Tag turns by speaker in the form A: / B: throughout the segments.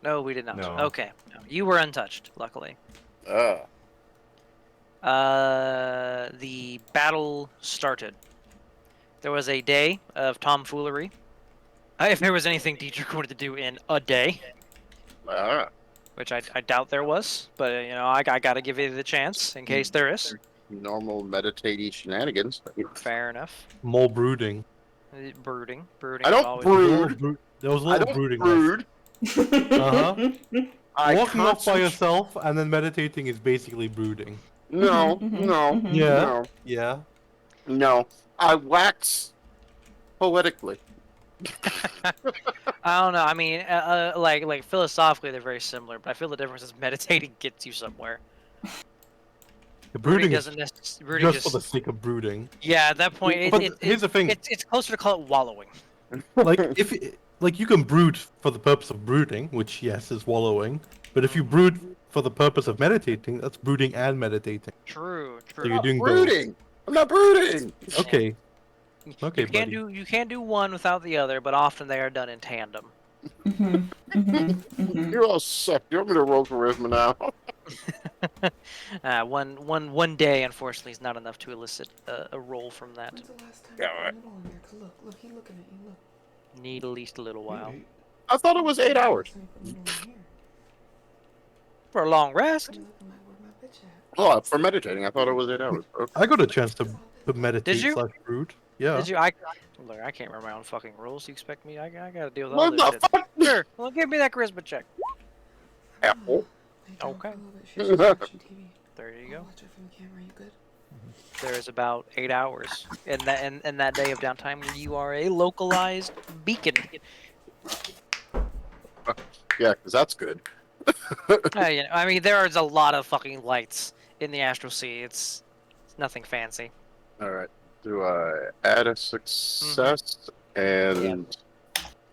A: No, we did not.
B: No.
A: Okay, no, you were untouched, luckily.
C: Uh,
A: The battle started. There was a day of tomfoolery. If there was anything Dietrich wanted to do in a day,
C: ah,
A: which I doubt there was, but I gotta give you the chance in case there is.
C: normal meditative shenanigans.
A: Fair enough.
B: More brooding.
A: Brooding
C: I
A: is
C: don't
A: always.
C: brood.
B: There was a
C: I
B: little
C: don't
B: brooding
C: brood.
B: Uh-huh.
C: I
B: Walking off by
C: concentrate.
B: yourself and then meditating is basically brooding.
C: No, no,
B: Yeah.
C: no,
B: Yeah.
C: no. I wax poetically.
A: I don't know. I mean, like philosophically, they're very similar, but I feel the difference is meditating gets you somewhere.
B: The
A: Brooding
B: brooding is
A: doesn't necessarily. Brooding
B: just for the
A: just.
B: sake of brooding.
A: Yeah, at that point,
B: But here's the thing.
A: it's closer to call it wallowing.
B: Like like you can brood for the purpose of brooding, which yes is wallowing. But if you
A: Mhm.
B: brood for the purpose of meditating, that's brooding and meditating.
A: True,
B: So
A: true.
B: you're doing
C: brooding. I'm not brooding.
B: both. Okay. Okay,
A: You can't
B: buddy.
A: do one without the other, but often they are done in tandem.
C: You all suck. You want me to roll charisma now?
A: One day, unfortunately, is not enough to elicit a roll from that.
D: When's the last time
C: Yeah,
D: you
C: right.
D: put noodle in there? 'Cause look, he looking at you. Look.
A: Need at least a little while
C: I thought it was 8 hours.
D: Last time you put noodle in here.
A: for a long rest.
D: You looking like where my bitch at?
C: Oh, for meditating, I thought it was 8 hours. Okay.
B: I got a chance to meditate
A: you?
B: slash brood. Yeah.
A: Did you? Look, I can't remember my own fucking rules. You expect me? I gotta deal with all
C: What
A: this
C: the
A: shit.
C: fuck?
A: Sure. Well, give me that charisma check.
C: Apple.
D: Lay down
A: Okay.
D: for a little bit. She's just watching TV.
A: There you
D: I'll
A: go.
D: watch it from the camera. You good?
A: There is about 8 hours in that day of downtime where you are a localized beacon.
C: Yeah, because that's good.
A: I mean, there is a lot of fucking lights in the Astral Sea. It's nothing fancy.
C: All right. Do I add a success and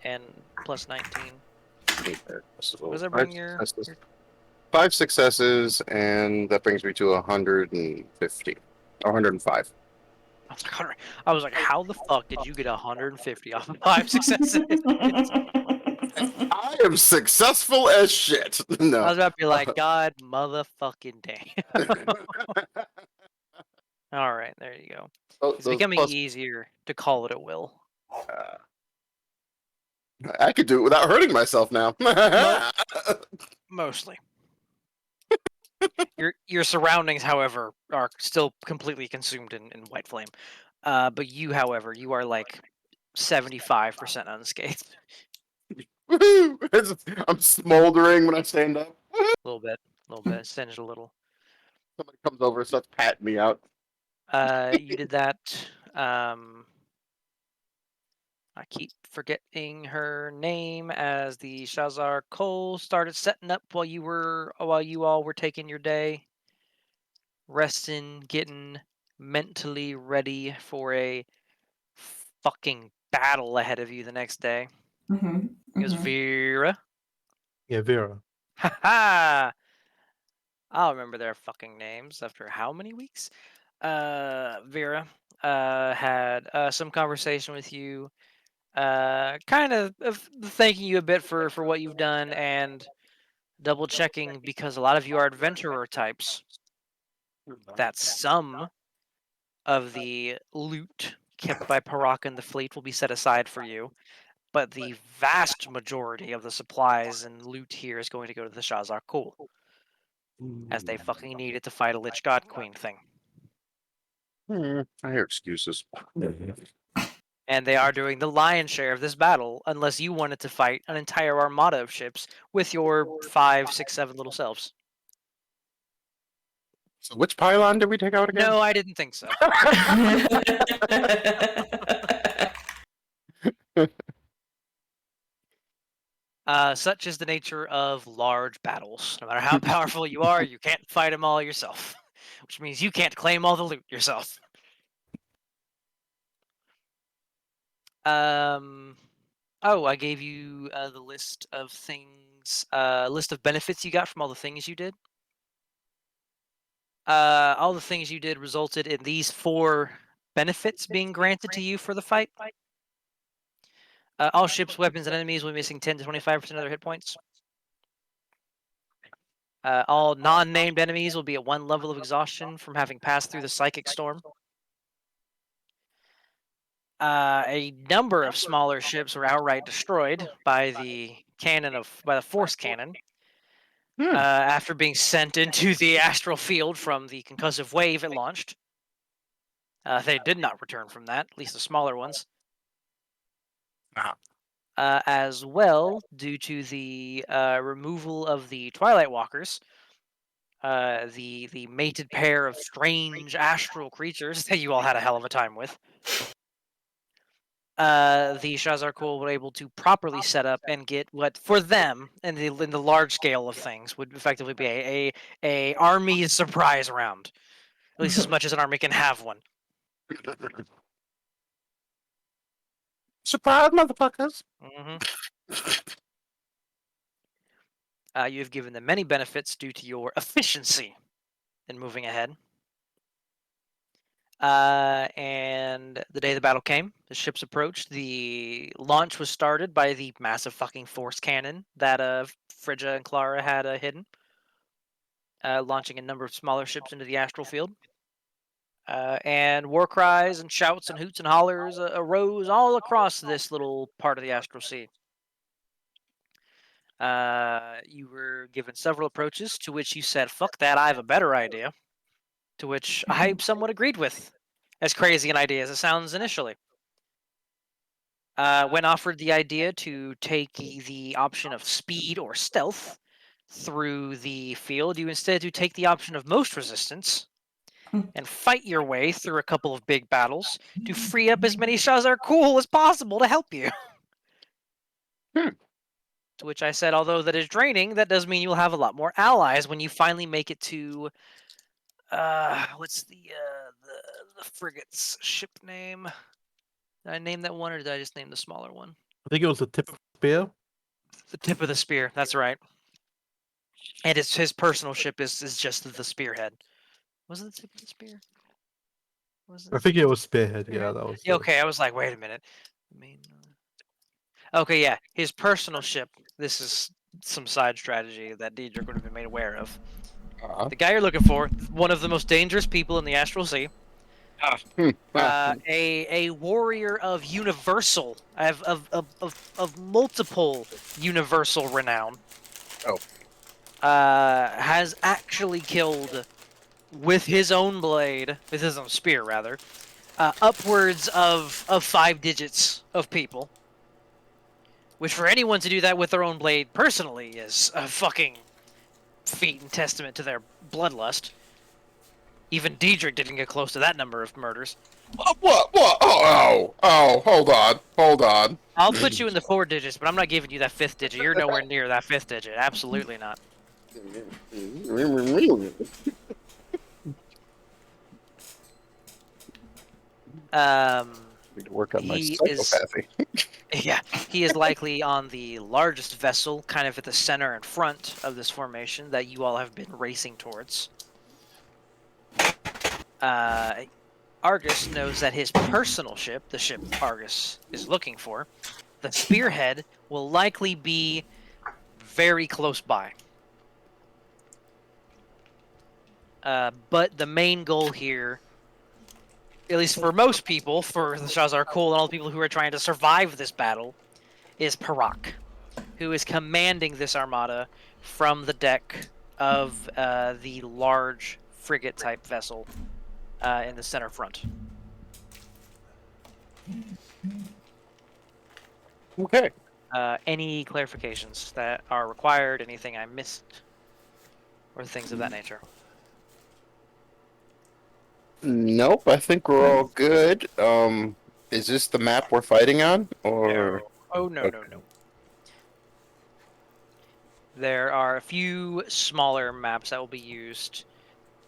A: And plus 19.
C: so
A: What does that
C: five
A: bring your?
C: successes. 5 successes, and that brings me to 150. 105.
A: I was like, how the fuck did you get 150 off of 5 successes?
C: I am successful as shit. No.
A: I was about to be like, God motherfucking damn. All right, there you go. It's becoming easier to call it a will.
C: I could do it without hurting myself now.
A: Mostly. Your surroundings, however, are still completely consumed in white flame. But you, however, you are like 75% unscathed.
C: Woohoo! I'm smoldering when I stand up.
A: A little bit, singed a little.
C: Somebody comes over and starts patting me out.
A: You did that. I keep forgetting her name as the Shazar Cole started setting up while you all were taking your day, resting, getting mentally ready for a fucking battle ahead of you the next day. It was Vera.
B: Yeah, Vera.
A: Haha. I'll remember their fucking names after how many weeks? Vera had some conversation with you, kind of thanking you a bit for what you've done and double checking because a lot of you are adventurer types that some of the loot kept by Parak and the fleet will be set aside for you, but the vast majority of the supplies and loot here is going to go to the Shazar Kul, as they fucking need it to fight a Lich God Queen thing.
C: I hear excuses.
A: And they are doing the lion's share of this battle, unless you wanted to fight an entire armada of ships with your 5, 6, 7 little selves.
C: So which pylon did we take out again?
A: No, I didn't think so. Such is the nature of large battles. No matter how powerful you are, you can't fight them all yourself. Which means you can't claim all the loot yourself. Oh, I gave you the list of things, list of benefits you got from all the things you did. All the things you did resulted in these 4 benefits being granted to you for the fight. All ships, weapons, and enemies will be missing 10 to 25% of their hit points. All non-named enemies will be at 1 level of exhaustion from having passed through the psychic storm. A number of smaller ships were outright destroyed by the force cannon after being sent into the astral field from the concussive wave it launched. They did not return from that, at least the smaller ones. As well, due to the removal of the Twilight Walkers, the mated pair of strange astral creatures that you all had a hell of a time with, the Shazar-Kul were able to properly set up and get what, for them, in the large scale of things, would effectively be a army surprise round, at least as much as an army can have one.
C: Surprise, motherfuckers!
A: hmm You have given them many benefits due to your efficiency in moving ahead. And the day the battle came, the ships approached. The launch was started by the massive fucking force cannon that Frigga and Clara had hidden, launching a number of smaller ships into the astral field. And war cries and shouts and hoots and hollers arose all across this little part of the astral sea. You were given several approaches, to which you said, "Fuck that, I have a better idea." To which I somewhat agreed with, as crazy an idea as it sounds initially. When offered the idea to take the option of speed or stealth through the field, you instead do take the option of most resistance and fight your way through a couple of big battles to free up as many Shazar-Kul as possible to help you. To which I said, although that is draining, that does mean you'll have a lot more allies when you finally make it to what's the frigate's ship name? Did I name that one, or did I just name the smaller one?
B: I think it was the tip of the spear.
A: The tip of the spear. That's right. And his personal ship is just the spearhead. Was it the tip of the spear? Was
B: I think it was spearhead. Yeah, that was.
A: Yeah, okay, I was like, wait a minute. Okay, yeah, his personal ship. This is some side strategy that Diedrich would have been made aware of. The guy you're looking for, one of the most dangerous people in the astral sea. A warrior of universal, of multiple universal renown.
C: Oh.
A: Has actually killed with his own blade, with his own spear rather, upwards of 5 digits of people. Which for anyone to do that with their own blade personally is a fucking feat and testament to their bloodlust. Even Diedrich didn't get close to that number of murders.
C: What? Oh, hold on.
A: I'll put you in the 4 digits, but I'm not giving you that 5th digit. You're nowhere near that 5th digit. Absolutely not.
C: Need to work on my
A: He
C: psychopathy.
A: Yeah, he is likely on the largest vessel, kind of at the center and front of this formation that you all have been racing towards. Argus knows that his personal ship, the ship Argus is looking for, the spearhead, will likely be very close by. But the main goal here, at least for most people, for the Shazar-Kul and all the people who are trying to survive this battle, is Parak, who is commanding this armada from the deck of the large frigate-type vessel in the center front.
C: Okay.
A: Any clarifications that are required? Anything I missed? Or things of that nature?
C: Nope, I think we're all good. Is this the map we're fighting on? Or
A: Oh, no, no, no. There are a few smaller maps that will be used.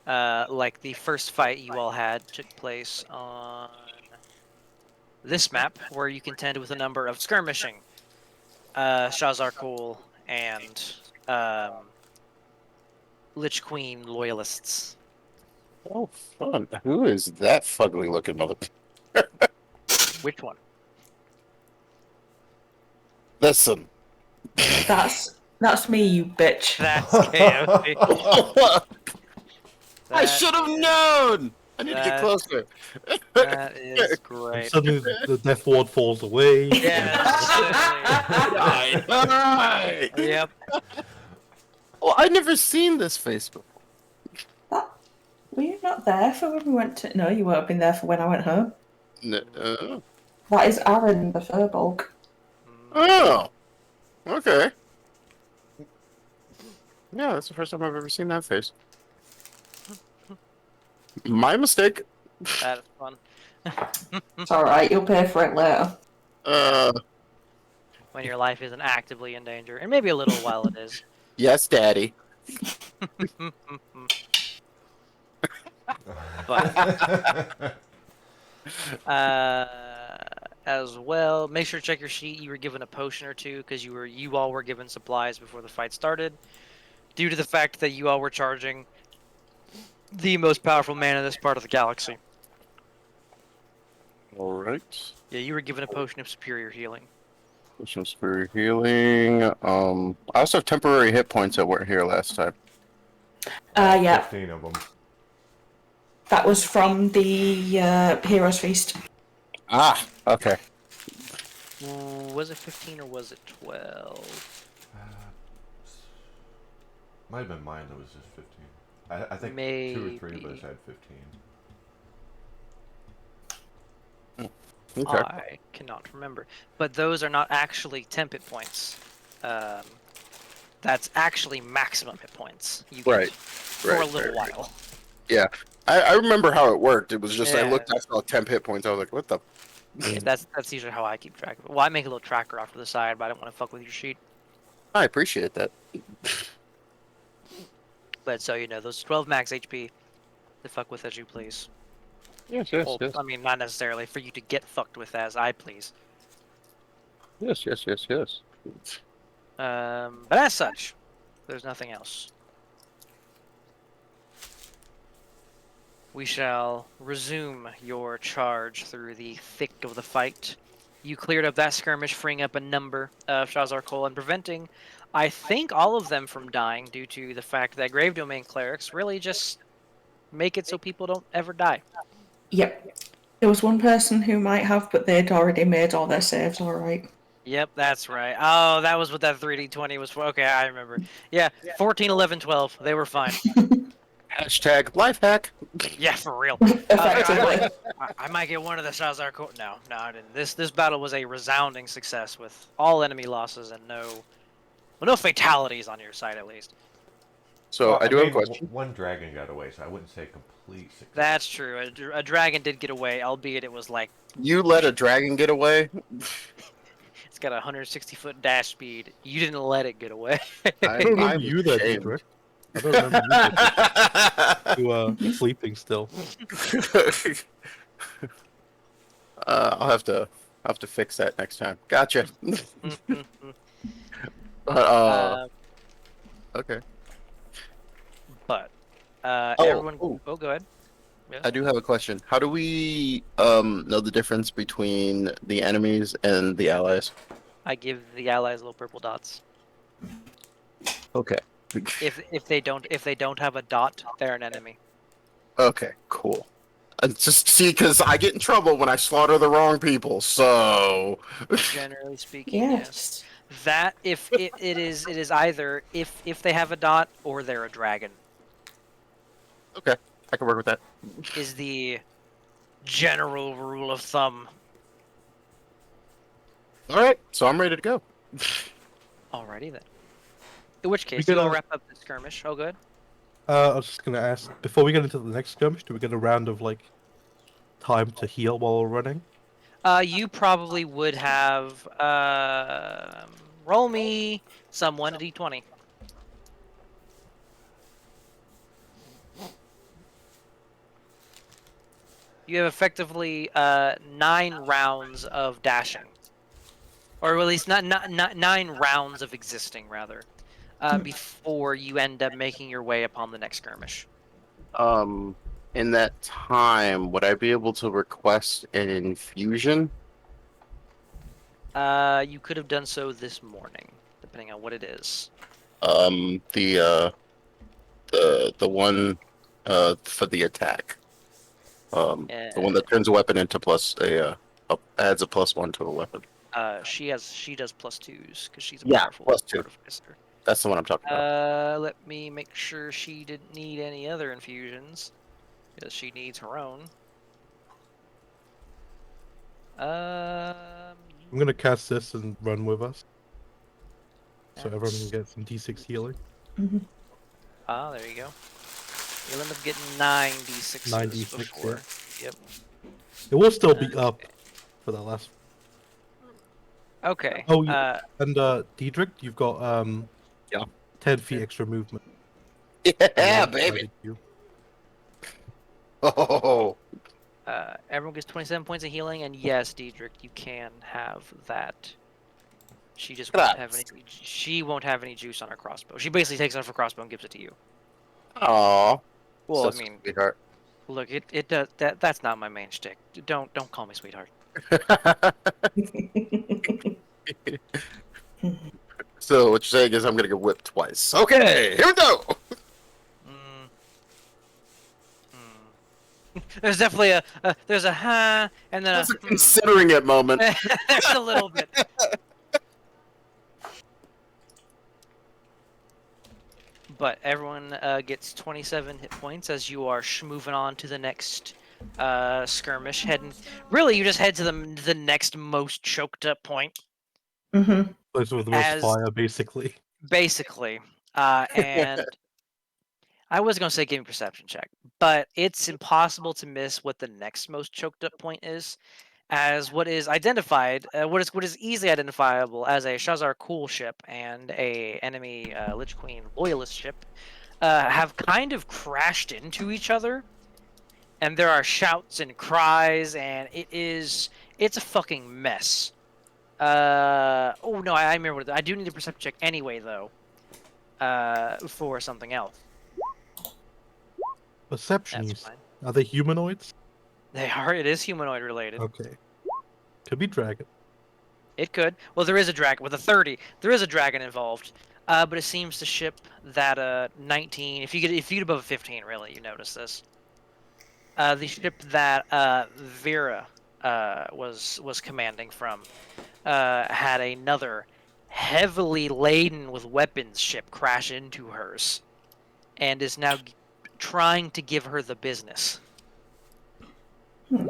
A: Like the first fight you all had took place on this map, where you contend with a number of skirmishing Shazar-Kul and Lich Queen loyalists.
C: oh, fun. Who is that fugly looking mother?
A: Which one?
C: Listen.
D: Das.
E: That's me, you bitch.
A: That's KOC.
C: I should have known. I need to get
A: that-
C: closer.
A: That is
B: And
A: great.
B: suddenly the death ward falls away.
A: Yes.
C: Alright.
A: Yep.
C: Well, I'd never seen this face before.
E: Were you not there for when we went to? No, you won't have been there for when I went home.
C: No.
E: That is Aaron, the Furbolg.
C: Oh. Okay. Yeah, that's the first time I've ever seen that face. My mistake.
A: That is fun.
E: It's alright, you'll pay for it later.
A: When your life isn't actively in danger, and maybe a little while it is.
C: Yes, Daddy.
A: As well, make sure to check your sheet. You were given a potion or two because you all were given supplies before the fight started, due to the fact that you all were charging the most powerful man in this part of the galaxy.
C: All right.
A: Yeah, you were given a potion of superior healing.
C: Potion of superior healing. I also have temporary hit points that weren't here last time.
E: Yeah,
F: 15 of them.
E: that was from the Heroes Feast.
C: Ah, okay.
A: Was it 15 or was it 12?
F: Might have been mine that was just 15. I think 2 or 3 of us
A: Maybe.
F: had 15.
C: Okay.
A: I cannot remember. But those are not actually temp hit points. That's actually maximum hit points you get
C: Right.
A: for a little while.
C: Yeah. I remember how it worked. It was just I
A: Yeah.
C: looked, I saw 10 hit points. I was like, what the?
A: Yeah, that's usually how I keep track of it. Well, I make a little tracker off to the side, but I don't want to fuck with your sheet.
C: I appreciate that.
A: But so you know, those 12 max HP, to fuck with as you please.
C: Yes,
A: Well, I mean, not necessarily for you to get fucked with as I please.
C: Yes.
A: But as such, there's nothing else. We shall resume your charge through the thick of the fight. You cleared up that skirmish, freeing up a number of Shazar Cole and preventing, I think, all of them from dying due to the fact that Grave Domain clerics really just make it so people don't ever die.
E: Yep. There was one person who might have, but they'd already made all their saves alright.
A: Yep, that's right. Oh, that was what that 3d20 was for. Okay, I remember. Yeah, 14, 11, 12. They were fine.
C: Hashtag life hack.
A: Yeah, for real.
E: Effectively.
A: I might get one of the Shazar Cole. No, I didn't. This battle was a resounding success with all enemy losses and no fatalities on your side, at least.
C: So
F: Well,
C: I do have a
F: mean,
C: question.
F: One dragon got away, so I wouldn't say complete success.
A: That's true. A dragon did get away, albeit it was like,
C: You let a dragon get away?
A: it's got a 160-foot dash speed. You didn't let it get away.
B: I don't remember
C: I'm
B: you there,
C: ashamed.
B: Dietrich. I don't remember you there. You sleeping still.
C: I'll have to fix that next time. Gotcha. Okay.
A: But
C: Oh,
A: everyone.
C: ooh.
A: Oh, go ahead. Yes?
C: I do have a question. How do we know the difference between the enemies and the allies?
A: I give the allies little purple dots.
C: Okay.
A: If they don't have a dot, they're an enemy.
C: Okay, cool. Just see, because I get in trouble when I slaughter the wrong people. So
A: Generally speaking, yes.
E: Yes.
A: That if it is either if they have a dot or they're a dragon
C: okay, I can work with that.
A: is the general rule of thumb.
C: All right, so I'm ready to go.
A: Alrighty then. In which case,
B: We
A: we'll
B: gotta-
A: wrap up the skirmish. Oh, good.
B: I was just gonna ask, before we get into the next skirmish, do we get a round of like time to heal while we're running?
A: You probably would have roll me someone a d20. You have effectively 9 rounds of dashing, or at least not 9 rounds of existing, rather, before you end up making your way upon the next skirmish.
C: In that time, would I be able to request an infusion?
A: You could have done so this morning, depending on what it is.
C: The one for the attack. The one that turns a weapon into adds a +1 to a weapon.
A: She does +2s because she's a
C: Yeah,
A: powerful
C: +2.
A: artificer.
C: That's the one I'm talking about.
A: Let me make sure she didn't need any other infusions because she needs her own.
B: I'm gonna cast this and run with us, so everyone can get some D6 healing.
A: There you go. You'll end up getting 9d6s
B: 9d6,
A: before. Yep.
B: It will still be up for the last.
A: Okay.
B: Oh, and Diedrich, you've got
C: Yeah.
B: 10 feet extra movement.
C: Yeah,
B: alongside
C: baby.
B: You.
C: Oh.
A: Everyone gets 27 points of healing, and yes, Diedrich, you can have that. She just won't have any. She won't have any juice on her crossbow. She basically takes it off her crossbow and gives it to you.
C: Aw.
A: Well,
C: So
A: I mean,
C: sweetheart.
A: look, it does that. That's not my main shtick. Don't call me sweetheart.
C: So what you're saying is I'm gonna get whipped twice. Okay, here we go.
A: There's definitely there's a huh and then
C: That's a considering it moment.
A: there's a little bit. But everyone gets 27 hit points as you are moving on to the next skirmish. Really, you just head to the next most choked up point.
E: Mm-hmm.
B: Place with the most fire, basically.
A: Basically, and I was gonna say give me a perception check, but it's impossible to miss what the next most choked up point is, as what is identified, what is easily identifiable as a Shazar Cool ship and a enemy Lich Queen Loyalist ship, have kind of crashed into each other, and there are shouts and cries, and it's a fucking mess. Oh no, I remember what I do need a perception check anyway though, for something else.
B: Perception,
A: That's fine.
B: Are they humanoids?
A: They are. It is humanoid related.
B: Okay. Could be dragon.
A: It could. Well, there is a dragon with a 30. There is a dragon involved. But it seems to ship that 19. If you get above a 15, really, you notice this. The ship that Vera was commanding from had another heavily laden with weapons ship crash into hers, and is now trying to give her the business.
C: Well,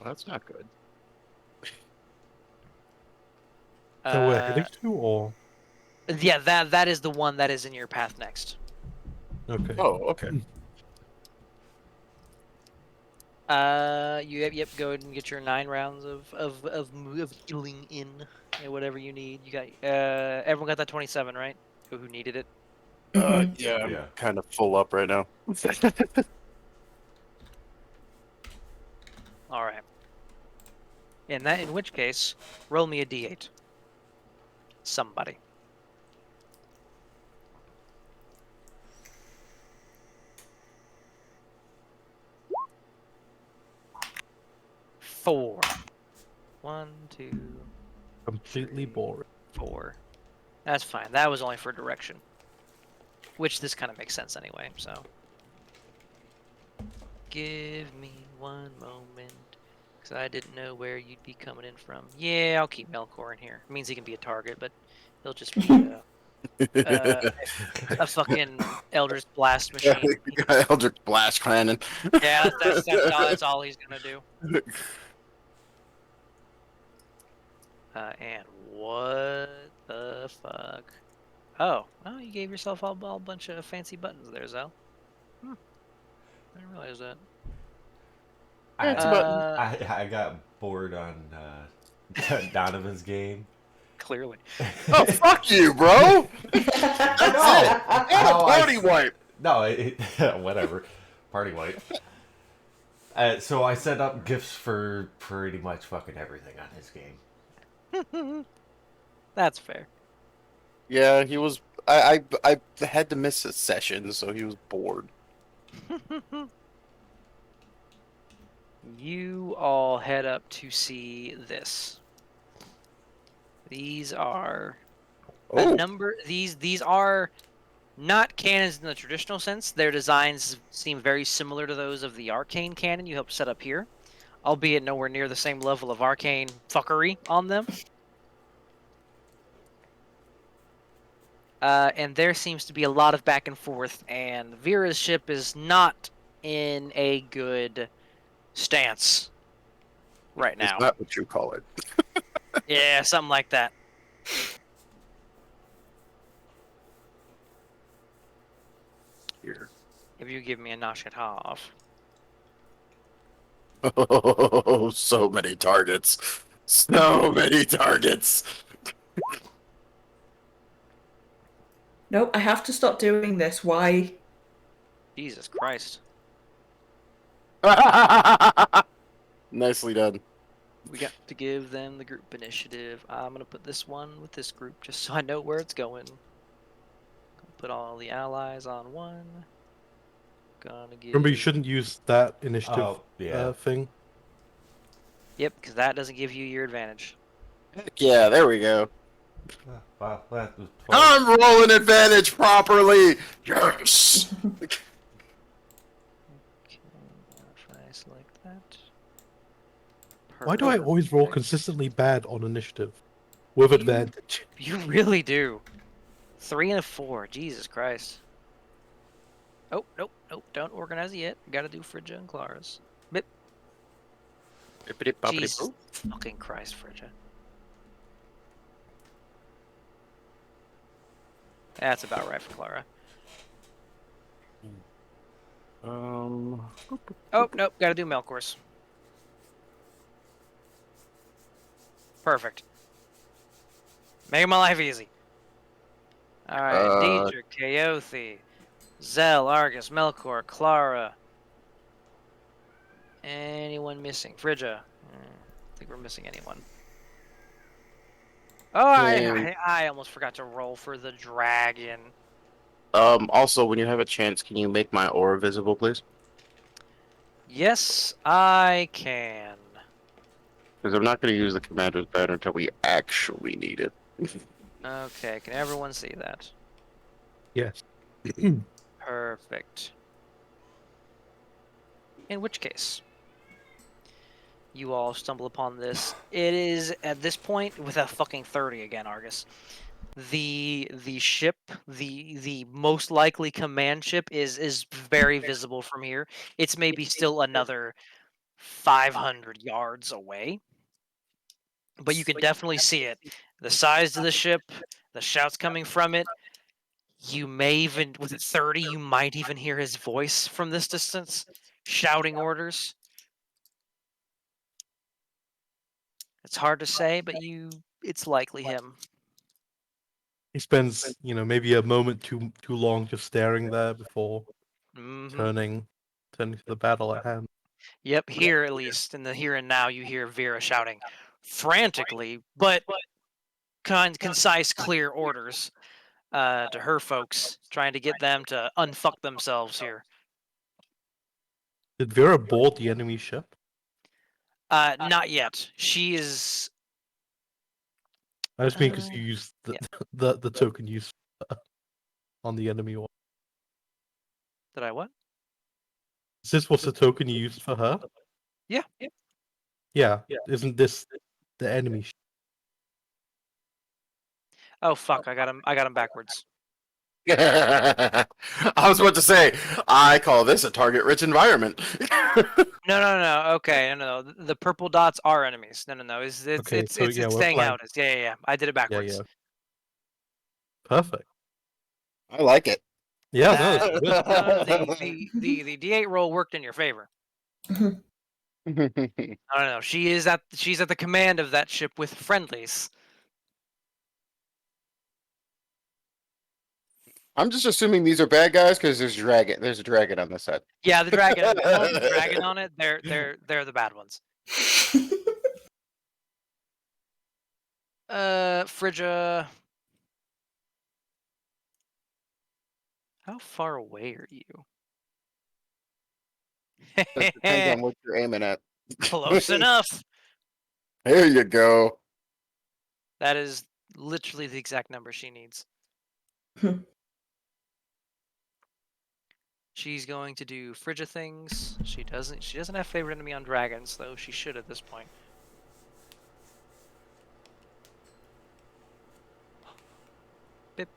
C: that's not good.
B: So we're heading to, or
A: Yeah, that is the one that is in your path next.
B: okay.
C: Oh, okay.
A: Yep. Go ahead and get your 9 rounds of healing in, whatever you need. You got everyone got that 27, right? Who needed it?
C: Yeah, I'm
F: Yeah.
C: kind of full up right now.
A: All right. In which case, roll me a d8. Somebody. Four. 1, 2,
B: Completely boring.
A: 4. That's fine. That was only for direction. Which this kind of makes sense anyway, so. Give me one moment. Because I didn't know where you'd be coming in from. Yeah, I'll keep Melkor in here. It means he can be a target, but he'll just be a fucking Eldritch Blast machine.
C: Eldritch Blast Cannon.
A: Yeah, that's all he's gonna do. And what the fuck? Oh, you gave yourself a bunch of fancy buttons there, Zell. I didn't realize that.
C: Yeah, it's a button.
F: I got bored on Donovan's game.
A: Clearly.
C: Oh, fuck you, bro! That's it! And a
F: How I
C: party
F: s-
C: wipe!
F: No, whatever. Party white. So I set up gifts for pretty much fucking everything on his game.
A: That's fair.
C: Yeah, he was... I had to miss a session, so he was bored.
A: You all head up to see this. These are a
C: Oh,
A: number. These are not cannons in the traditional sense. Their designs seem very similar to those of the arcane cannon you helped set up here, albeit nowhere near the same level of arcane fuckery on them. And there seems to be a lot of back and forth, and Vera's ship is not in a good stance right
C: is
A: now.
C: that what you call it?
A: Yeah, something like that.
C: Here.
A: If you give me a knock it off.
C: Oh, so many targets. So many targets.
E: Nope, I have to stop doing this. Why?
A: Jesus Christ.
C: Nicely done.
A: We got to give them the group initiative. I'm going to put this one with this group just so I know where it's going. Put all the allies on one. Gonna give...
B: Remember, you shouldn't use that initiative
F: Oh, yeah.
B: thing.
A: Yep, because that doesn't give you your advantage.
C: Heck yeah, there we go.
F: Wow, that was 12.
C: I'm rolling advantage properly. Yes.
A: Okay, if I select that.
B: Why do I always roll
A: Perfect.
B: consistently bad on initiative? With advantage.
A: You really do. 3 and a 4. Jesus Christ. Oh, nope, nope. Don't organize it yet. Gotta do Phrygia and Clara's. Bip. Jesus fucking Christ, Phrygia. That's about right for Clara.
C: Um.
A: Oh, nope. Gotta do Melkor's. Perfect. Making my life easy. Alright, Deidre, Kaothi, Zell, Argus, Melkor, Clara. Anyone missing? Phrygia. I think we're missing anyone. Oh, I almost forgot to roll for the dragon.
C: Also, when you have a chance, can you make my aura visible, please?
A: Yes, I can.
C: Because I'm not going to use the commander's banner until we actually need it.
A: Okay, can everyone see that?
B: Yes.
A: Perfect. In which case, you all stumble upon this. It is, at this point, with a fucking 30 again, Argus. The ship, the most likely command ship is very visible from here. It's maybe still another 500 yards away, but you can definitely see it. The size of the ship, the shouts coming from it. You may even, with it 30, you might even hear his voice from this distance, shouting orders. It's hard to say, but it's likely him.
B: He spends, maybe a moment too long just staring there before
A: Mm-hmm.
B: turning to the battle at hand.
A: Yep, here at least, in the here and now, you hear Vera shouting frantically, but concise, clear orders to her folks, trying to get them to unfuck themselves here.
B: Did Vera board the enemy ship?
A: Not yet. She is...
B: I just mean because you used
A: yeah.
B: the token used on the enemy one.
A: Did I what?
B: Is this what's the token you used for her?
A: Yeah.
B: Yeah. Isn't this the enemy ship?
A: Oh fuck! I got him backwards.
C: I was about to say, I call this a target-rich environment.
A: No. Okay, no. The purple dots are enemies. No. It's
B: Okay, so yeah, we're
A: staying how
B: flank.
A: it is. Yeah. I did it backwards.
B: Yeah. Perfect.
C: I like it.
B: Yeah, that was good.
A: The D8 roll worked in your favor. I don't know. She's at the command of that ship with friendlies.
C: I'm just assuming these are bad guys because there's a dragon on this side.
A: Yeah, the dragon. The one with the dragon on it. They're the bad ones. Phrygia. How far away are you?
C: That depends on what you're aiming at.
A: Close enough.
C: There you go.
A: That is literally the exact number she needs.
E: Hmm.
A: She's going to do frigid things. She doesn't have favorite enemy on dragons, though she should at this point. Bip.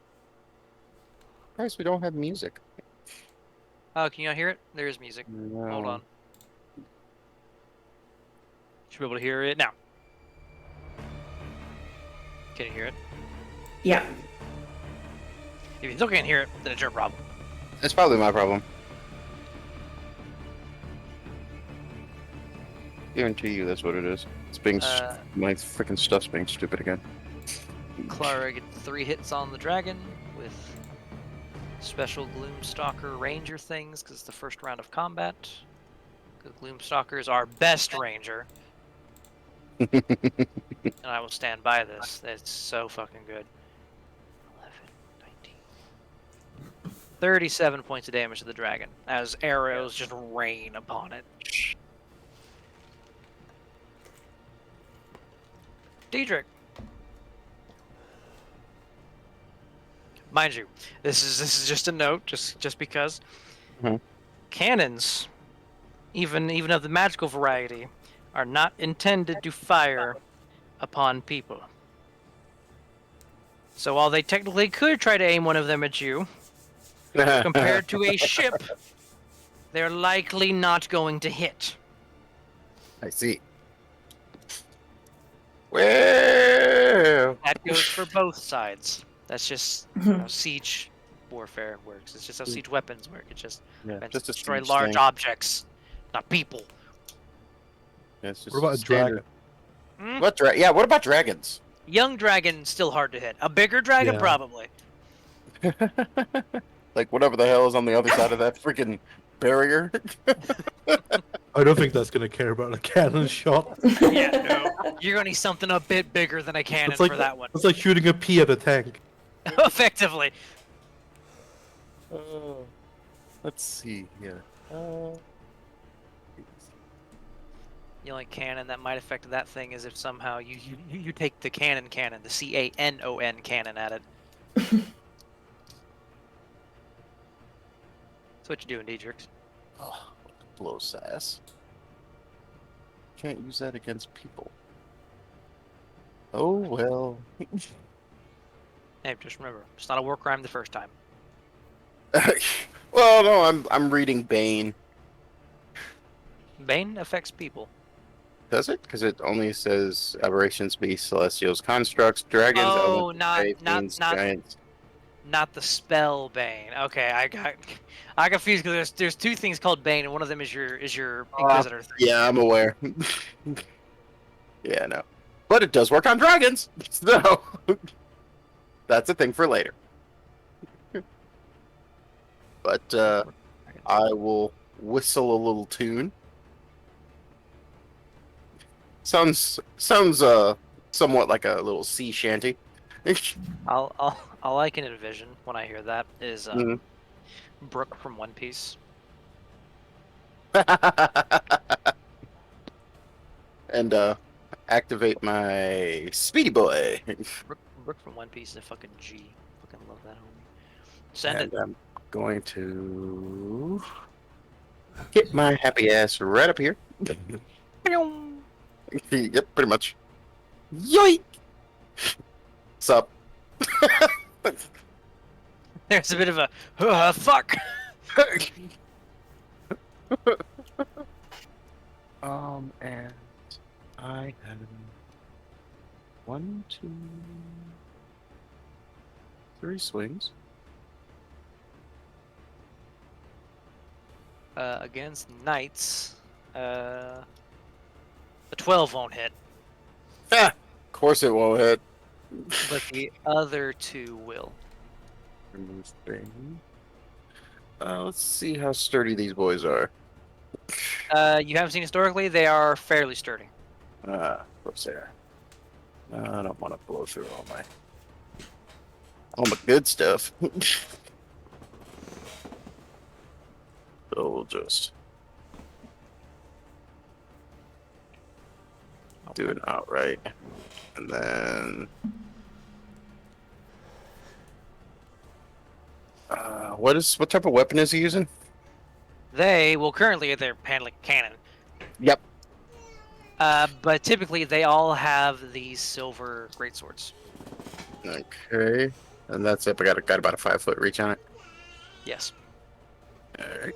C: Christ, we don't have music.
A: Oh, can you not hear it? There is music. Hold
C: No.
A: on. Should be able to hear it now. Can you hear it?
E: Yeah.
A: If you still can't hear it, then it's your problem.
C: It's probably my problem. Guarantee you that's what it is. It's being my freaking stuff's being stupid again.
A: Clara gets 3 hits on the dragon with special Gloomstalker Ranger things because it's the first round of combat. Because Gloomstalker is our best ranger. And I will stand by this. It's so fucking good. 11, 19. 37 points of damage to the dragon as arrows just rain upon it. Diedrich. Mind you, this is just a note, just because cannons, even of the magical variety, are not intended to fire upon people. So while they technically could try to aim one of them at you, compared to a ship, they're likely not going to hit.
C: I see. Well,
A: That goes for both sides. That's just how siege warfare works. It's just how siege weapons work. It's just meant to
C: just a
A: destroy
C: siege
A: large
C: thing.
A: objects, not people.
C: Yeah, it's just
B: What about a
C: standard.
B: dragon?
C: What yeah, what about dragons?
A: Young dragon still hard to hit. A bigger dragon
B: Yeah.
A: probably.
C: Like whatever the hell is on the other side of that freaking barrier.
B: I don't think that's gonna care about a cannon shot.
A: Yeah, no. You're gonna need something a bit bigger than a cannon
B: It's like
A: for that one.
B: It's like shooting a pea at a tank.
A: Effectively.
C: Let's see here.
A: The only cannon that might affect that thing is if somehow you take the cannon, the C-A-N-O-N cannon at it. That's what you're doing, Diedrich.
C: Oh, blow sass. Can't use that against people. Oh well.
A: Hey, just remember, it's not a war crime the first time.
C: Well, no, I'm reading Bane.
A: Bane affects people.
C: Does it? Because it only says aberrations, beasts, celestials, constructs, dragons,
A: Oh,
C: elementals,
A: not
C: fiends, giants.
A: not the spell Bane. Okay, I confused because there's 2 things called Bane, and one of them is your Inquisitor thing.
C: Yeah, I'm aware. Yeah, no. But it does work on dragons, so that's a thing for later. But I will whistle a little tune. Sounds somewhat like a little sea shanty.
A: All I can envision when I hear that is
C: Mhm.
A: Brooke from One Piece.
C: And activate my speedy boy.
A: Brooke from One Piece is a fucking G. Fucking love that homie. Send
C: And
A: it.
C: I'm going to get my happy ass right up here. Yep, pretty much. Yoink! Sup?
A: There's a bit of a fuck.
C: And I have 1, 2, 3 swings.
A: Against knights, the 12 won't hit,
C: Ah, of course it won't hit.
A: but the other 2 will.
C: Remove Bane. Let's see how sturdy these boys are.
A: You haven't seen historically; they are fairly sturdy.
C: What's there? I don't want to blow through all my good stuff. So we'll just do an outright. And then... what type of weapon is he using?
A: Currently they're handling a cannon.
C: Yep.
A: But typically they all have these silver greatswords.
C: Okay. And that's it. I got about a 5-foot reach on it.
A: Yes.
C: Alright.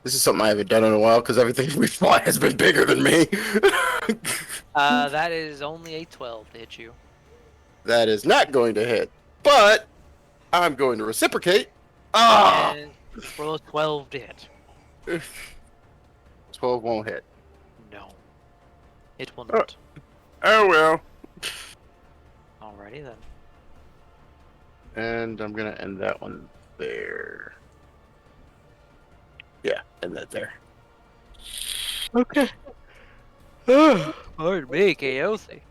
C: This is something I haven't done in a while because everything we fought has been bigger than me.
A: That is only a 12 to hit you.
C: That is not going to hit. But I'm going to reciprocate. Ah!
A: And roll a 12 to hit.
C: 12 won't hit.
A: No. It will not.
C: Oh well.
A: Alrighty then.
C: And I'm going to end that one there. Yeah, end that there.
A: Okay. Pardon me, Kaothi.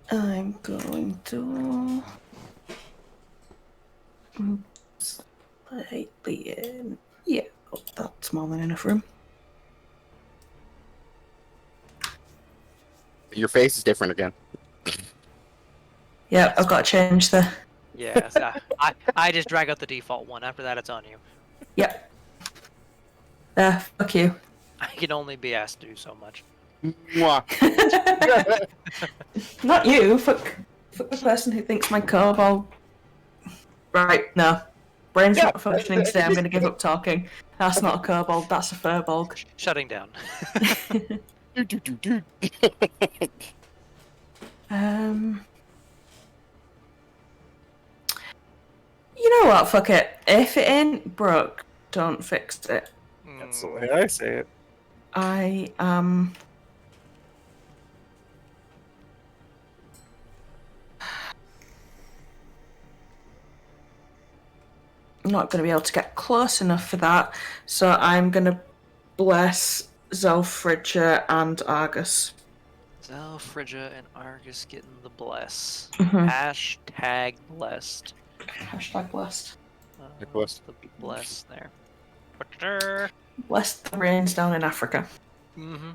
E: I'm going to move slightly in. Yeah, oh, that's more than enough room.
C: Your face is different again.
E: Yeah, I've got to change the.
A: Yeah, so I just drag out the default one. After that, it's on you.
E: Yep. Fuck you.
A: I can only be asked to do so much.
C: Mwah.
E: Not you. Fuck the person who thinks my kobold. Right, no. Brain's not functioning today. I'm going to give up talking. That's not a kobold. That's a furbolg.
A: Shutting down.
E: You know what? Fuck it. If it ain't broke, don't fix it.
C: That's the way I say it.
E: I am. Not going to be able to get close enough for that, so I'm going to bless Zelfridger and Argus.
A: Zelfridger and Argus getting the bless.
E: Mhm.
A: Hashtag blessed.
E: Hashtag blessed.
C: Blessed.
A: The bless there.
E: Bless the rains down in Africa.
A: Mm-hmm.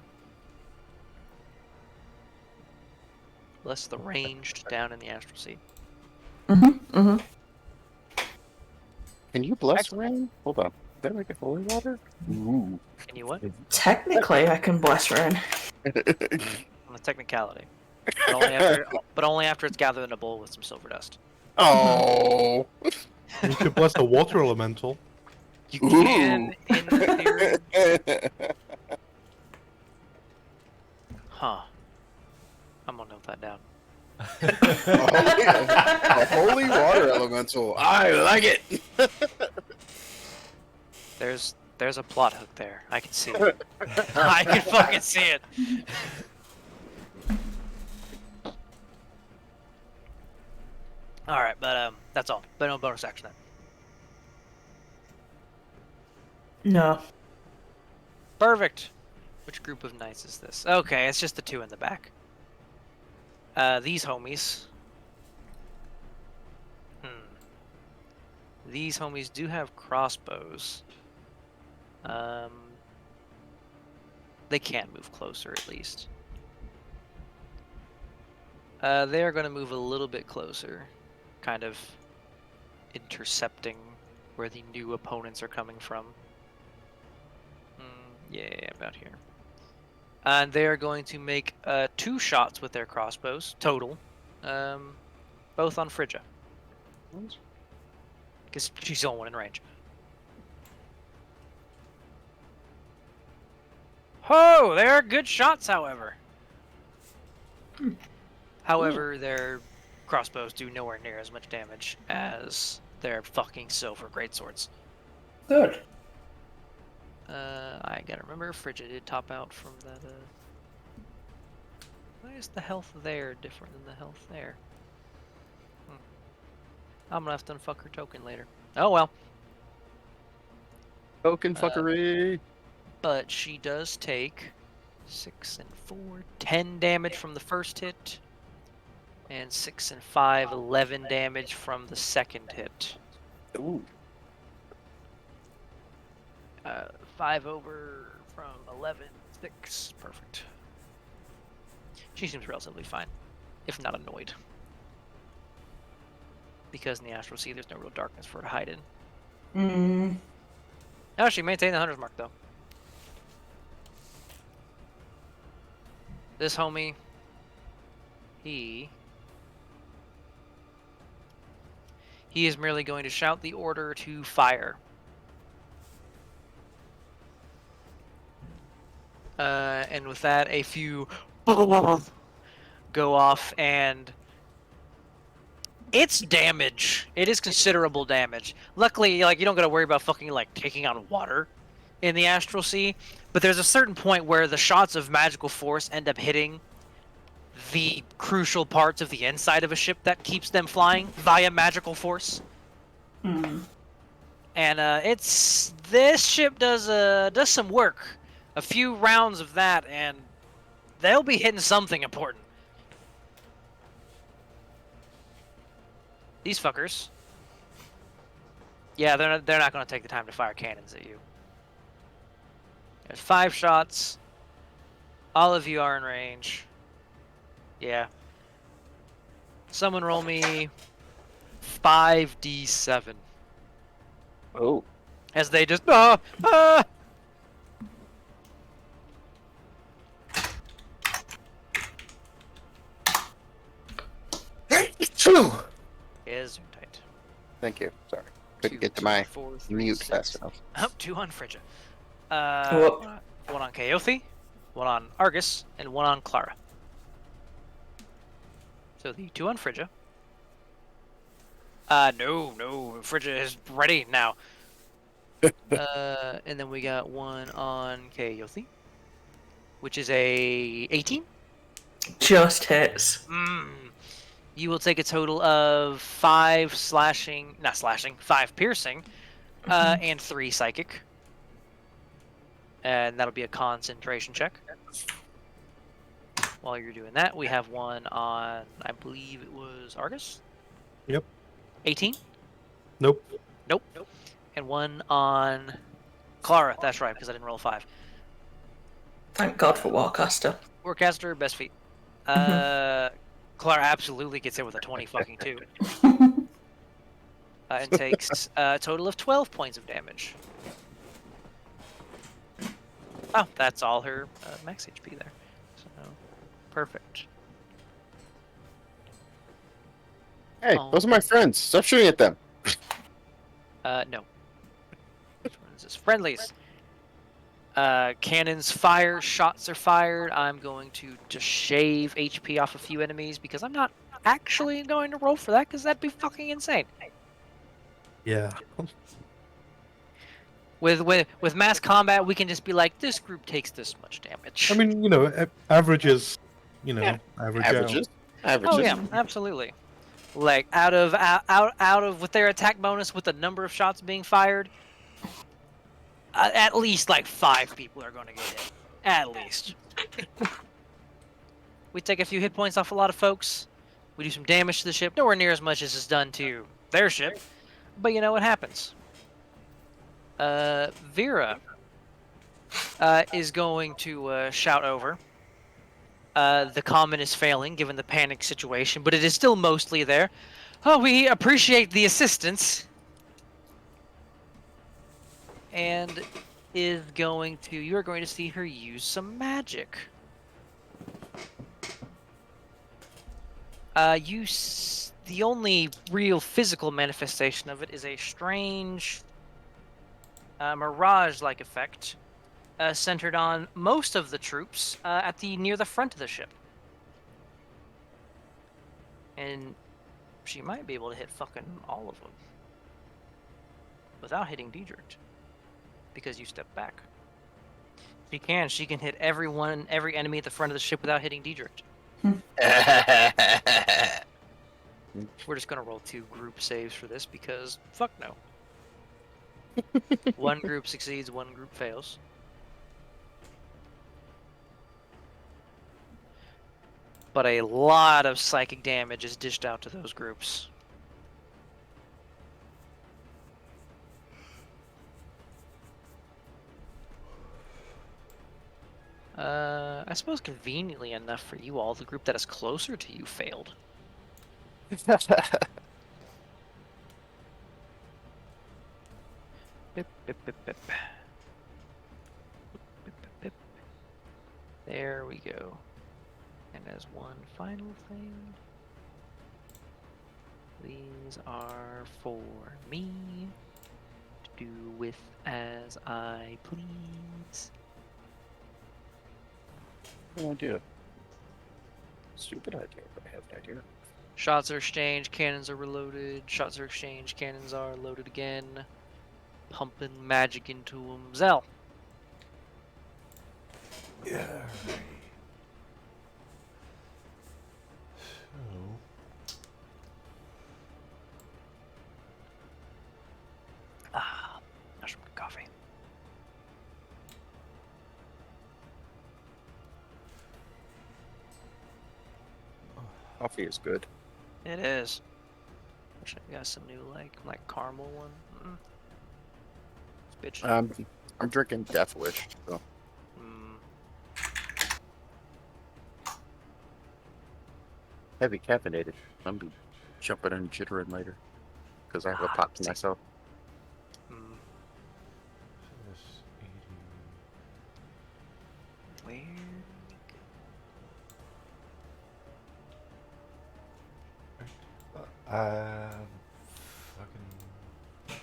A: Bless the ranged down in the astral sea.
E: Mm-hmm.
C: Can you bless rain? Hold on. Did I make it holy water? Ooh.
A: Can you what?
E: Technically, I can bless rain.
A: On the technicality. But only after it's gathered in a bowl with some silver dust.
C: Oh.
B: You could bless the water elemental.
A: You can, in theory. Huh. I'm gonna note that down.
C: A holy water elemental. I like it.
A: There's a plot hook there. I can see it. I can fucking see it. All right, but that's all. But no bonus action then.
E: No.
A: Perfect. Which group of knights is this? Okay, it's just the two in the back. These homies. These homies do have crossbows. They can move closer at least. They are going to move a little bit closer, kind of intercepting where the new opponents are coming from. Yeah, about here. And they are going to make 2 shots with their crossbows, total. Both on Frigga. Because she's the only one in range. Oh, they are good shots, however. However, their crossbows do nowhere near as much damage as their fucking silver greatswords.
E: Good.
A: I gotta remember, Frigga did top out from that, Why is the health there different than the health there? I'm gonna have to unfuck her token later. Oh well.
C: Token fuckery.
A: But she does take 6 and 4, 10 damage from the first hit. And 6 and 5, 11 damage from the second hit.
C: Ooh.
A: Uh, 5 over from 11. 6. Perfect. She seems relatively fine, if not annoyed. Because in the Astral Sea, there's no real darkness for her to hide in. No, she maintained the 100's mark, though. This homie, he is merely going to shout the order to fire. And with that, a few go off, and it's damage. It is considerable damage. Luckily, like, you don't gotta worry about fucking like taking on water in the Astral Sea, but there's a certain point where the shots of magical force end up hitting the crucial parts of the inside of a ship that keeps them flying via magical force. And this ship does some work. A few rounds of that, and they'll be hitting something important. These fuckers. Yeah, they're not going to take the time to fire cannons at you. There's 5 shots. All of you are in range. Yeah. Someone roll me 5d7.
C: Oh.
A: As they just is tight.
C: Thank you. Sorry. Couldn't
A: 2,
C: get to
A: 2,
C: my
A: 4, 3,
C: mute
A: 6.
C: fast enough.
A: Oh, 2 on Frigga.
E: Whoop.
A: One on Kaothi, 1 on Argus, and 1 on Clara. So the 2 on Frigga. No, Frigga is ready now. And then we got 1 on Kaothi, which is a 18.
E: Just hits.
A: You will take a total of 5 piercing, and 3 psychic. And that'll be a concentration check. While you're doing that, we have 1 on, I believe it was Argus?
B: Yep.
A: 18?
B: Nope.
A: Nope. And 1 on Clara. That's right, because I didn't roll a 5.
E: Thank God for Warcaster.
A: Warcaster, best feat. Clara absolutely gets hit with a 20 fucking 2. And takes a total of 12 points of damage. Oh, that's all her max HP there. So, perfect.
C: Hey, those are my friends. Stop shooting at them.
A: No. Which one is this? Friendlies. Cannons fire, shots are fired. I'm going to just shave HP off a few enemies because I'm not actually going to roll for that because that'd be fucking insane.
B: Yeah.
A: With mass combat, we can just be like, this group takes this much damage.
B: I mean, averages, average
C: Averages. Averages.
A: Oh yeah, absolutely. Like out of with their attack bonus, with the number of shots being fired, at least like 5 people are going to get hit. At least. We take a few hit points off a lot of folks. We do some damage to the ship. Nowhere near as much as is done to their ship, but you know what happens. Vera is going to shout over. The common is failing given the panic situation, but it is still mostly there. Oh, we appreciate the assistance. And you are going to see her use some magic. The only real physical manifestation of it is a strange mirage-like effect centered on most of the troops near the front of the ship. And she might be able to hit fucking all of them without hitting Diedrich, because you step back. She can hit every enemy at the front of the ship without hitting Diedrich. We're just gonna roll 2 group saves for this because fuck no. 1 group succeeds, 1 group fails. But a lot of psychic damage is dished out to those groups. I suppose conveniently enough for you all, the group that is closer to you failed. Bip, bip, bip, bip. Bip, bip, bip. There we go. And as one final thing, these are for me to do with as I please.
C: No idea. Stupid idea, but I have an idea.
A: Shots are exchanged, cannons are reloaded. Shots are exchanged, cannons are loaded again. Pumping magic into them. Zell.
F: Yeah. So,
A: Mushroom coffee.
C: Coffee is good.
A: It is. Wish I got some new like caramel one. Bitch.
C: I'm drinking Death Wish. So. Heavy caffeinated. I'm be jumping and jittering later because I have a pot to myself.
F: this 80.
A: Where?
F: Fucking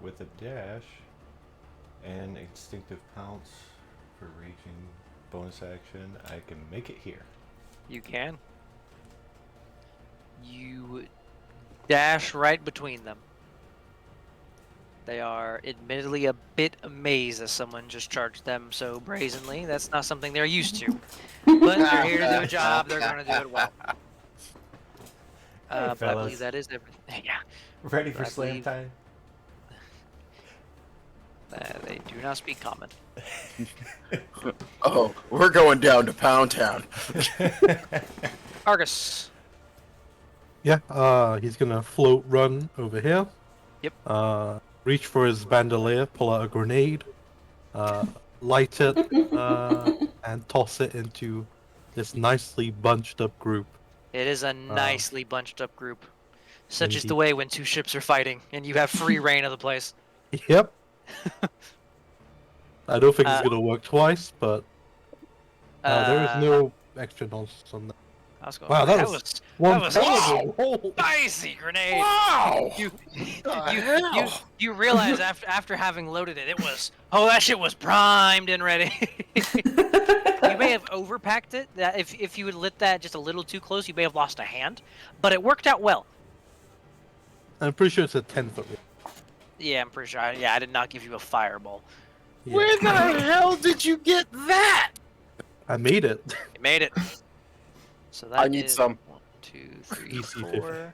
F: with a dash and instinctive pounce for raging bonus action, I can make it here.
A: You can. You dash right between them. They are admittedly a bit amazed as someone just charged them so brazenly. That's not something they're used to. But they're here to do a job. They're going to do it well. But I believe
F: fellas.
A: that is everything. Yeah.
F: Ready for
A: I
F: slam
A: believe-
F: time?
A: They do not speak common.
C: Oh, we're going down to Pound Town.
A: Argus.
B: Yeah, he's gonna float run over here.
A: Yep.
B: Reach for his bandolier, pull out a grenade, light it, and toss it into this nicely bunched up group.
A: It is a nicely bunched up group. Such is the
B: Indeed.
A: way when two ships are fighting and you have free reign of the place.
B: Yep. I don't think it's
A: Uh,
B: gonna work twice, but there is no extra nonsense on that.
A: I was going,
B: Wow,
A: that
B: that
A: was
B: was one
A: was
B: horrible roll.
A: spicy grenade.
C: Wow!
A: You realize after having loaded it, it was that shit was primed and ready. You may have overpacked it. That if you had lit that just a little too close, you may have lost a hand. But it worked out well.
B: I'm pretty sure it's a 10-foot roll.
A: Yeah, I'm pretty sure. I did not give you a fireball.
B: Yeah.
C: Where the hell did you get that?
B: I made it.
A: You made it. So that
C: I need
A: is
C: some.
A: 1, 2, 3,
B: Easy
A: 4.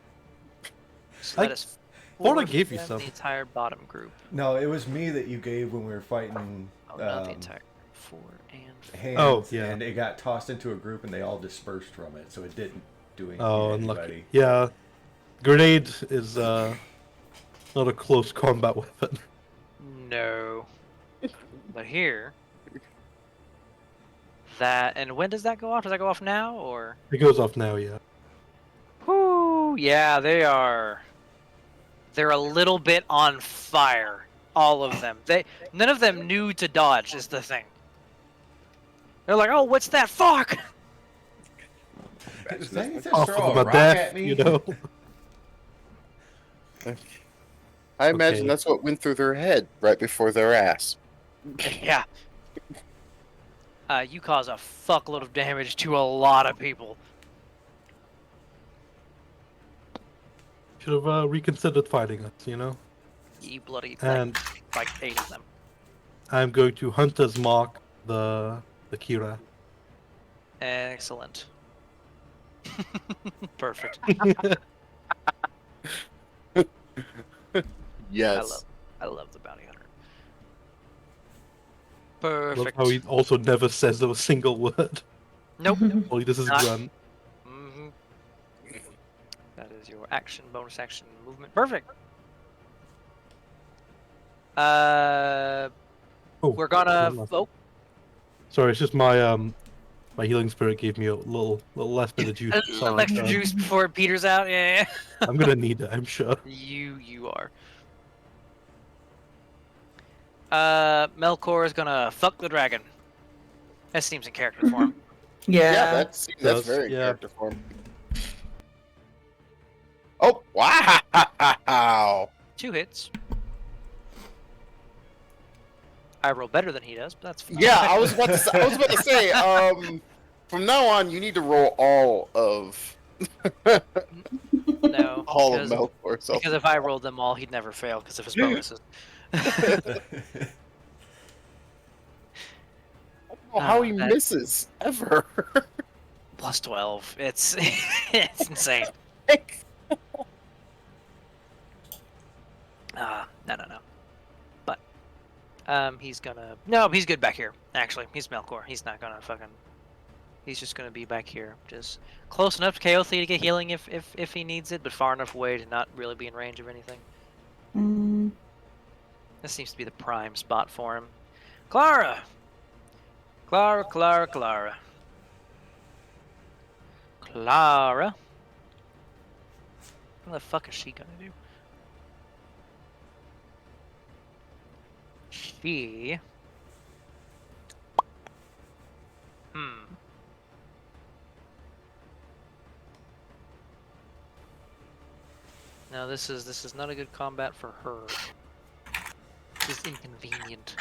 A: So that is
B: thought I
A: 4
B: gave you
A: from
B: some.
A: the entire bottom group.
F: No, it was me that you gave when we were fighting
A: Oh, not the entire 4 and 4.
F: hands,
B: Oh, yeah.
F: and it got tossed into a group and they all dispersed from it, so it didn't do anything
B: Oh,
F: to
B: unlucky.
F: anybody.
B: Yeah, grenade is not a close combat weapon.
A: No. But here. And when does that go off? Does that go off now or?
B: It goes off now, yeah.
A: Whoo! Yeah, they are. They're a little bit on fire. All of them. None of them knew to dodge. Is the thing. They're like, oh, what's that? Fuck!
F: Is that just
B: Off
F: throw
B: of
F: a
B: my
F: rock
B: death,
F: at me?
B: you know.
C: I imagine
B: Okay.
C: that's what went through their head right before their ass.
A: Yeah. You cause a fuckload of damage to a lot of people.
B: Should have reconsidered fighting us, you know.
A: You bloody
B: And
A: like 8 of them.
B: I'm going to Hunter's Mark the Kira.
A: Excellent. Perfect.
C: Yes.
A: I love the bounty hunter.
B: Love
A: Perfect.
B: how he also never says a single word.
A: Nope.
B: All he does is
A: Not-
B: grunt.
A: hmm That is your action, bonus action, movement. Perfect.
B: Oh,
A: We're gonna.
B: one left.
A: Oh,
B: Sorry, it's just my healing spirit gave me a little less bit of juice.
A: A
B: Sorry,
A: little extra juice before it peters out. Yeah.
B: I'm gonna need it, I'm sure.
A: You are. Melkor is gonna fuck the dragon. That seems in character for him.
C: Yeah,
E: Yeah.
C: that's
B: Does,
C: very
B: yeah.
C: character form. Oh wow!
A: 2 hits. I roll better than he does, but that's fine.
C: Yeah, I was about to say. From now on, you need to roll all of
A: No,
C: all of
A: because,
C: Melkor. So
A: because if I rolled them all, he'd never fail because of his bonuses.
C: I don't know how he
A: that-
C: misses ever.
A: Plus 12. It's it's insane. No. But he's gonna he's good back here. Actually, he's Melkor. He's not gonna fucking. He's just gonna be back here, just close enough to Kaothi to get healing if he needs it, but far enough away to not really be in range of anything.
E: Mm.
A: This seems to be the prime spot for him. Clara! Clara. Clara. What the fuck is she gonna do? She... No, this is not a good combat for her. This is inconvenient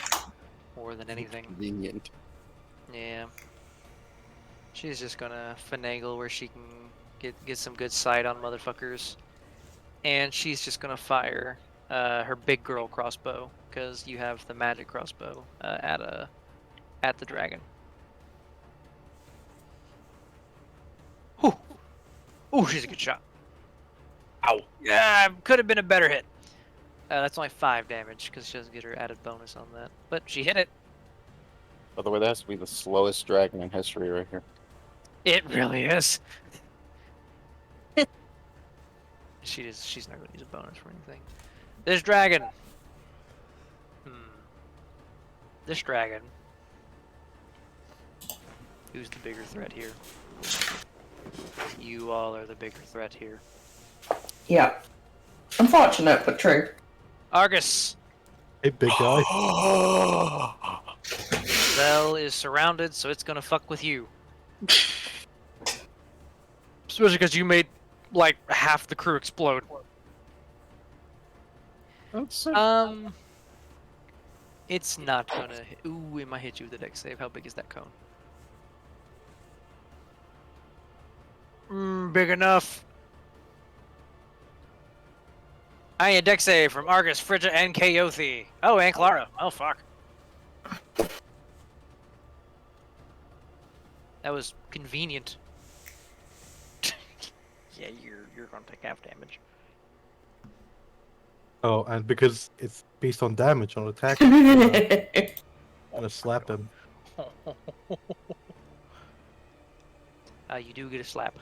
A: more than anything.
C: Convenient.
A: Yeah. She's just gonna finagle where she can get some good sight on motherfuckers. And she's just gonna fire her big girl crossbow, because you have the magic crossbow at the dragon. Whew. Ooh, she's a good shot. Ow. Yeah, could have been a better hit. That's only 5 damage, because she doesn't get her added bonus on that. But she hit it.
C: By the way, that has to be the slowest dragon in history right here.
A: It really is. She's not going to use a bonus for anything. This dragon. This dragon. Who's the bigger threat here? You all are the bigger threat here.
E: Yeah. Unfortunate, but true.
A: Argus.
B: Hey, big guy.
A: Zell is surrounded, so it's going to fuck with you. Especially because you made, like, half the crew explode. It's not gonna hit. Ooh, it might hit you with a dex save. How big is that cone? Big enough. I need a dex save from Argus, Frigga, and Kaothi. Oh, and Clara. Oh, fuck. That was convenient. Yeah, you're gonna take half damage.
B: Oh, and because it's based on damage on attack, I'm gonna slap him.
A: You do get a slap.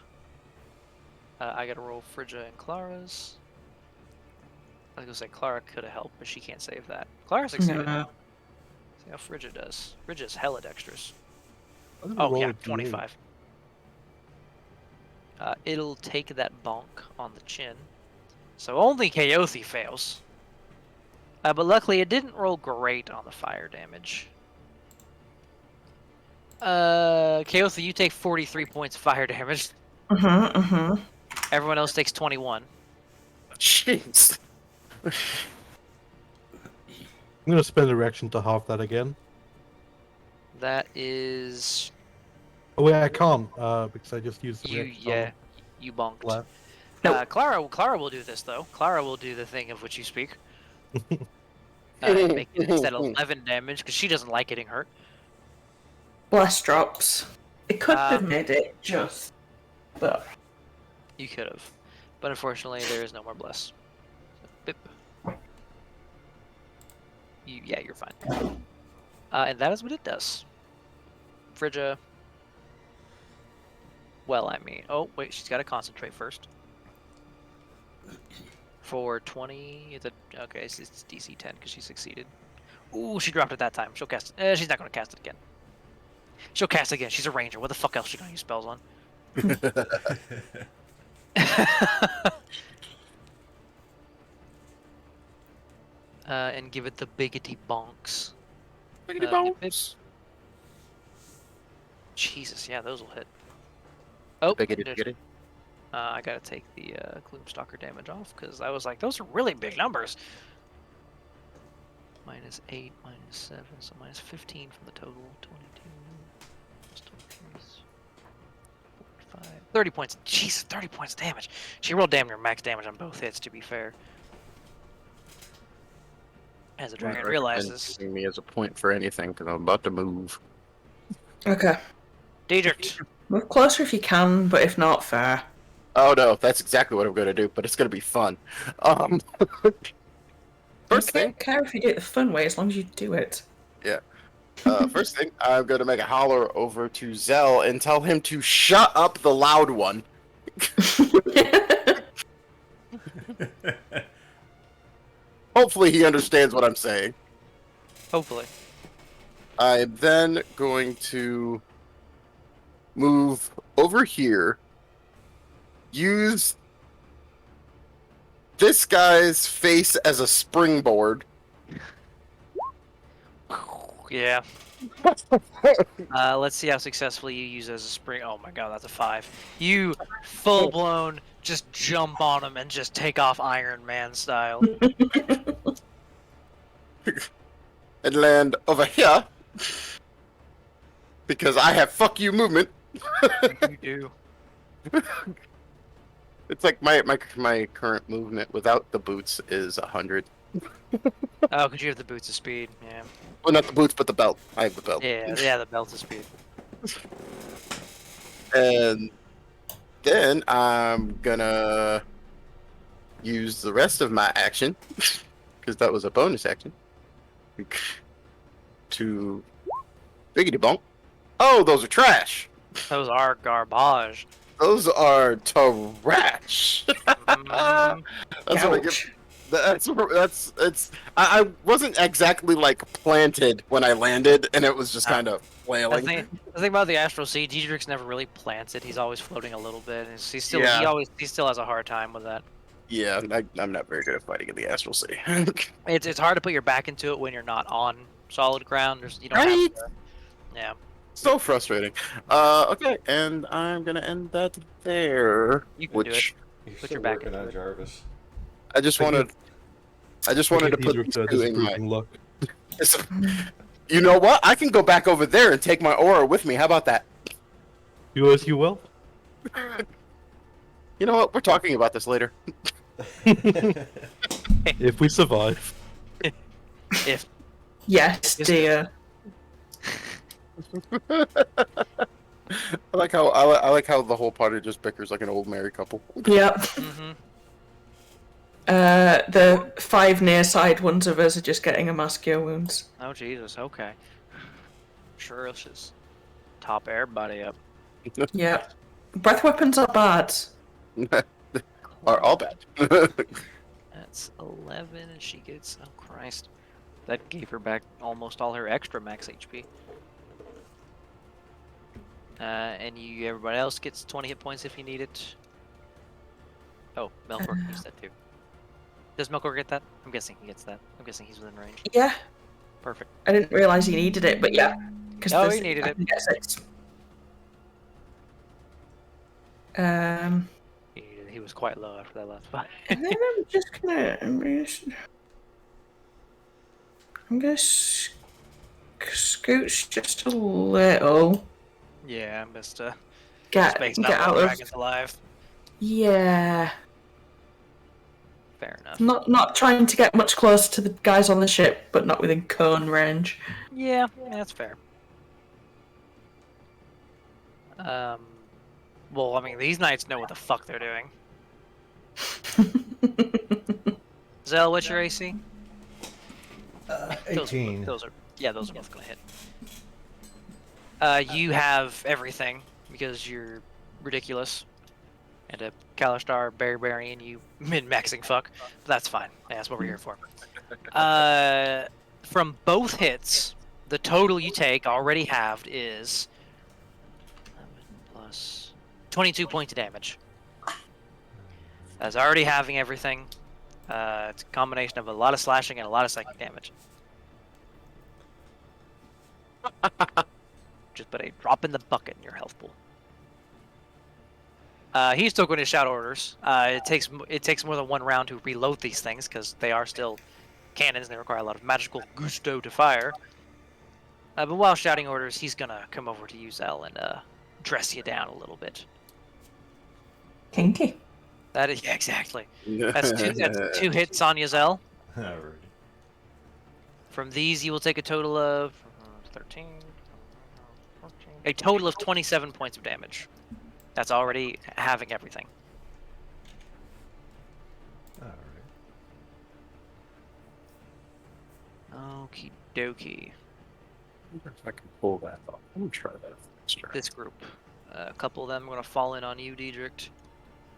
A: I gotta roll Frigga and Clara's. I was gonna say Clara could have helped, but she can't save that. Clara succeeded.
E: No.
A: See how Frigga does. Frigga's hella dexterous.
B: I'm gonna
A: Oh
B: roll
A: yeah,
B: a D8.
A: 25. It'll take that bonk on the chin. So only Kaothi fails. But luckily it didn't roll great on the fire damage. Kaothi, you take 43 points of fire damage. Everyone else takes 21.
C: Jeez.
B: I'm gonna spend a reaction to halve that again.
A: That is...
B: Oh wait, I can't, because I just used the
A: You,
B: reaction
A: yeah. You bonked.
B: left.
E: Nope.
A: Clara will do this, though. Clara will do the thing of which you speak. Make it instead of 11 damage, because she doesn't like getting hurt.
E: Blast drops. It could have made it just, but
A: You could have. But unfortunately, there is no more bless. Bip. Yeah, you're fine. And that is what it does. Frigga. Well, I mean... Oh, wait, she's got to concentrate first. For 20... It's okay, it's DC 10 because she succeeded. Ooh, she dropped it that time. She'll cast it. She's not going to cast it again. She'll cast again. She's a ranger. What the fuck else she gonna use spells on? And give it the biggity bonks.
C: Biggity
A: Yep.
C: bonks.
A: Jesus, yeah, those will hit. Oh,
C: Biggity
A: there's-
C: biggity.
A: I gotta take the Gloomstalker damage off because I was like, those are really big numbers. -8, -7, so -15 from the total. 22, plus 23, 45, 30 points. Jesus, 30 points damage. She rolled damn near max damage on both hits, to be fair. As the dragon realizes.
C: Giving me as a point for anything because I'm about to move.
E: Okay.
A: Daedric.
E: Move closer if you can, but if not, fair.
C: Oh no, that's exactly what I'm gonna do, but it's gonna be fun. First
E: I
C: thing,
E: don't care if you do it the fun way, as long as you do it.
C: first thing, I'm gonna make a holler over to Zell and tell him to shut up the loud one. Hopefully he understands what I'm saying.
A: Hopefully.
C: I'm then going to move over here, use this guy's face as a springboard.
A: Yeah. Let's see how successfully you use it as a spring. Oh my god, that's a 5. You full blown just jump on him and just take off Iron Man style.
C: And land over here because I have fuck you movement.
A: You do.
C: It's like my current movement without the boots is 100.
A: Oh, because you have the boots of speed. Yeah.
C: Well, not the boots, but the belt. I have the belt.
A: Yeah, the belt of speed.
C: And then I'm gonna use the rest of my action because that was a bonus action to biggity bonk. Oh, those are trash.
A: Those are garbage.
C: Those are trash.
A: Mhm.
C: That's what I get. That's it's. I wasn't exactly like planted when I landed, and it was just kind of
A: The
C: flailing.
A: thing about the Astral Sea, Diedrich's never really planted. He's always floating a little bit. And he's still
C: Yeah.
A: he still has a hard time with that.
C: Yeah, I'm not very good at fighting in the astral sea.
A: It's hard to put your back into it when you're not on solid ground. You don't
C: Right?
A: have to, yeah.
C: So frustrating. Okay, and I'm gonna end that there.
A: You can do
C: Which
F: You're
A: Put
F: still
A: your back
F: working
A: into
F: on
A: it.
F: Jarvis.
C: I just wanted to put these two in my.
B: disapproving look.
C: You know what? I can go back over there and take my aura with me. How about that?
B: Do as you will.
C: You know what? We're talking about this later.
B: If we survive.
A: If
E: Yes, dear.
C: I like how the whole party just bickers like an old married couple.
E: Yep.
A: mhm.
E: The 5 near side ones of us are just getting a mass cure wounds.
A: Oh Jesus. Okay. Sure, let's just top everybody up.
E: Yep. Breath weapons are bad.
C: Are all bad.
A: That's 11, and she gets. Oh Christ. That gave her back almost all her extra max HP. And everybody else gets 20 hit points if you need it. Oh, Melkor can use that too. Does Melkor get that? I'm guessing he gets that. I'm guessing he's within range.
E: Yeah.
A: Perfect.
E: I didn't realise he needed it, but yeah. Because
A: Oh, he needed it. He was quite low after that last fight.
E: And then I'm just gonna. I'm gonna scooch just a little.
A: Yeah, missed
E: Get
A: space
E: out
A: out
E: of.
A: dragons alive.
E: Yeah.
A: Fair enough.
E: Not trying to get much closer to the guys on the ship, but not within cone range.
A: Yeah, that's fair. Well, I mean, these knights know what the fuck they're doing. Zell, what's your AC?
F: 18.
A: Those are both gonna hit. You have everything because you're ridiculous, and a Kalistar barbarian, you min-maxing fuck. But that's fine. Yeah, that's what we're here for. From both hits, the total you take already halved is plus 22 points of damage. As already having everything. It's a combination of a lot of slashing and a lot of psychic damage. Just put a drop in the bucket in your health pool. He's still going to shout orders. It takes more than one round to reload these things because they are still cannons and they require a lot of magical gusto to fire. But while shouting orders, he's gonna come over to you, Zell, and dress you down a little bit.
E: Kinky.
A: That is yeah, exactly. That's two hits on you, Zell.
F: Alright.
A: From these, you will take a total of 13, 14, a total of 27 points of damage. That's already having everything.
F: Alright.
A: Okie dokie.
C: I wonder if I can pull that off. I'm gonna try that. Let's try.
A: This group. A couple of them are going to fall in on you, Diedrich.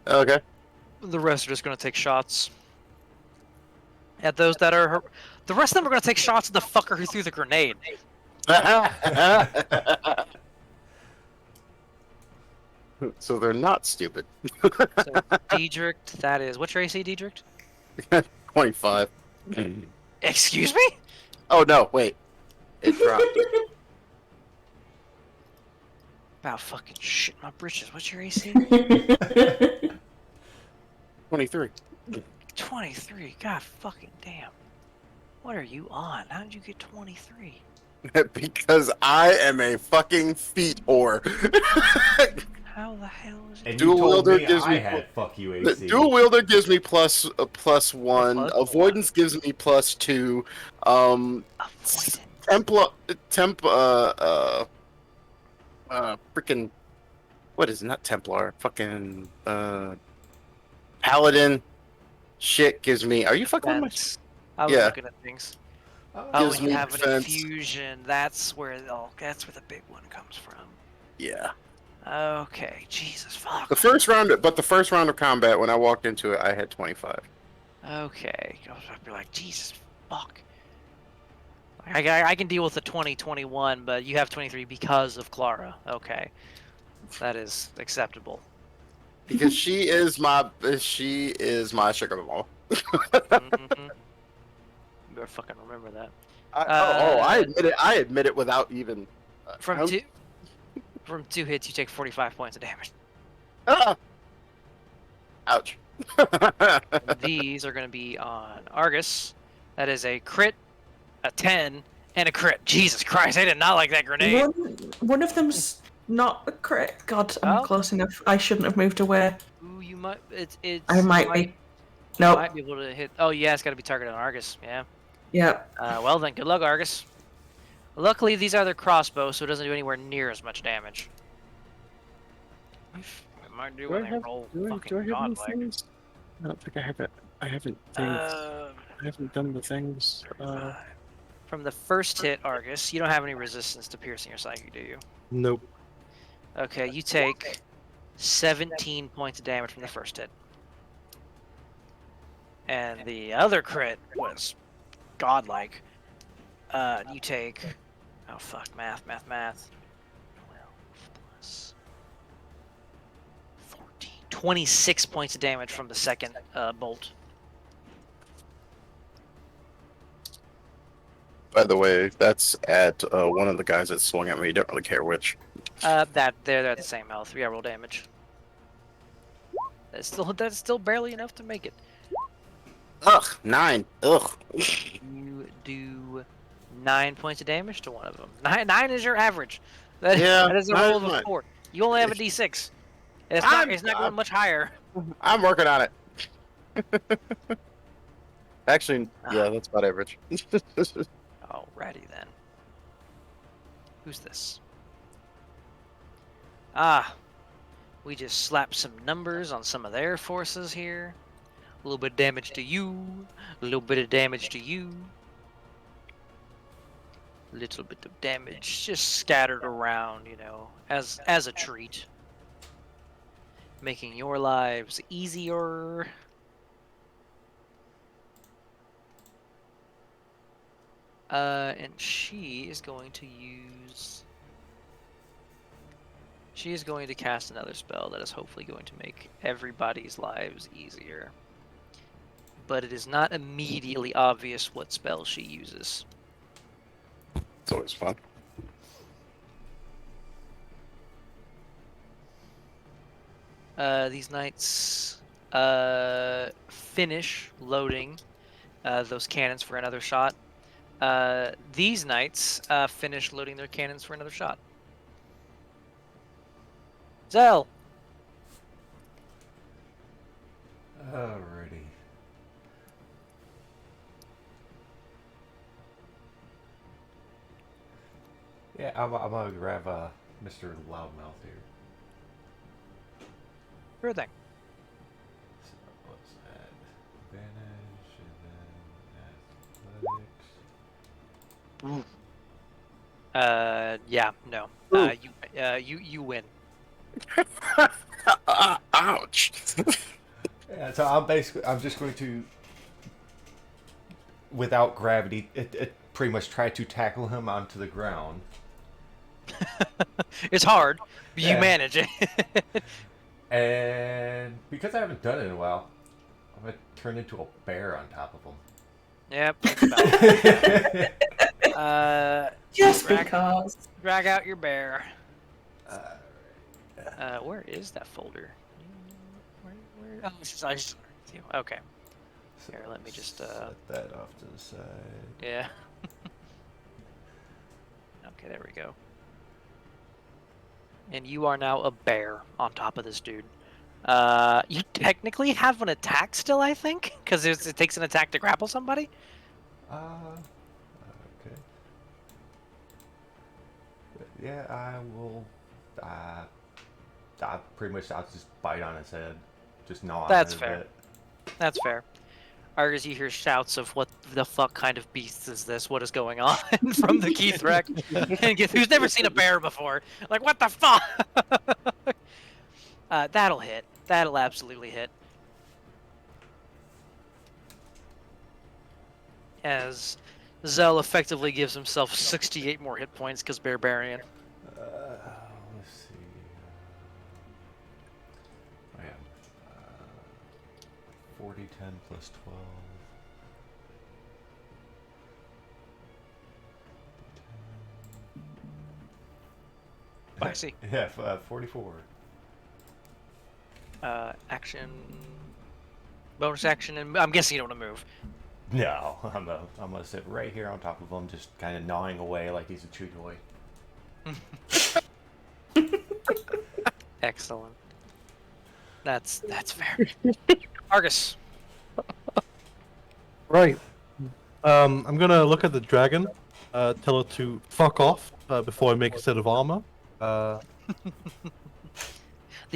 C: Okay.
A: The rest are just going to take shots. At those that are... The rest of them are going to take shots at the fucker who threw the grenade.
C: So they're not stupid.
A: So, Diedrich, that is... What's your AC, Diedrich?
C: 25.
A: Excuse me?
C: Oh no, wait. It dropped.
A: About fucking shit my britches. What's your AC?
C: 23.
A: 23. God fucking damn. What are you on? How did you get 23?
C: Because I am a fucking feet whore.
A: How the hell is it?
F: And
C: Dual
F: you told
C: wielder
F: me
C: gives
F: I
C: me
F: had fuck you
C: The
F: AC.
C: dual wielder gives me plus one.
A: Plus
C: Avoidance gives me plus 2.
A: Avoidance.
C: Freaking, what is it? Not Templar? Fucking Paladin. Shit gives me. Are you fucking with my?
A: Defense. I was
C: Yeah.
A: looking at things.
F: Oh,
A: Oh,
C: Gives
A: when you
C: me
A: have an
C: defense.
A: infusion, that's where the big one comes from.
C: Yeah.
A: Okay, Jesus fuck.
C: The first round of combat, when I walked into it, I had 25.
A: Okay, I was about to be like, Jesus fuck. I can deal with the 2021, but you have 23 because of Clara. Okay, that is acceptable.
C: Because she is my sugar mama.
A: Mm-hmm. You better fucking remember that.
C: I admit it. I admit it without even.
A: From two hits, you take 45 points of damage.
C: Ah! Ouch.
A: These are going to be on Argus. That is a crit, a 10, and a crit. Jesus Christ, I did not like that grenade.
E: One of them's not a crit. God, I'm
A: Oh.
E: close enough. I shouldn't have moved away.
A: Ooh, you might. It's.
E: I might be.
A: You
E: Nope.
A: might be able to hit. Oh yeah, it's got to be targeted on Argus. Yeah.
E: Yeah.
A: Well then, good luck, Argus. Luckily, these are their crossbows, so it doesn't do anywhere near as much damage. It might do when they roll fucking godlike.
C: things? I don't think I have it. I haven't. I haven't done the things.
A: From the first hit, Argus, you don't have any resistance to piercing or psychic, do you?
B: Nope.
A: Okay, you take 17 points of damage from the first hit. And the other crit was godlike. You take... Oh, fuck. Math. 12 plus 14. 26 points of damage from the second bolt.
C: By the way, that's at one of the guys that swung at me. Don't really care which.
A: They're at the same health. Yeah, roll damage. That's still barely enough to make it.
C: Ugh, 9. Ugh.
A: You do 9 points of damage to one of them. Nine is your average. That,
C: Yeah,
A: that is a
C: nine
A: roll
C: is
A: of a
C: mine.
A: 4. You only have a d6. It's not going much higher.
C: I'm working on it. Actually, yeah, that's about average.
A: Alrighty then. Who's this? Ah, we just slapped some numbers on some of their forces here. A little bit of damage to you. A little bit of damage to you. A little bit of damage just scattered around, you know, as a treat. Making your lives easier. And she is going to use She is going to cast another spell that is hopefully going to make everybody's lives easier. But it is not immediately obvious what spell she uses.
C: It's always fun.
A: These knights finish loading those cannons for another shot. These knights finish loading their cannons for another shot. Zell!
F: Alrighty. Yeah, I'm gonna grab Mr. Loudmouth here.
A: Sure thing.
F: So what's that? Advantage and then athletics.
A: Yeah, no. You win.
C: Ouch.
F: Yeah, so I'm just going to, without gravity, it pretty much try to tackle him onto the ground.
A: It's hard, but you
F: Yeah.
A: manage it.
F: And because I haven't done it in a while, I'm gonna turn into a bear on top of him.
A: Yep, think about it.
E: Just
A: Drag-
E: because.
A: Drag out your bear.
F: Uh,
A: Where is that folder? Where? Oh, I just okay.
F: so
A: Here, let me just,
F: set that off to the side.
A: Yeah. Okay, there we go. And you are now a bear on top of this dude. You technically have an attack still, I think, because it takes an attack to grapple somebody.
F: Okay. But yeah, I will. I'll just bite on his head, just gnaw on
A: That's
F: it a
A: fair.
F: bit.
A: That's fair. Argus, you hear shouts of "What the fuck kind of beast is this? What is going on?" from the Keithrek, who's never seen a bear before. Like, what the fuck? That'll hit. That'll absolutely hit. As Zell effectively gives himself 68 more hit points because Barbarian.
F: Let's see. Oh yeah. 40, 10 plus 12.
A: I see.
F: Yeah, 44.
A: Action, bonus action, and I'm guessing you don't want to move.
F: No, I'm gonna sit right here on top of him, just kind of gnawing away like he's a chew toy.
A: Excellent. That's fair. Argus.
B: Right. I'm gonna look at the dragon, tell it to fuck off before I make a set of armor.
A: The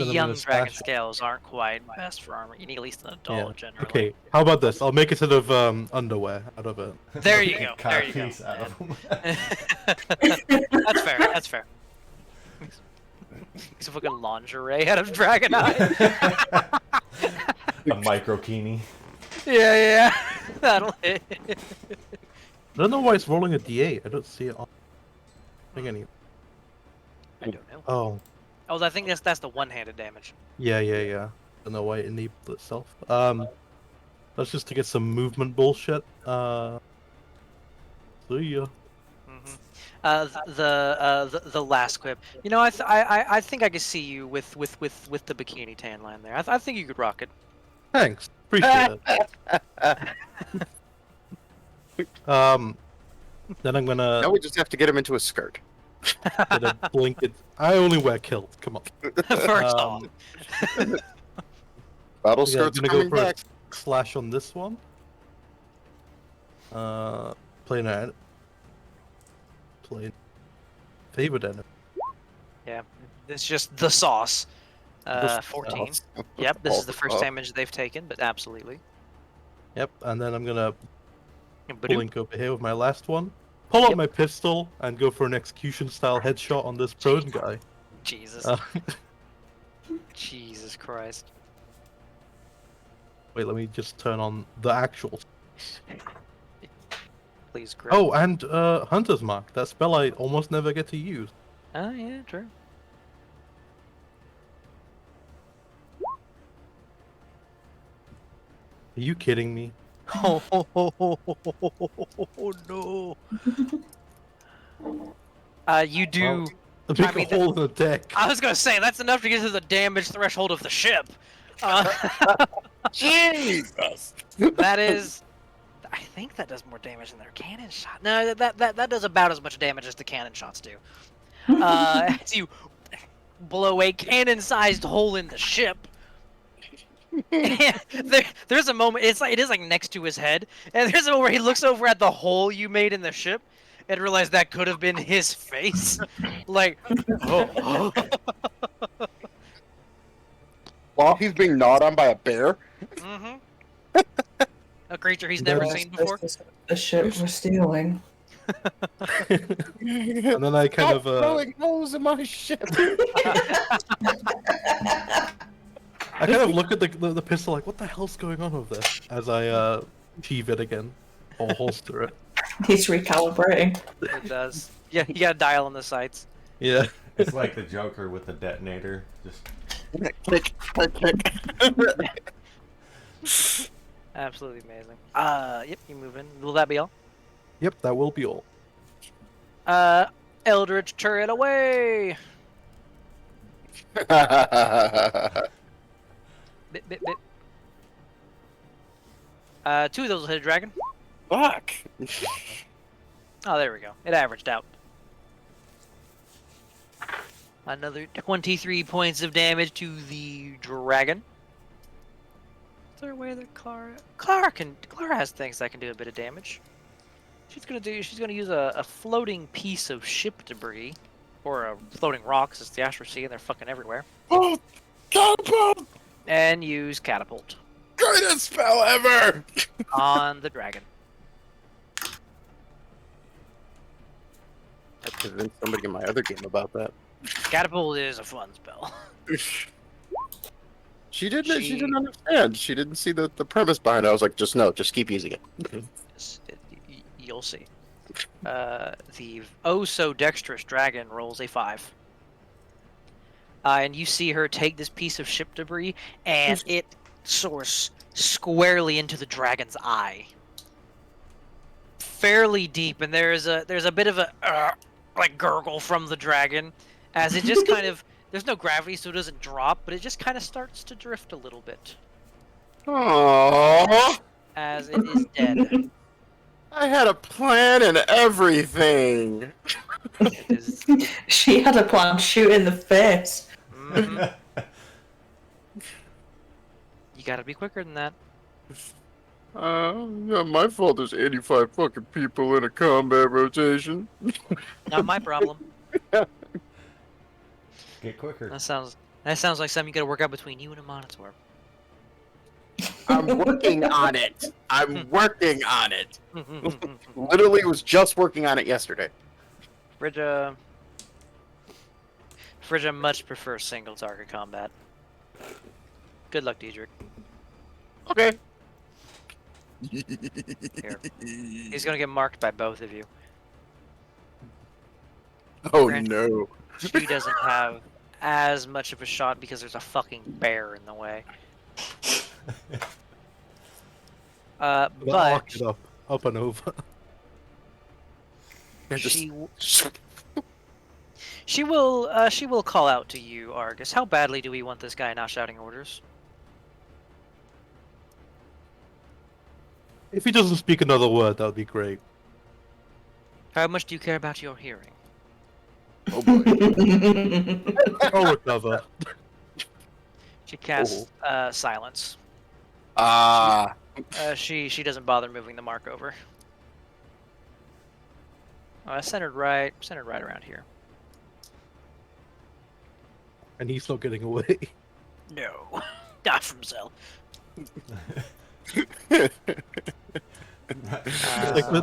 B: Then I'm
A: young
B: gonna
A: dragon
B: smash-
A: scales aren't quite best for armor. You need at least an adult, generally.
B: Okay. How about this? I'll make a set of underwear out of it.
A: There you go.
F: Cut
A: There
F: a
A: you go.
F: piece out of him.
A: That's fair. That's fair. Makes a fucking lingerie out of Dragonite.
F: A microkini.
A: Yeah. That'll hit.
B: I don't know why it's rolling a d8. I don't see it on. I think any.
A: I don't know.
B: Oh.
A: Oh, I think that's the one-handed damage.
B: Yeah. I don't know why it enabled itself. That's just to get some movement bullshit. See ya.
A: The last quip. You know, I think I could see you with the bikini tan line there. I think you could rock it.
B: Thanks. Appreciate it. Then I'm gonna
C: Now we just have to get him into a skirt.
B: get a blanket. I only wear kilt. Come on.
A: First off.
C: Battle
B: Yeah, I'm
C: skirts
B: gonna
C: coming
B: go for
C: back.
B: a slash on this one. Playing at playing favorite enemy.
A: Yeah, it's just the sauce.
B: The
A: 14.
C: sauce.
A: Yep, this is the first
C: Oh.
A: damage they've taken, but absolutely.
B: Yep, and then I'm gonna
A: Badoop.
B: blink over here with my last one. Pull out
A: Yep.
B: my pistol and go for an execution style headshot on this prone guy.
A: Jesus.
B: Uh,
A: Jesus Christ.
B: wait, let me just turn on the actual.
A: Please, grip.
B: Oh, and Hunter's Mark. That spell I almost never get to use.
A: Oh, yeah, true.
B: Are you kidding me?
A: Oh, no. You do.
B: A big
A: mean,
B: hole in the deck.
A: I was gonna say that's enough to get to the damage threshold of the ship. Uh,
C: Jesus!
A: that is. I think that does more damage than their cannon shot. No, that does about as much damage as the cannon shots do. As you blow a cannon-sized hole in the ship. There's a moment. It is like next to his head, and there's a moment where he looks over at the hole you made in the ship, and realized that could have been his face. Like, oh.
C: While he's being gnawed on by a bear.
A: Mm-hmm. A creature he's never seen before.
E: A ship we're stealing.
B: And then I kind
C: Stop
B: of
C: throwing holes in my ship.
B: I kind of look at the pistol like, what the hell's going on with this? As I sheave it again, or holster it.
E: He's recalibrating.
A: It does. Yeah, you got a dial on the sights.
B: Yeah.
F: It's like the Joker with the detonator. Just
C: Click, click, click.
A: Absolutely amazing. Yep, you move in. Will that be all?
B: Yep, that will be all.
A: Eldritch turret away. Bit, bit, bit. Two of those will hit a dragon.
C: Fuck.
A: Oh, there we go. It averaged out. Another 23 points of damage to the dragon. Is there a way that Clara has things that can do a bit of damage. She's gonna use a floating piece of ship debris, or a floating rock, 'cause it's the Astral Sea and they're fucking everywhere.
C: Oh, catapult!
A: And use catapult
C: Greatest spell ever!
A: on the dragon.
C: I convinced somebody in my other game about that.
A: Catapult is a fun spell.
C: She didn't understand. She didn't see the premise behind it. I was like, just keep using it.
A: You'll see. The oh so dexterous dragon rolls a 5. And you see her take this piece of ship debris, and it soars squarely into the dragon's eye. Fairly deep, and there's a bit of a like gurgle from the dragon, as it just kind of, there's no gravity, so it doesn't drop, but it just kind of starts to drift a little bit
C: Aww.
A: as it is dead.
C: I had a plan and everything.
A: It is.
E: She had a plan. Shoot in the face.
A: Mhm. You gotta be quicker than that.
C: Yeah, my fault there's 85 fucking people in a combat rotation.
A: Not my problem.
F: get quicker.
A: That sounds like something you gotta work out between you and a monitor.
C: I'm working on it. I'm working on it. Literally was just working on it yesterday.
A: Frigga much prefers single target combat. Good luck, Diedrich.
C: Okay.
A: Here. He's gonna get marked by both of you.
C: Oh
A: Grant-
C: no.
A: She doesn't have as much of a shot because there's a fucking bear in the way.
B: But
A: But
B: it up and over.
A: she will call out to you, Argus. How badly do we want this guy not shouting orders?
B: If he doesn't speak another word, that would be great.
A: How much do you care about your hearing?
C: Oh boy.
B: I'll recover.
A: She casts silence.
C: Ah.
A: She doesn't bother moving the mark over. Centered right around here.
B: And he's not getting away.
A: No, not from Zell.
B: Like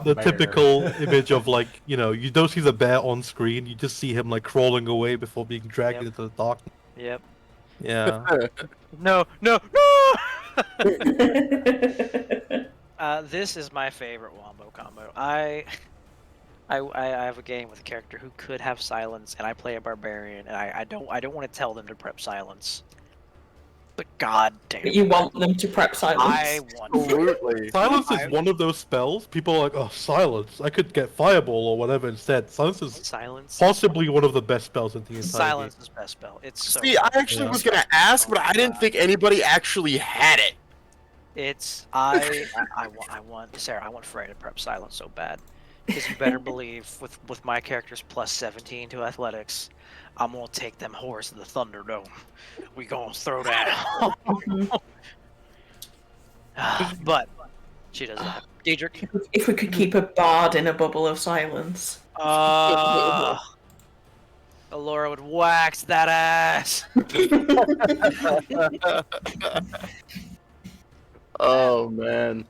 B: the typical image of, like, you know, you don't see the bear on screen, you just see him like crawling away before being dragged
A: Yep.
B: into the darkness.
A: Yep.
B: Yeah.
A: No. This is my favorite wombo combo. I have a game with a character who could have silence, and I play a barbarian, and I don't want to tell them to prep silence. But god damn
E: But you
A: it,
E: want them to prep silence.
A: I want
C: Absolutely.
B: Silence is
A: I-
B: one of those spells. People are like, oh, silence. I could get fireball or whatever instead. Silence is
A: silence.
B: possibly one of the best spells in the entire
A: Silence is best spell. It's so.
C: See, I
A: fucking
C: actually
B: Yeah.
C: was gonna ask, but I didn't
A: God.
C: think anybody actually had it.
A: It's I want Sarah. I want Freya to prep silence so bad, because you better believe with my character's plus 17 to athletics, I'm gonna take them whores to the Thunderdome. We gonna throw down. But she doesn't have Diedrich.
E: If we could keep a bard in a bubble of silence.
A: Alora would wax that ass.
C: Oh man.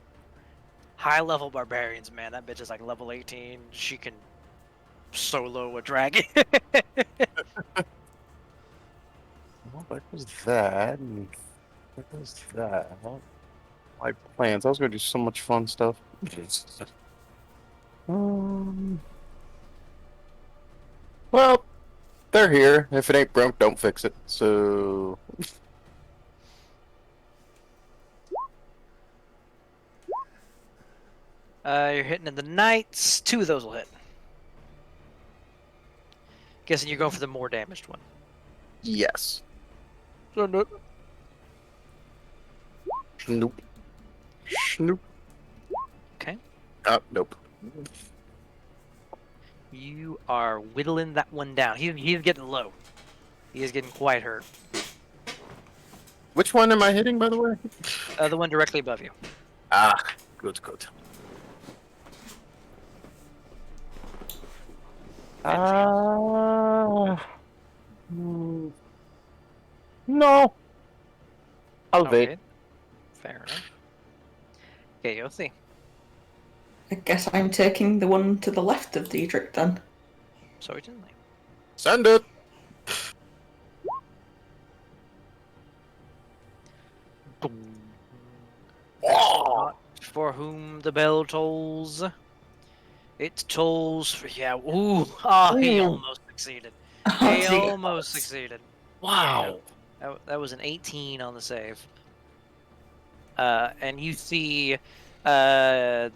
A: High level barbarians, man. That bitch is like level 18. She can solo a dragon.
C: Well, that was that. And that was that. My plans. I was gonna do so much fun stuff. Well, they're here. If it ain't broke, don't fix it. So.
A: You're hitting in the knights. 2 of those will hit. Guessing you're going for the more damaged one.
C: Yes.
A: Nope.
C: Snoop. Snoop.
A: Okay.
C: Nope.
A: You are whittling that one down. He's getting low. He is getting quite hurt.
C: Which one am I hitting, by the way?
A: The one directly above you.
C: Ah, good. No. I'll wait.
A: Okay. Fair enough. Okay, Yothi.
E: I guess I'm taking the one to the left of Diedrich then.
A: Certainly.
C: Send it. Oh.
A: For whom the bell tolls, it tolls for yeah. Ooh, he
E: Ooh.
A: almost succeeded.
E: Oh,
A: He
E: dear.
A: almost succeeded.
C: Wow.
A: That was an 18 on the save. And you see the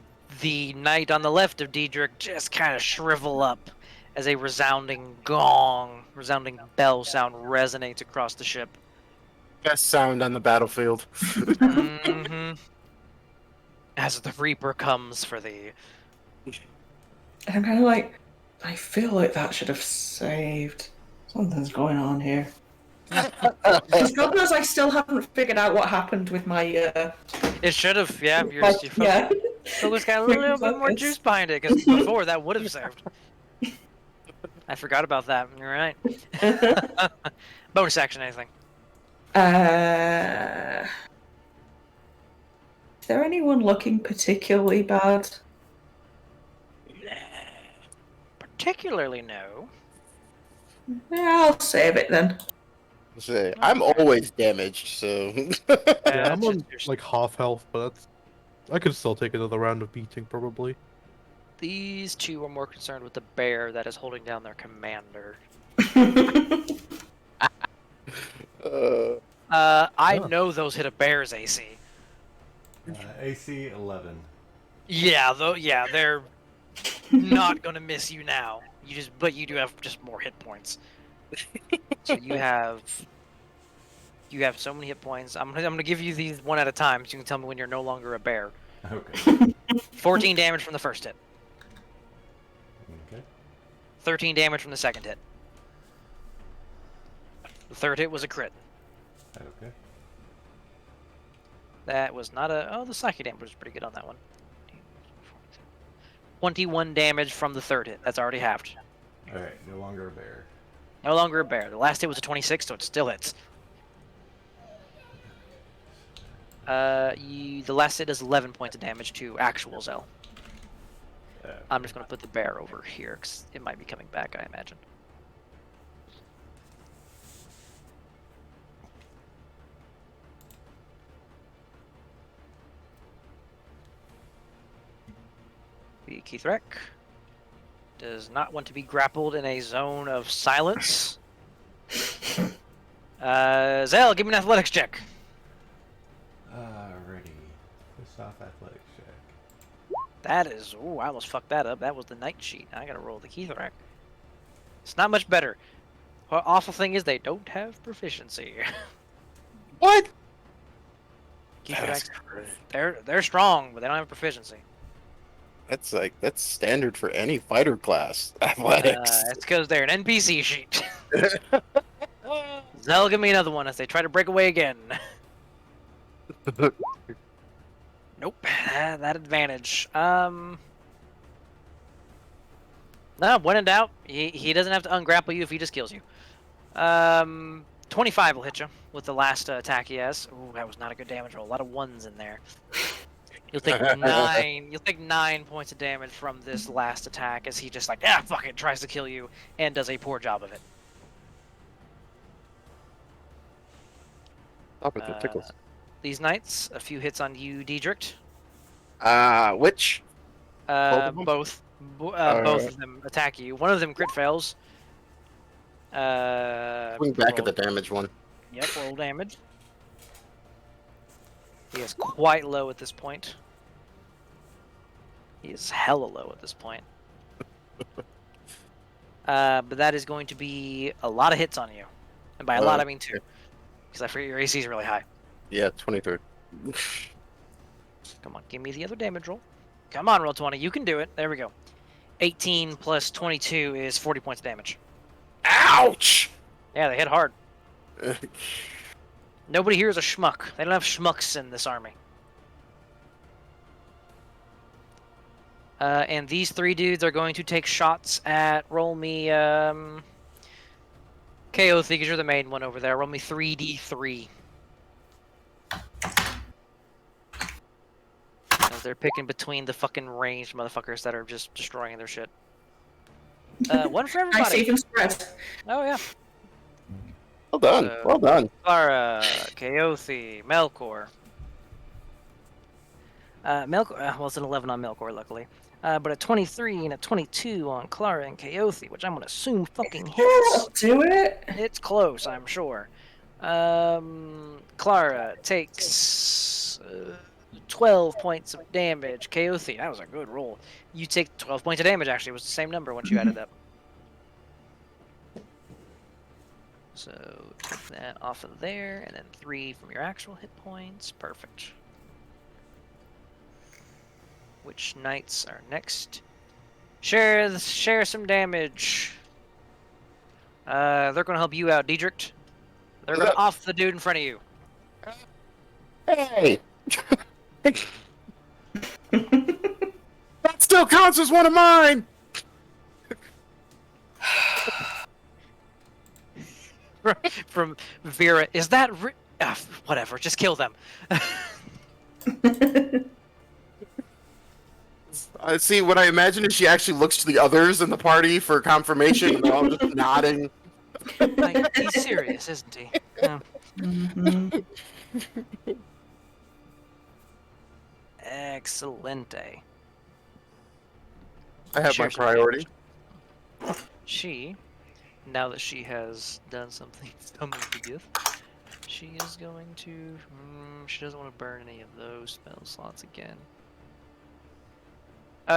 A: knight on the left of Diedrich just kind of shrivel up as a resounding bell sound resonates across the ship.
C: Best sound on the battlefield.
A: hmm As the Reaper comes for thee.
E: And I'm kind of like, I feel like that should have saved. Something's going on here. Because God knows I still haven't figured out what happened with my.
A: It should have, yeah.
E: Yeah.
A: Focus got a little bit more juice behind it, because before that would have saved. I forgot about that. You're right. Bonus action, anything?
E: Is there anyone looking particularly bad?
A: Particularly no.
E: Yeah, I'll save it then.
C: Say, I'm always damaged, so.
B: Yeah, I'm
A: just
B: on
A: your-
B: like half health, but I could still take another round of beating probably.
A: These two are more concerned with the bear that is holding down their commander. I know those hit a bear's AC.
F: AC 11.
A: Yeah, they're not gonna miss you now. But you do have just more hit points. So you have so many hit points. I'm gonna give you these one at a time, so you can tell me when you're no longer a bear.
F: Okay.
A: 14 damage from the first hit.
F: Okay.
A: 13 damage from the second hit. The third hit was a crit.
F: Okay.
A: That was not a. Oh, the psychic damage was pretty good on that one. 21 damage from the third hit. That's already halved.
F: Alright, no longer a bear.
A: No longer a bear. The last hit was a 26, so it still hits. The last hit is 11 points of damage to actual Zell. I'm just going to put the bear over here, because it might be coming back, I imagine. The Keithrek does not want to be grappled in a zone of silence. Zell, give me an athletics check. That is. Ooh, I almost fucked that up. That was the night sheet. I gotta roll the Keithrak. It's not much better. Well, awful thing is they don't have proficiency.
C: What?
A: Keithraks, they're strong, but they don't have proficiency.
C: That's standard for any fighter class. Athletics.
A: It's because they're an NPC sheet. They'll give me another one if they try to break away again. Nope, that advantage. No, when in doubt, he doesn't have to ungrapple you if he just kills you. 25 will hit you with the last attack he has. Ooh, that was not a good damage roll. A lot of ones in there. You'll take 9. You'll take 9 points of damage from this last attack as he just like fuck it, tries to kill you and does a poor job of it.
C: Stop with the tickles.
A: These knights, a few hits on you, Diedrich.
C: Which? of them?
A: Both of them attack you. One of them crit fails.
C: Swing back at the damage one.
A: Yep, roll damage. He is quite low at this point. He is hella low at this point. But that is going to be a lot of hits on you. And by a lot, I mean 2. Because I forget your AC is really high.
C: Yeah, 23.
A: Come on, give me the other damage roll. Come on, roll 20. You can do it. There we go. 18 plus 22 is 40 points of damage.
C: Ouch!
A: Yeah, they hit hard. Nobody here is a schmuck. They don't have schmucks in this army. And these 3 dudes are going to take shots at... Roll me... KO, because you're the main one over there. Roll me 3d3. As they're picking between the fucking ranged motherfuckers that are just destroying their shit. One for everybody.
E: I see them spread.
A: Oh, yeah.
C: Well done.
A: So-
C: Well done.
A: Clara, Kaothi, Melkor. Melkor, well, it's an 11 on Melkor, luckily. But a 23 and a 22 on Clara and Kaothi, which I'm going to assume fucking hits.
E: Do it.
A: It's close, I'm sure. Clara takes 12 points of damage. Kaothi, that was a good roll. You take 12 points of damage, actually. It was the same number once you added up. So, take that off of there, and then 3 from your actual hit points. Perfect. Which knights are next? Share some damage. They're going to help you out, Diedrich. They're going to off the dude in front of you.
C: Hey! That still counts as one of mine!
A: From Vera, is that whatever, just kill them.
C: I see. What I imagine is she actually looks to the others in the party for confirmation, and they're all just nodding.
A: Like, he's serious, isn't he? Yeah.
E: Mhm.
A: Excelente.
C: I have
A: Share
C: my
A: some
C: priority.
A: She, now that she has done something to give, she is going to. She doesn't want to burn any of those spell slots again.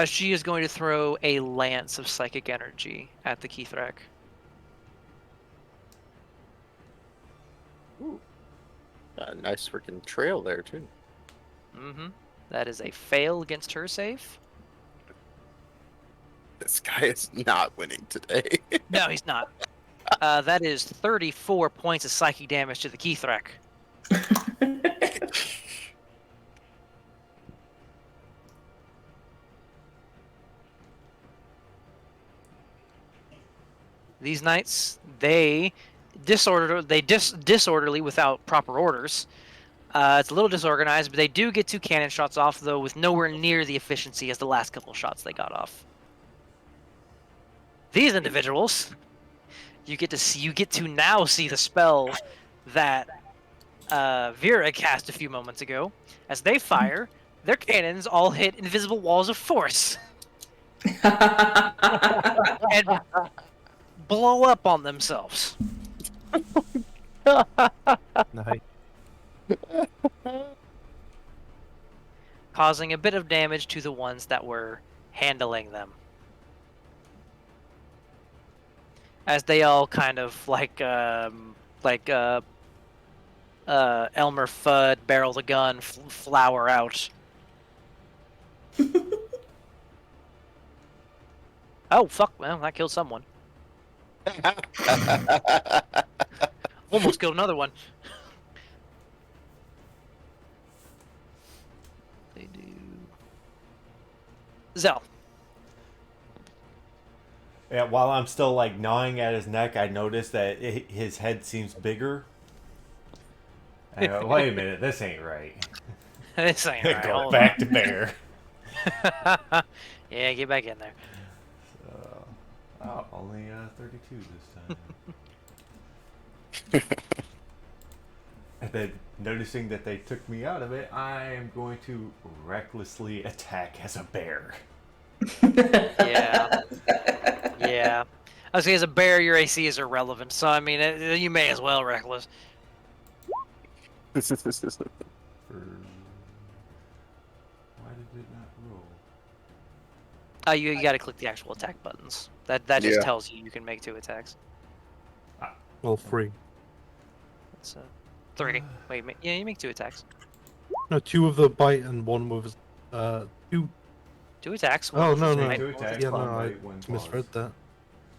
A: She is going to throw a lance of psychic energy at the Keithrak.
C: Nice freaking trail there too.
A: Mm-hmm. That is a fail against her save.
C: This guy is not winning today.
A: No, he's not. That is 34 points of psychic damage to the Keithrak. These knights, they disorderly without proper orders. It's a little disorganized, but they do get 2 cannon shots off, though, with nowhere near the efficiency as the last couple shots they got off. These individuals, you get to now see the spell that Vera cast a few moments ago. As they fire, their cannons all hit invisible walls of force and blow up on themselves.
B: Nice.
A: causing a bit of damage to the ones that were handling them. As they all kind of Elmer Fudd barrel the gun flower out. Oh fuck! Well, that killed someone. Almost killed another one. They do. Zell.
F: Yeah, while I'm still like gnawing at his neck, I notice that his head seems bigger. I go, wait a minute, this ain't right.
A: This ain't right.
F: Go
A: Hold
F: back to bear.
A: on. Yeah, get back in there.
F: Oh, only 32 this time. And then, noticing that they took me out of it, I am going to recklessly attack as a bear.
A: Yeah. Yeah. I was saying, as a bear, your AC is irrelevant, so I mean, you may as well reckless.
F: Why did it not roll?
A: Oh, you got to click the actual attack buttons. That just
C: Yeah.
A: tells you can make 2 attacks.
B: Well, 3.
A: That's 3. Wait, yeah, you make 2 attacks.
B: No, 2 of the bite and 1 with 2.
A: 2 attacks.
B: Oh,
A: one
B: no,
A: with
B: no.
A: bite,
F: Two
A: one with
F: attacks,
B: Yeah,
A: club.
B: no, I
F: bite, one
B: misread
F: claws.
B: that.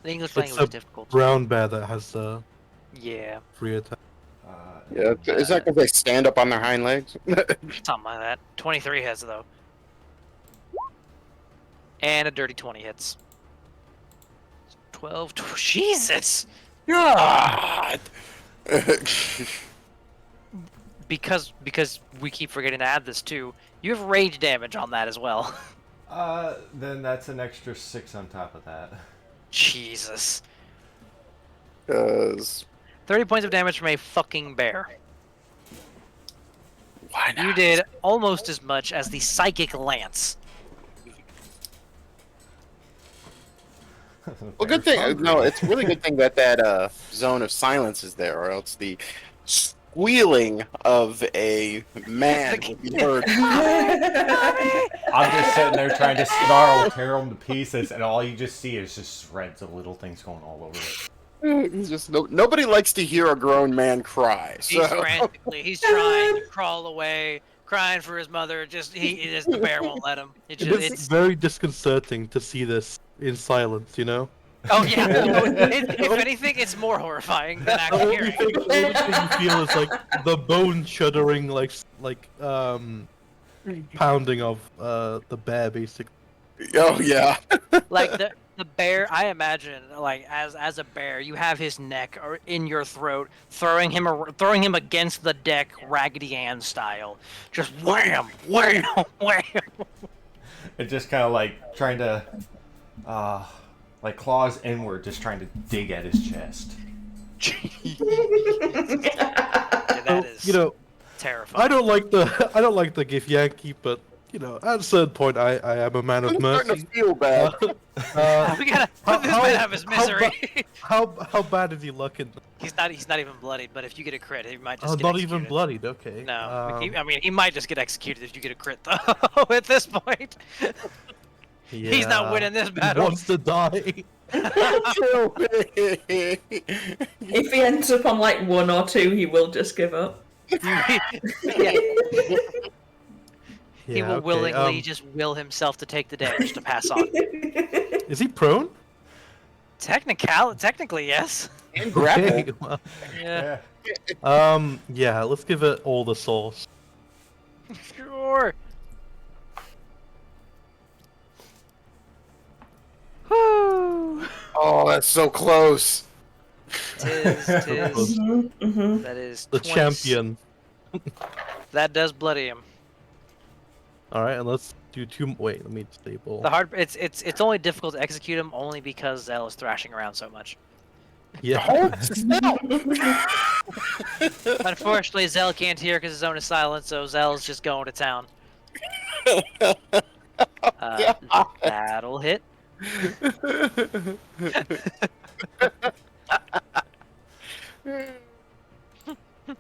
A: The English
B: It's
A: language
B: a
A: is difficult.
B: brown bear that has
A: Yeah,
B: 3 attacks.
C: Yeah, is that because they stand up on their hind legs?
A: something like that. 23 hits though, and a dirty 20 hits. 12. Jesus.
C: God.
A: Because we keep forgetting to add this too. You have rage damage on that as well.
F: Then that's an extra 6 on top of that.
A: Jesus.
C: 'Cause
A: 30 points of damage from a fucking bear.
C: why not?
A: You did almost as much as the psychic lance.
C: Well, good thing. No, it's a really good thing that zone of silence is there, or else the squealing of a man would be heard.
F: I'm just sitting there trying to snarl, tear them to pieces, and all you just see is just shreds of little things going all over it.
C: He's just nobody likes to hear a grown man cry.
A: He's
C: So
A: he's trying to crawl away, crying for his mother. The bear won't let him.
B: It's very disconcerting to see this in silence, you know?
A: Oh yeah. If anything, it's more horrifying than
B: The
A: actually
B: only
A: hearing.
B: thing, the only thing you feel is like the bone shuddering, pounding of the bear, basically.
C: oh yeah.
A: Like the bear, I imagine, like as a bear, you have his neck or in your throat, throwing him against the deck, Raggedy Ann style, just wham, wham, wham.
F: It just kind of like trying to, like claws inward, just trying to dig at his chest.
A: Yeah, that is
B: You know,
A: terrifying.
B: I don't like the Gif Yankee, but you know, at a certain point, I am a man of
C: I'm starting
B: mercy.
C: to feel bad.
A: We gotta let this man have his misery.
B: How bad is he looking?
A: He's not even bloodied, but if you get a crit, he might just
B: Oh,
A: get
B: not
A: executed.
B: even bloodied. Okay.
A: No,
B: Um,
A: he might just get executed if you get a crit though. At this point, he's not
B: yeah,
A: winning this
B: He
A: battle.
B: wants to die.
C: Kill me.
E: If he ends up on like 1 or 2, he will just give up.
A: Yeah, he
B: Yeah,
A: will
B: okay,
A: willingly just will himself to take the damage to pass on.
B: Is he prone?
A: Technically, yes.
C: And grapple.
B: Okay, well,
A: Yeah,
B: yeah, let's give it all the sauce.
A: sure. Whew.
C: Oh, that's so close.
A: Tis. That is
B: The
A: 20
B: champion.
A: That does bloody him.
B: All right, and let's do 2. Wait, let me disable.
A: It's only difficult to execute him only because Zell is thrashing around so much.
B: Yeah.
A: Unfortunately, Zell can't hear because his zone is silent, so Zell's just going to town. That'll hit.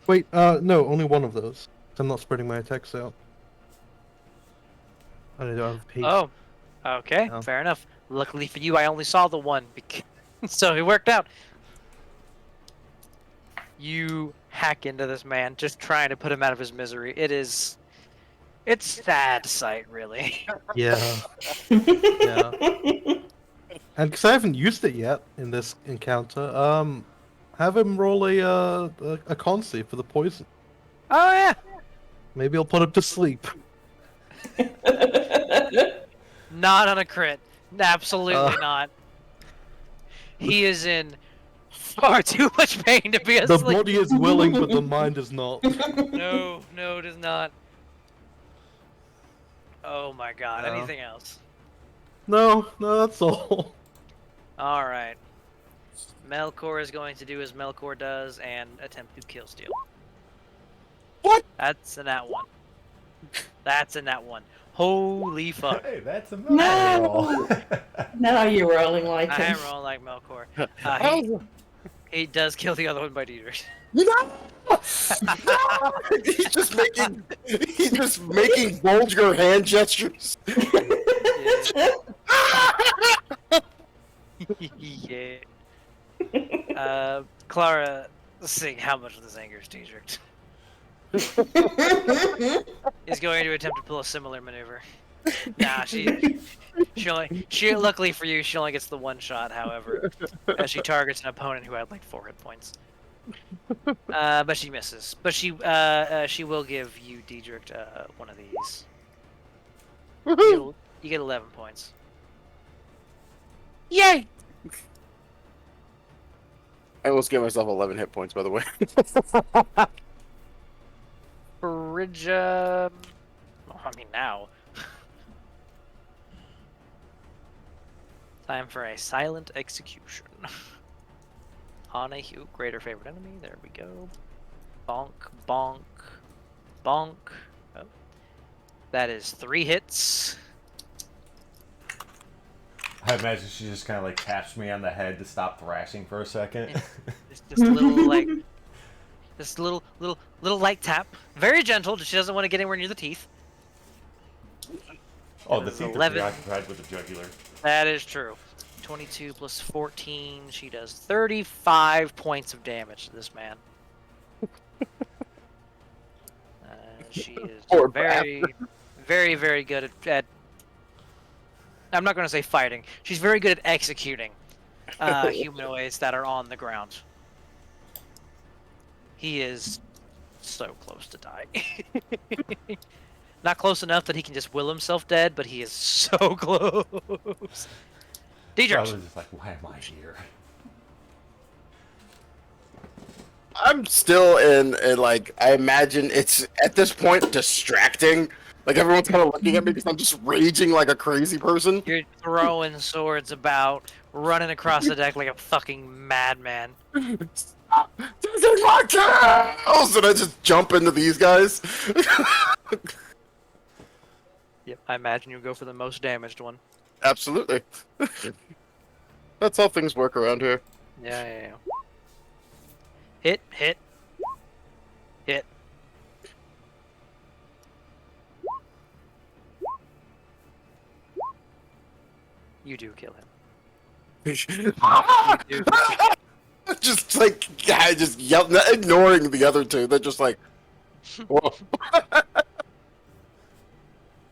B: Wait, no, only one of those. I'm not spreading my attacks out. I don't have pace.
A: Oh, okay,
B: Oh.
A: fair enough. Luckily for you, I only saw the one, so it worked out. You hack into this man, just trying to put him out of his misery. It's sad sight, really.
B: Yeah. Yeah. And because I haven't used it yet in this encounter, have him roll a con save for the poison.
A: Oh yeah,
B: Maybe I'll put him to sleep.
A: not on a crit. Absolutely
B: Uh.
A: not. He is in far too much pain to be
B: The
A: asleep.
B: body is willing, but the mind is not.
A: No, it is not. Oh my god,
B: No.
A: anything else?
B: No, that's all.
A: Alright. Melkor is going to do as Melkor does and attempt to kill steal.
C: What?
A: That's a nat 1. That's a nat 1. Holy fuck.
F: Hey, that's a
E: No!
F: roll.
E: Now you're rolling like
A: I
E: him.
A: am rolling like Melkor.
C: Oh,
A: He does kill the other one by Dietrich.
C: no! No! He's just making vulgar hand gestures.
A: Yeah. Clara, seeing how much of this angers Dietrich, is going to attempt to pull a similar maneuver. Nah, she luckily for you, she only gets the one shot, however, as she targets an opponent who had like 4 hit points. But she misses. But she will give you, Diedrich, one of these. You get 11 points. Yay!
C: I almost gave myself 11 hit points, by the way.
A: Bridge, I mean now. Time for a silent execution. On a greater favorite enemy. There we go. Bonk, bonk, bonk. Oh. That is 3 hits.
F: I imagine she just kind of like taps me on the head to stop thrashing for a second.
A: Just a little like, just a little light tap. Very gentle. She doesn't want to get anywhere near the teeth.
F: Oh,
A: It
F: the
A: is
F: teeth are
A: 11.
F: preoccupied with the jugular.
A: That is true. 22 plus 14. She does 35 points of damage to this man. She is
C: Poor
A: very, very, very good at. I'm not going to say fighting. She's very good at executing humanoids that are on the ground. He is so close to die. Not close enough that he can just will himself dead, but he is so close.
F: I
A: Dietrich.
F: was just like, why am I here?
C: I'm still in like, I imagine it's at this point distracting. Like everyone's kind of looking at me because I'm just raging like a crazy person.
A: You're throwing swords about, running across the deck like a fucking madman.
C: Stop! This is my kills! And I just jump into these guys.
A: Yep, I imagine you go for the most damaged one.
C: Absolutely. That's how things work around here.
A: Yeah. Hit. You do kill him.
C: Just like guy just yelling, not ignoring the other two. They're just like, whoa.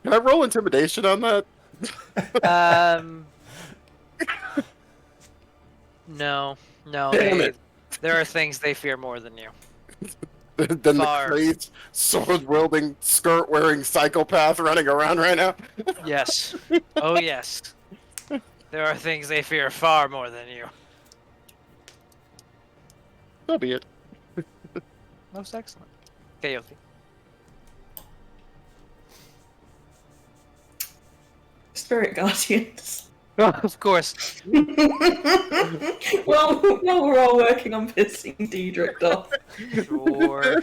C: Can I roll intimidation on that?
A: No.
C: Damn it.
A: There are things they fear more than you.
C: Than
A: Far.
C: the crazed, sword-wielding, skirt-wearing psychopath running around right now?
A: Yes. Oh yes. There are things they fear far more than you.
C: So be it.
A: Most excellent. Chaotic.
E: Spirit Guardians.
A: Of course.
E: well, we're all working on pissing Diedrich off.
A: Sure.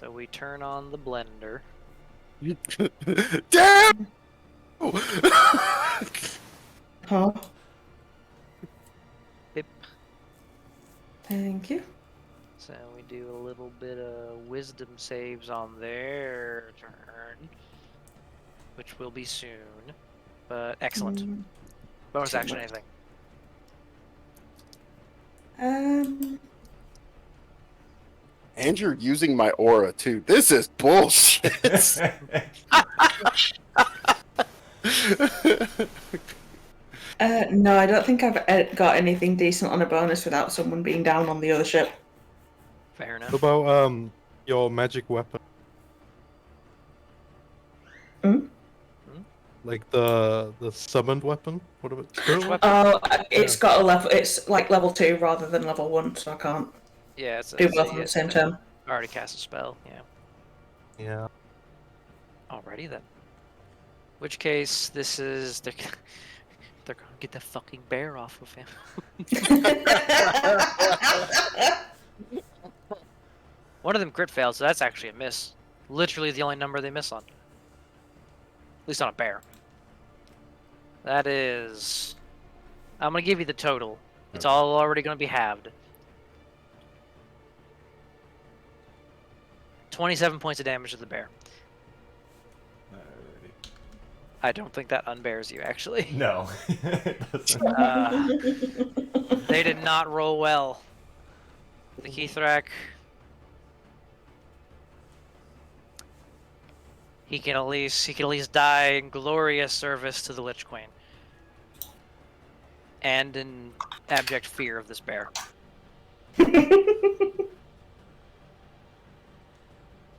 A: So we turn on the blender.
C: Damn!
E: Huh?
A: Pip.
E: Thank you.
A: So we do a little bit of wisdom saves on their turn, which will be soon. But excellent. Bonus action, anything.
C: And you're using my aura too. This is bullshit.
E: No, I don't think I've got anything decent on a bonus without someone being down on the other ship.
A: Fair enough.
B: What about your magic weapon?
E: Hmm?
B: Like the summoned weapon? What about spirit weapon?
E: Oh, it's got a level. It's like level 2 rather than level 1, so I can't
A: Yeah, it's
E: do both at the same time.
A: Already cast a spell, yeah.
B: Yeah.
A: Alrighty then. Which case, this is they're gonna get the fucking bear off of him. One of them crit failed, so that's actually a miss. Literally the only number they miss on. At least on a bear. That is. I'm gonna give you the total. It's
F: Okay.
A: all already gonna be halved. 27 points of damage to the bear.
F: Alrighty.
A: I don't think that unbears you, actually.
F: No. It doesn't.
A: They did not roll well. The Keythrak. He can at least die in glorious service to the Lich Queen. And in abject fear of this bear.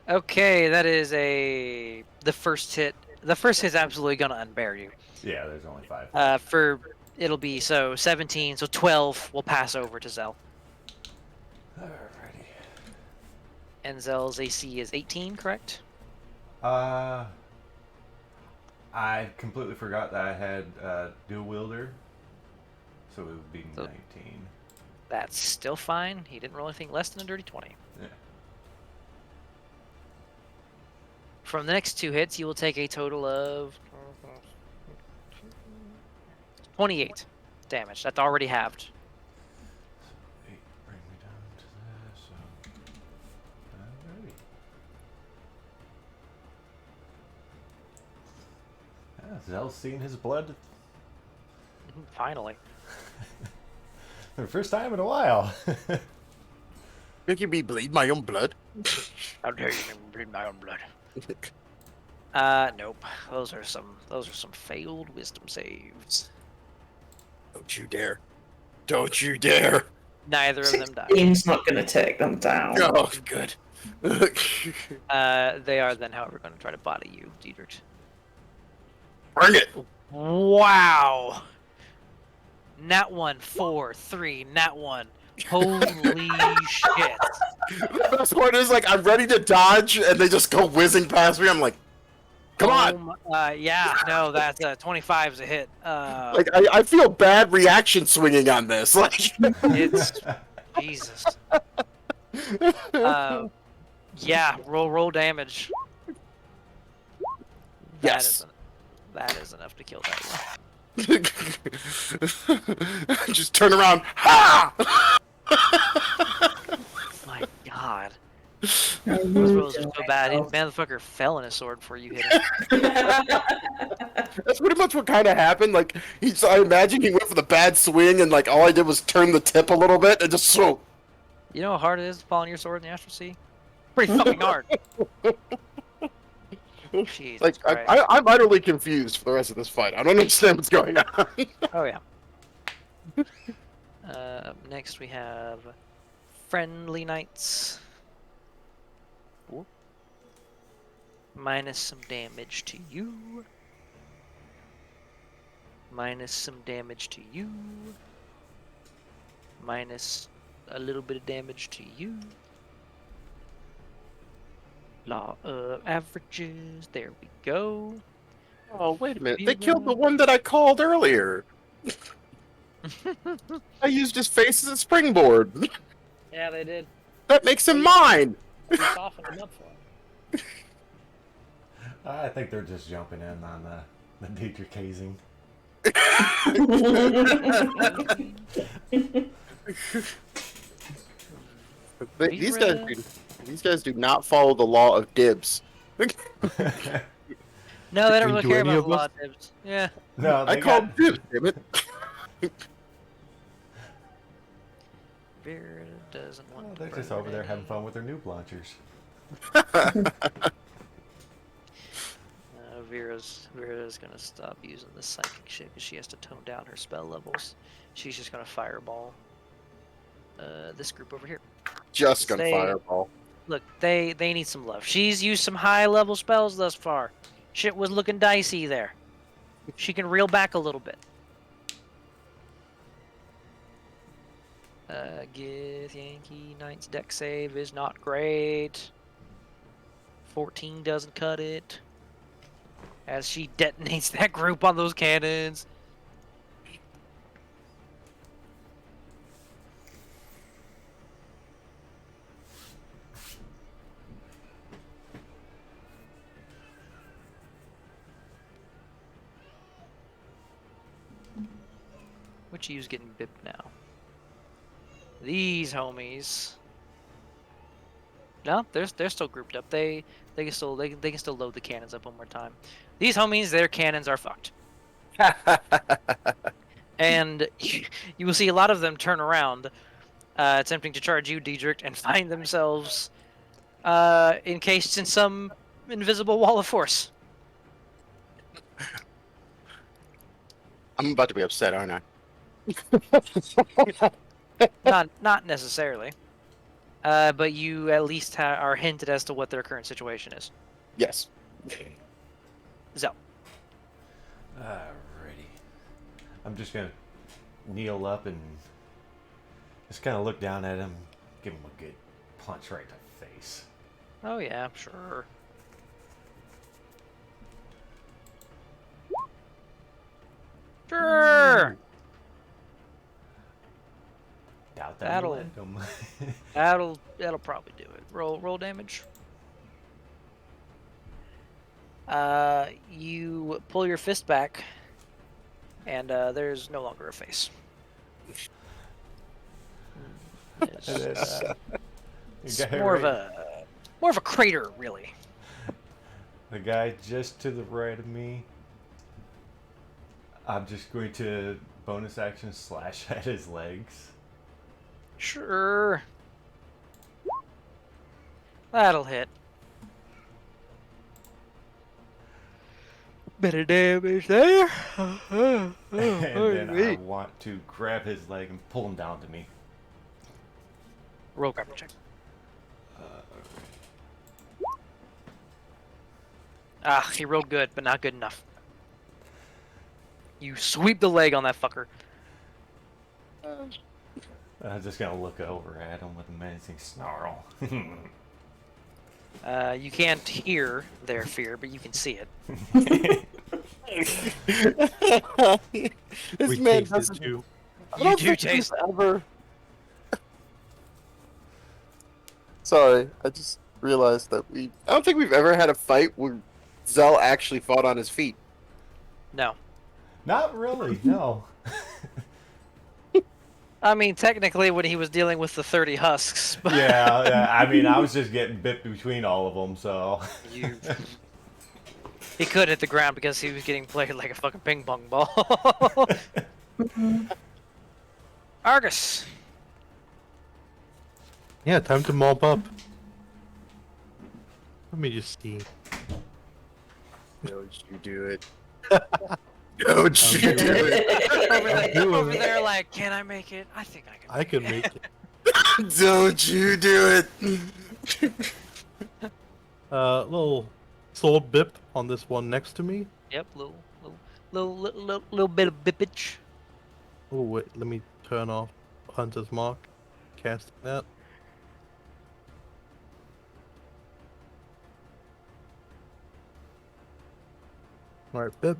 A: Okay, that is the first hit. The first hit's absolutely gonna unbear you.
F: Yeah, there's only 5.
A: It'll be so 17, so 12 will pass over to Zell.
F: Alrighty.
A: And Zell's AC is 18, correct?
F: I completely forgot that I had dual wielder, so it would be
A: So-
F: 19.
A: That's still fine. He didn't roll anything less than a dirty 20.
F: Yeah.
A: From the next 2 hits, you will take a total of 28 damage. That's already halved.
F: 8 bring me down to this. Alrighty. Yeah, Zell's seen his blood
A: Finally.
F: for the first time in a while.
C: Making me bleed my own blood.
A: How dare you bleed my own blood? Nope. Those are some failed wisdom saves.
C: Don't you dare. Don't you dare.
A: Neither of them died.
E: 16's not going to take them down.
C: Oh, good.
A: They are then, however, going to try to body you, Diedrich.
C: Bring it.
A: Wow. Nat 1, 4, 3, nat 1. Holy shit.
C: The best part is, like, I'm ready to dodge, and they just go whizzing past me. I'm like, come on.
A: Yeah, no, that's 25 is a hit.
C: Like, I feel bad reaction swinging on this. Like,
A: It's Jesus. Yeah, roll damage.
C: Yes.
A: That is enough to kill that one.
C: just turn around. Ha!
A: My God. Those rolls are so bad. The motherfucker fell in his sword before you hit him.
C: That's pretty much what kind of happened. Like, I imagine he went for the bad swing, and like all I did was turn the tip a little bit and just swoop.
A: You know how hard it is to fall on your sword in the Astral Sea? Pretty fucking hard. Jesus
C: Like,
A: Christ.
C: I'm utterly confused for the rest of this fight. I don't understand what's going on.
A: Oh yeah. Up next we have Friendly Knights. Ooh. Minus some damage to you. Minus some damage to you. Minus a little bit of damage to you. Law of averages. There we go.
C: Oh, wait a minute. They killed the one that I called earlier. I used his face as a springboard.
A: Yeah, they did.
C: That makes him mine.
A: We softened them up for him.
F: I think they're just jumping in on the Dietrich hazing.
C: These
A: Vera-
C: these guys do not follow the law of dibs.
A: No, they don't
B: Between
A: really
B: do
A: care
B: any
A: about
B: of
A: the law
B: us?
A: of dibs. Yeah.
F: No,
C: I
F: they
C: called
F: got.
C: dibs, damn it.
A: Vera doesn't
F: Oh,
A: want to
F: they're
A: burn
F: just over there
A: any.
F: having fun with their noob launchers.
A: Vera's gonna stop using the psychic shit because she has to tone down her spell levels. She's just gonna fireball this group over here.
C: Just gonna
A: They-
C: fireball.
A: Look, they need some love. She's used some high level spells thus far. Shit was looking dicey there. She can reel back a little bit. Gith Yankee Knight's deck save is not great. 14 doesn't cut it. As she detonates that group on those cannons. Which you's getting bipped now? These homies. No, they're still grouped up. They can still they can still load the cannons up one more time. These homies, their cannons are fucked. And you will see a lot of them turn around, attempting to charge you, Diedrich, and find themselves encased in some invisible wall of force.
C: I'm about to be upset, aren't I?
A: Not necessarily, but you at least are hinted as to what their current situation is.
C: Yes.
A: So,
F: Alrighty. I'm just gonna kneel up and just kind of look down at him, give him a good punch right to the face.
A: oh yeah, sure. Sure.
F: Doubt that
A: That'll-
F: momentum.
A: That'll probably do it. Roll damage. You pull your fist back, and there's no longer a face. It's,
F: And then,
A: it's
F: the guy
A: more of
F: right-
A: a crater, really.
F: the guy just to the right of me. I'm just going to bonus action slash at his legs.
A: Sure. That'll hit. Bit of damage there.
F: And then I want to grab his leg and pull him down to me.
A: Roll grapple check. He rolled good, but not good enough. You sweep the leg on that fucker.
F: I'm just gonna look over at him with a menacing snarl.
A: You can't hear their fear, but you can see it.
C: This
B: We
C: man
B: tasted
C: doesn't.
B: too.
C: I
A: You
C: don't
A: do
C: think
A: taste
C: he's ever. Sorry, I just realized that I don't think we've ever had a fight where Zell actually fought on his feet.
A: No.
F: Not really, no.
A: I mean, technically, when he was dealing with the 30 husks, but
F: yeah, I mean, I was just getting bit between all of them, so.
A: he could hit the ground because he was getting played like a fucking ping pong ball. Argus.
B: Yeah, time to mob up. Let me just see.
C: Don't you do it? Don't you do it?
A: over there, like, can I make it? I think I can.
B: I can make it.
C: Don't you do it?
B: Little sword bip on this one next to me.
A: Yep, little bit of bippage.
B: Oh wait, let me turn off Hunter's Mark. Casting that. Alright, bip.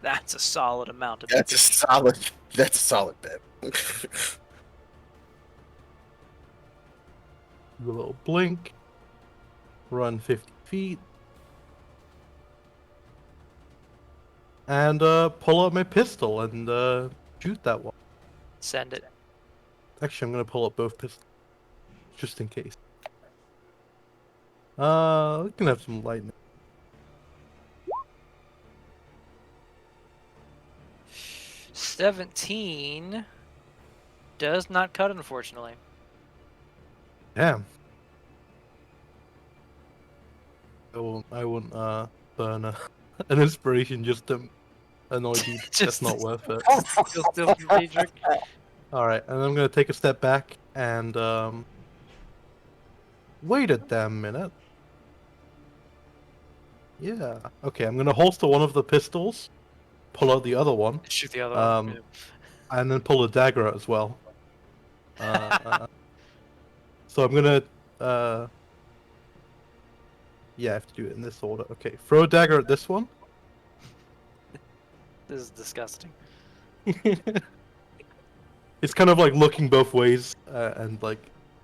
A: That's a solid amount of.
C: That's a solid. That's a solid bet.
B: Do a little blink. Run 50 feet. And pull out my pistol and shoot that one.
A: Send it.
B: Actually, I'm gonna pull up both pistols just in case. We can have some lightning.
A: 17 does not cut, unfortunately.
B: Damn. I won't burn an inspiration just to annoy you. That's
A: Just
B: not worth it.
A: still from Diedrich.
B: Alright, and I'm gonna take a step back and wait a damn minute. Yeah. Okay, I'm gonna holster one of the pistols, pull out the other one,
A: Shoot the other one. Yeah.
B: and then pull a dagger out as well. So I'm gonna yeah, I have to do it in this order. Okay, throw a dagger at this one.
A: This is disgusting.
B: It's kind of like looking both ways and like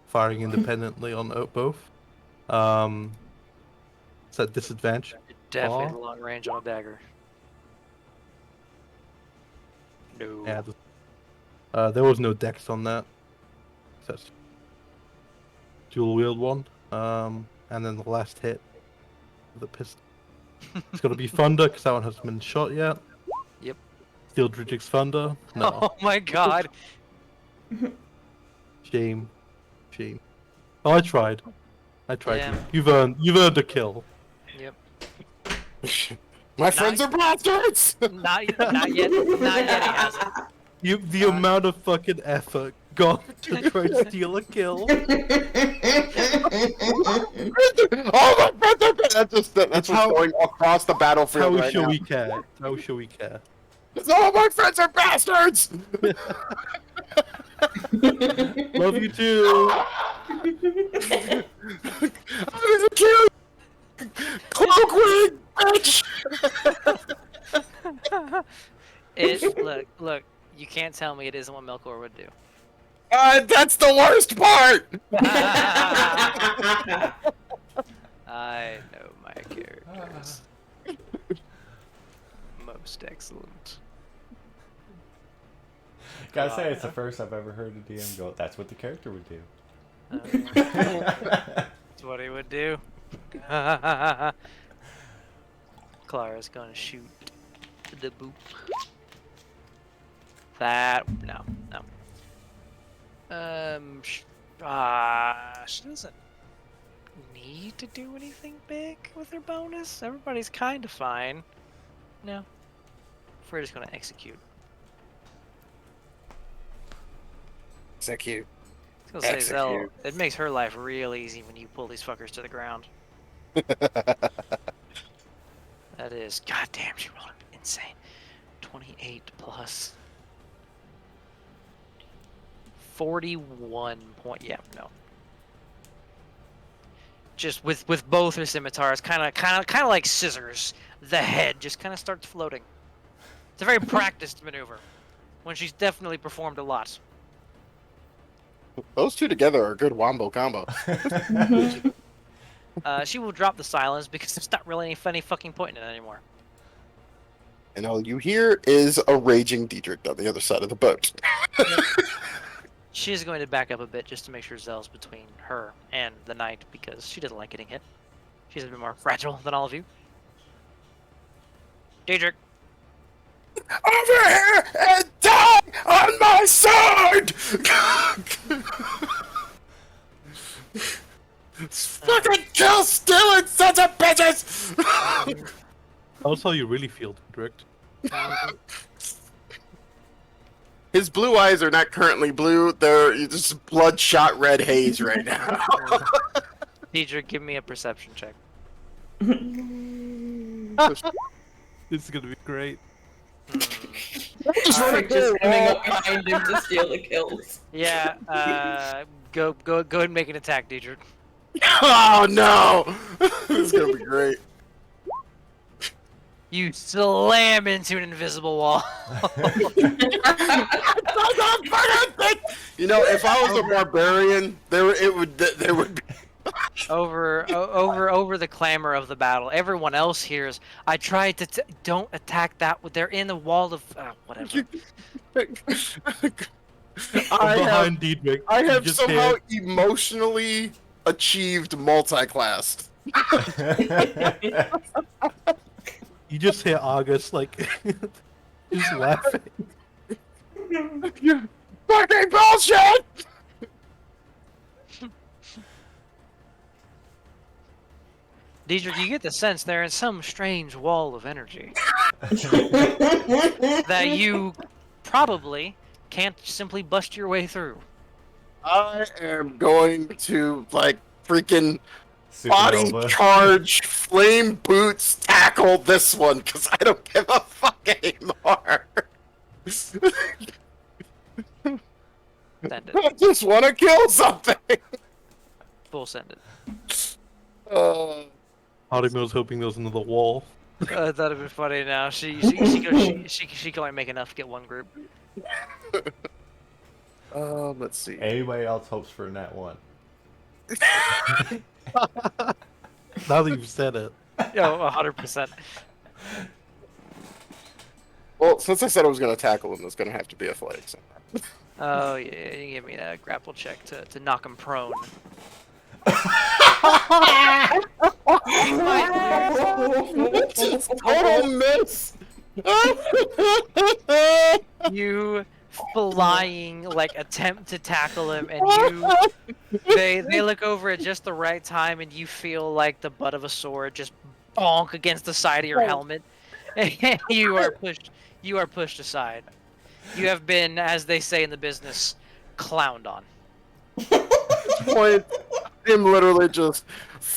B: firing independently on both. It's at disadvantage.
A: Definitely
B: Aw.
A: the long range on a dagger. No.
B: Yeah, there was no dex on that. That's dual wield one. And then the last hit with the pistol. It's got to be thunder because that one hasn't been shot yet.
A: Yep.
B: Steel Dridgic's thunder. No.
A: Oh my god.
B: Shame. Shame. Oh, I tried.
A: Yeah.
B: You've earned a kill.
A: Yep.
C: My friends are bastards.
A: Not yet. Not yet. He hasn't.
B: The amount of fucking effort gone to try to steal a kill.
C: Oh, my friends are bastards. That's what's going across the battlefield
B: How
C: right
B: shall
C: now.
B: we care? How shall we care?
C: All my friends are bastards.
B: Love you too.
C: I was a kid. Cloakwing, bitch.
A: Look. You can't tell me it isn't what Melkor would do.
C: That's the worst part.
A: I know my characters. Most excellent.
F: Gotta say, it's the first I've ever heard a DM go, that's what the character would do.
A: That's what he would do. Clara's gonna shoot the boop. No. She doesn't need to do anything big with her bonus. Everybody's kind of fine. No. We're just gonna execute.
C: Execute.
A: I was gonna say, Zell, it makes her life real easy when you pull these fuckers to the ground. That is, goddamn, she rolled insane. 28 plus 41 point. Yeah, no. Just with both her scimitars, kind of like scissors. The head just kind of starts floating. It's a very practiced maneuver, when she's definitely performed a lot.
C: Those two together are a good wombo combo.
A: She will drop the silence because there's not really any funny fucking point in it anymore.
C: And all you hear is a raging Diedrich on the other side of the boat.
A: She is going to back up a bit just to make sure Zell's between her and the knight because she doesn't like getting hit. She's a bit more fragile than all of you. Diedrich.
C: Over here and die on my sword! Fucking kill stealing sons of bitches!
B: That's how you really feel, Direct.
C: His blue eyes are not currently blue, they're just bloodshot red haze right now.
A: Diedrich, give me a perception check.
B: This is gonna be great.
E: Alric just coming up behind him to steal the kills.
A: Yeah, go ahead and make an attack, Diedrich.
C: Oh no! This is gonna be great.
A: You slam into an invisible wall.
C: You know, if I was a barbarian, there would be.
A: over the clamor of the battle. Everyone else hears. I tried to don't attack that. They're in the wall of whatever.
C: I have,
B: behind Diedrich.
C: I
B: you
C: have
B: just
C: somehow
B: hear,
C: emotionally achieved multi-class.
B: you just hear Argus like just laughing.
C: You fucking bullshit!
A: Deidre, you get the sense they're in some strange wall of energy that you probably can't simply bust your way through.
C: I am going to like freaking body
F: Supernova.
C: charge, flame boots, tackle this one because I don't give a fuck anymore.
A: Send it.
C: I just want to kill something.
A: Full send it.
B: Hardiman was hoping there was another wall.
A: That'd have been funny. Now she can only make enough to get one group.
C: Let's see.
F: Anybody else hopes for a nat 1?
B: Now that you've said it.
A: Yo, 100%.
C: Well, since I said I was going to tackle him, it's going to have to be athletics.
A: Oh yeah, you give me that grapple check to knock him prone.
C: Total miss.
A: You flying like attempt to tackle him, and they look over at just the right time, and you feel like the butt of a sword just bonk against the side of your helmet, and you are pushed aside. You have been, as they say in the business, clowned on.
C: Point. I'm literally just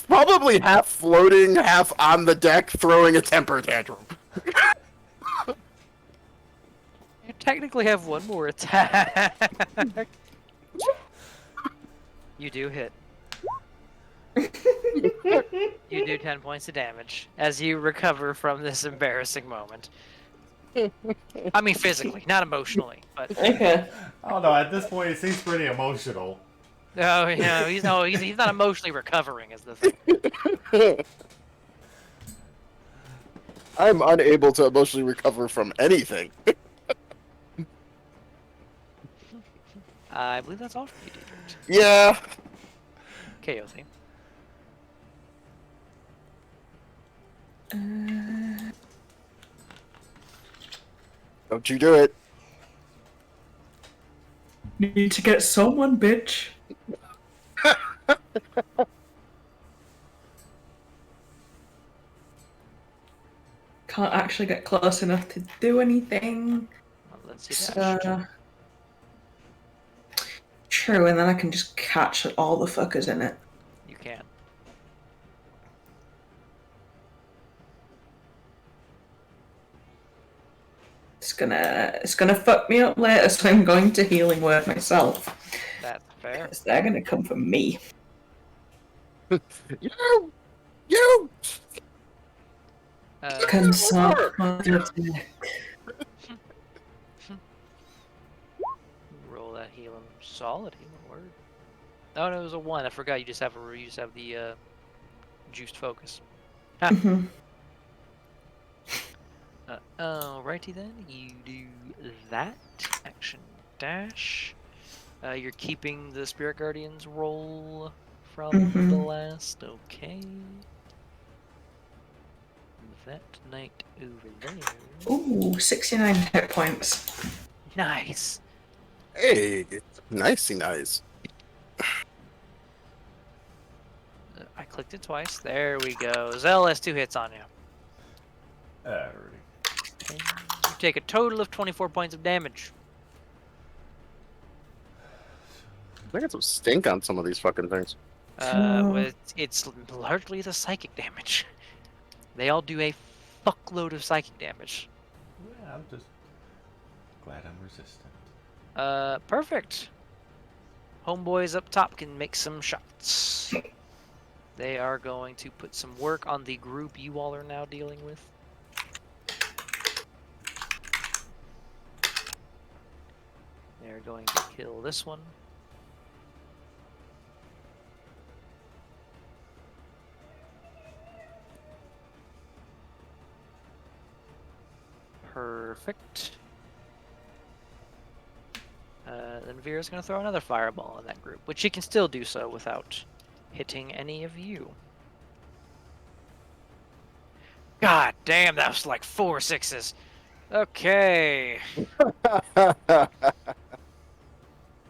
C: probably half floating, half on the deck, throwing a temper tantrum.
A: You technically have one more attack. You do hit. You do 10 points of damage as you recover from this embarrassing moment. I mean physically, not emotionally, but
E: Okay.
F: I don't know. At this point, it seems pretty emotional.
A: no, he's not emotionally recovering is the thing.
C: I'm unable to emotionally recover from anything.
A: I believe that's all for you, Dietrich.
C: Yeah.
A: KO theme.
C: Don't you do it.
E: Need to get someone, bitch. Can't actually get close enough to do anything.
A: Well, let's see that.
E: So... True, and then I can just catch all the fuckers in it.
A: You can.
E: It's gonna fuck me up later, so I'm going to healing word myself.
A: That's fair.
E: Because they're gonna come for me.
C: You!
E: Consult
A: Roll that healing. Solid healing word. Oh no, it was a 1. I forgot you just have the juiced focus.
E: Mhm.
A: Alrighty then, you do that. Action dash. You're keeping the Spirit Guardian's roll from the last. Okay. That knight over there.
E: Ooh, 69 hit points.
A: Nice.
C: Hey, nicey nice.
A: I clicked it twice. There we go. Zell has 2 hits on you.
F: Alrighty.
A: And you take a total of 24 points of damage.
C: I got some stink on some of these fucking things.
A: Well, it's largely the psychic damage. They all do a fuckload of psychic damage.
F: Yeah, I'm just glad I'm resistant.
A: Perfect. Homeboys up top can make some shots. They are going to put some work on the group you all are now dealing with. They're going to kill this one. Perfect. Then Vera's going to throw another fireball in that group, which she can still do so without hitting any of you. God damn, that was like 4 6s. Okay.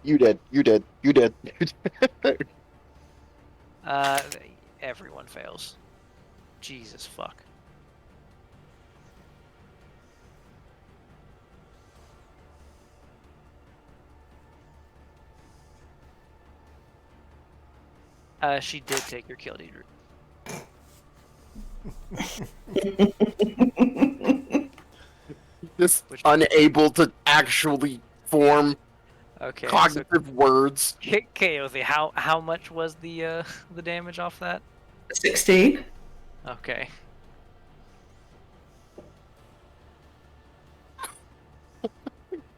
C: You did. You did. You did.
A: Uh, everyone fails. Jesus fuck. She did take your kill, Deidre.
C: Just unable to actually form
A: Okay.
C: cognitive words.
A: So, Kaothi, how much was the damage off that?
E: 16.
A: Okay.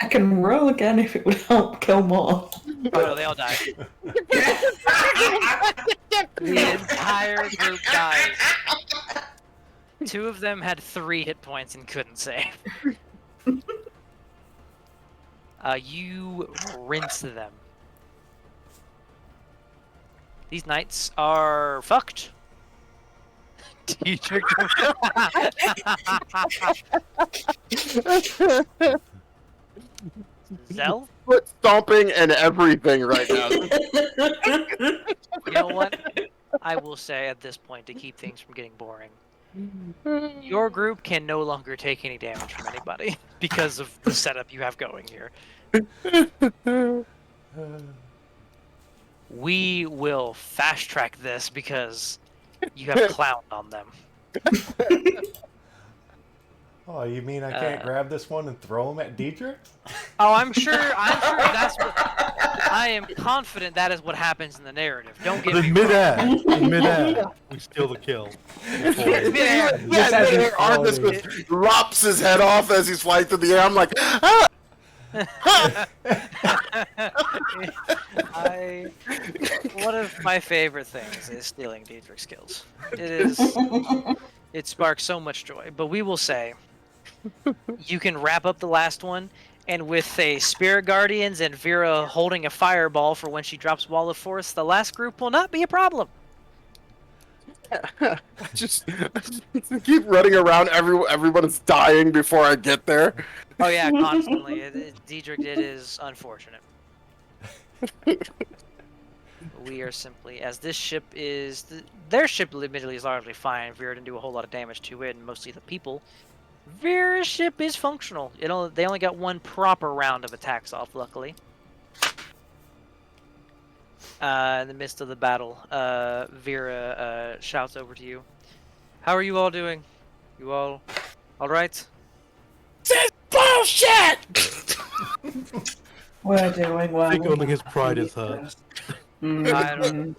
E: I can roll again if it would help kill more.
A: Oh no, they all died. The entire group dies. 2 of them had 3 hit points and couldn't save. You rinse them. These knights are fucked. Teacher. Zell?
C: Foot stomping and everything right now.
A: You know what? I will say at this point, to keep things from getting boring, your group can no longer take any damage from anybody because of the setup you have going here. We will fast track this because you have clowned on them.
F: Oh, you mean I can't grab this one and throw him at Diedrich?
A: Oh, I'm sure that's what. I am confident that is what happens in the narrative. Don't get
B: But
A: me
B: in
A: wrong.
B: mid-air, we steal the kill.
A: Midair.
F: Just as he's
C: Arthas
F: floating.
C: just lops his head off as he's flying through the air. I'm like, ah!
A: One of my favorite things is stealing Diedrich's kills. It sparks so much joy. But we will say, you can wrap up the last one, and with a Spirit Guardians and Vera holding a fireball for when she drops Wall of Force, the last group will not be a problem.
C: just keep running around. Everyone is dying before I get there.
A: Oh yeah, constantly. Diedrich did is unfortunate. We are simply, as this ship is, their ship admittedly is largely fine. Vera didn't do a whole lot of damage to it, and mostly the people. Vera's ship is functional. They only got 1 proper round of attacks off, luckily. In the midst of the battle, Vera shouts over to you. How are you all doing? You all right?
C: This bullshit!
E: We're doing well.
B: I think only his pride is hurt.
A: I don't.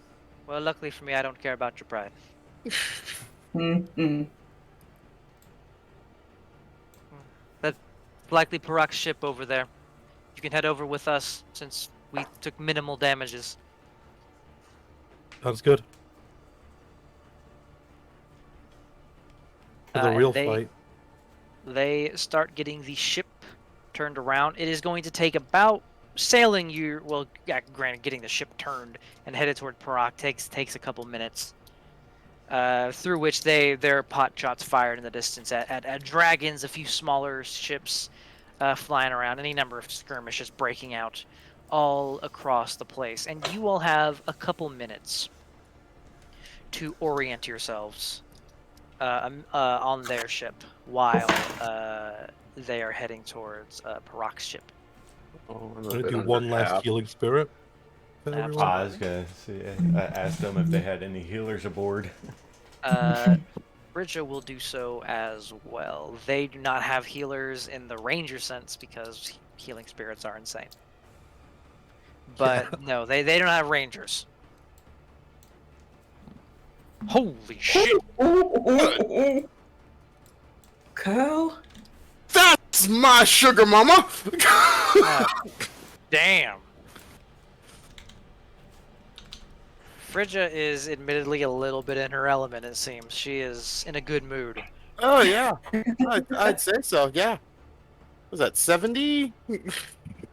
A: Well, luckily for me, I don't care about your pride. That's likely Parak's ship over there. You can head over with us since we took minimal damages.
B: Sounds good. For the real fight.
A: They start getting the ship turned around. It is going to take about sailing you. Well, yeah, granted, getting the ship turned and headed toward Parak takes a couple minutes. Through which their pot shots fired in the distance at dragons, a few smaller ships flying around, any number of skirmishes breaking out all across the place. And you all have a couple minutes to orient yourselves on their ship while they are heading towards Parak's ship.
B: I'm gonna do one last healing spirit. for
A: Absolutely.
B: everyone.
F: I was gonna see. I asked them if they had any healers aboard.
A: Bridger will do so as well. They do not have healers in the ranger sense because healing spirits are insane. But no, they don't have rangers. Holy shit!
E: Carl?
C: That's my sugar mama!
A: Damn. Frigga is admittedly a little bit in her element, it seems. She is in a good mood.
C: Oh, yeah. I'd say so, yeah. Was that 70?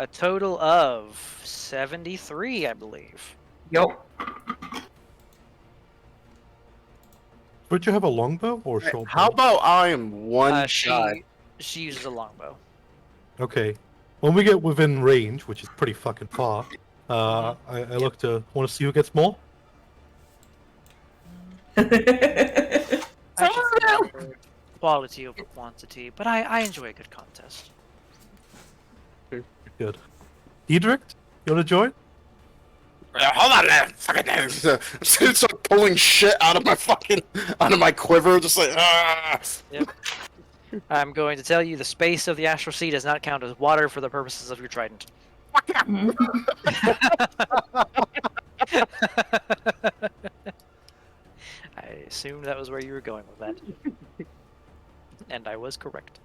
A: A total of 73, I believe.
E: Yup.
B: Would you have a longbow or short
C: How
B: bow?
C: about I am one shot?
A: She uses a longbow.
B: Okay. When we get within range, which is pretty fucking far, I look to want to see who gets more.
A: I prefer quality over quantity, but I enjoy a good contest.
B: Good. Diedrich, you want to join?
C: Hold on there. Fucking start pulling shit out of my quiver, just like
A: Yep. I'm going to tell you the space of the astral sea does not count as water for the purposes of your trident. I assumed that was where you were going with that. And I was correct.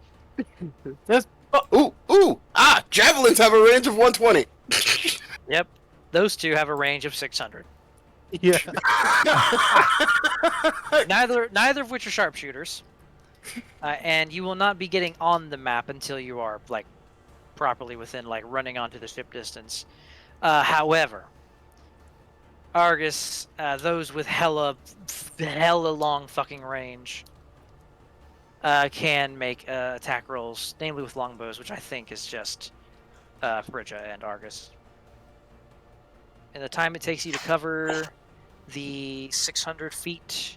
C: javelins have a range of 120.
A: Yep. Those two have a range of 600.
B: Yeah.
A: Neither of which are sharpshooters. And you will not be getting on the map until you are like properly within like running onto the ship distance. However, Argus, those with hella long fucking range, can make attack rolls, namely with longbows, which I think is just Phrygia and Argus. And the time it takes you to cover the 600 feet,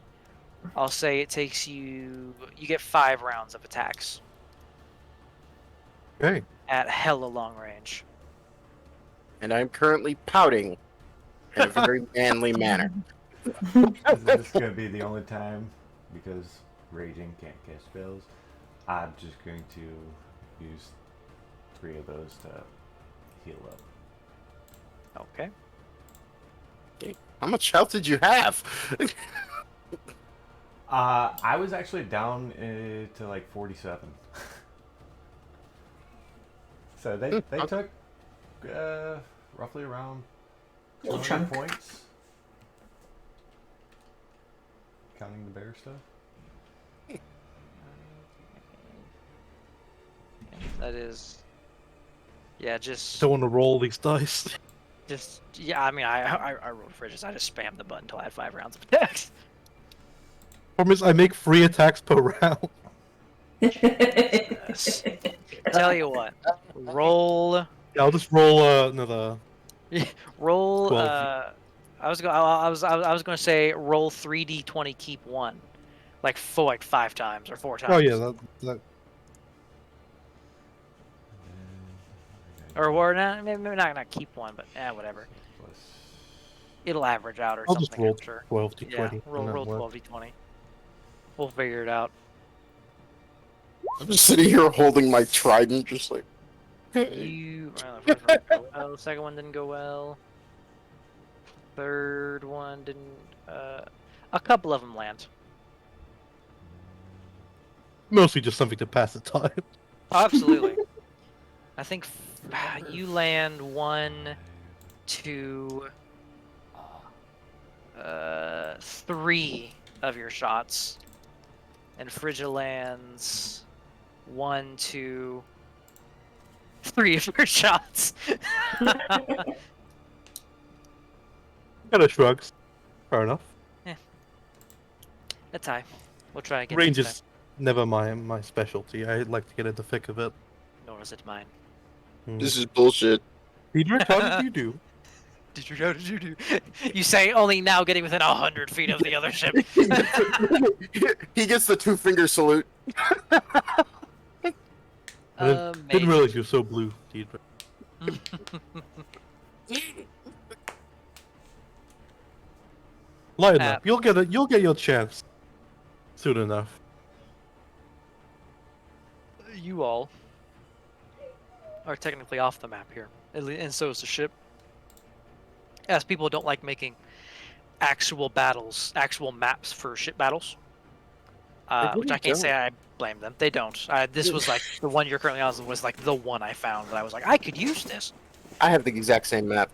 A: I'll say it takes you get 5 rounds of attacks
B: Okay.
A: at hella long range.
C: And I'm currently pouting in a very manly manner.
F: Is this gonna be the only time because raging can't cast spells? I'm just going to use 3 of those to heal up.
A: Okay.
C: How much health did you have?
F: I was actually down to like 47. So they took roughly around
E: Little
F: 200
E: chunk.
F: points, counting the bear stuff.
A: That is. Yeah,
B: Don't want to roll these dice.
A: yeah. I mean, I rolled fridges. I just spammed the button until I had 5 rounds of attacks.
B: Problem is, I make 3 attacks per round.
A: Yes. Tell you what, roll.
B: Yeah, I'll just roll another.
A: Roll.
B: 12.
A: I was going to say roll 3d20, keep 1, like 5 times or 4 times.
B: Oh yeah, that
A: Or maybe not keep 1, but whatever.
F: Plus,
A: It'll average out or
B: I'll
A: something.
B: just roll
A: I'm sure.
B: 12 to
A: Yeah,
B: 20.
A: roll
B: and that
A: 12
B: works.
A: d20. We'll figure it out.
C: I'm just sitting here holding my trident, just like.
A: You. Well, the first one didn't go well. Second one didn't go well. Third one didn't. A couple of them land.
B: Mostly just something to pass the time.
A: Oh, absolutely. I think you land 1, 2, 3 of your shots, and Phrygia lands 1, 2, 3 of your shots.
B: Kind of shrugs. Fair enough.
A: A tie. We'll try again.
B: Range
A: next
B: is never my specialty. I like to get in the thick of it.
A: time. Nor is it mine.
C: This is bullshit.
B: Diedrich, how did you do?
A: How did you do? You say only now getting within 100 feet of the other ship.
C: He gets the 2-finger salute.
B: Didn't realize you were so blue, Diedrich. Lighten up. You'll get your chance soon enough.
A: You all are technically off the map here, and so is the ship. As people don't like making actual maps for ship battles, which I can't say I blame them. They don't. This was like the one you're currently on was like the one I found that I was like, I could use this.
C: I have the exact same map.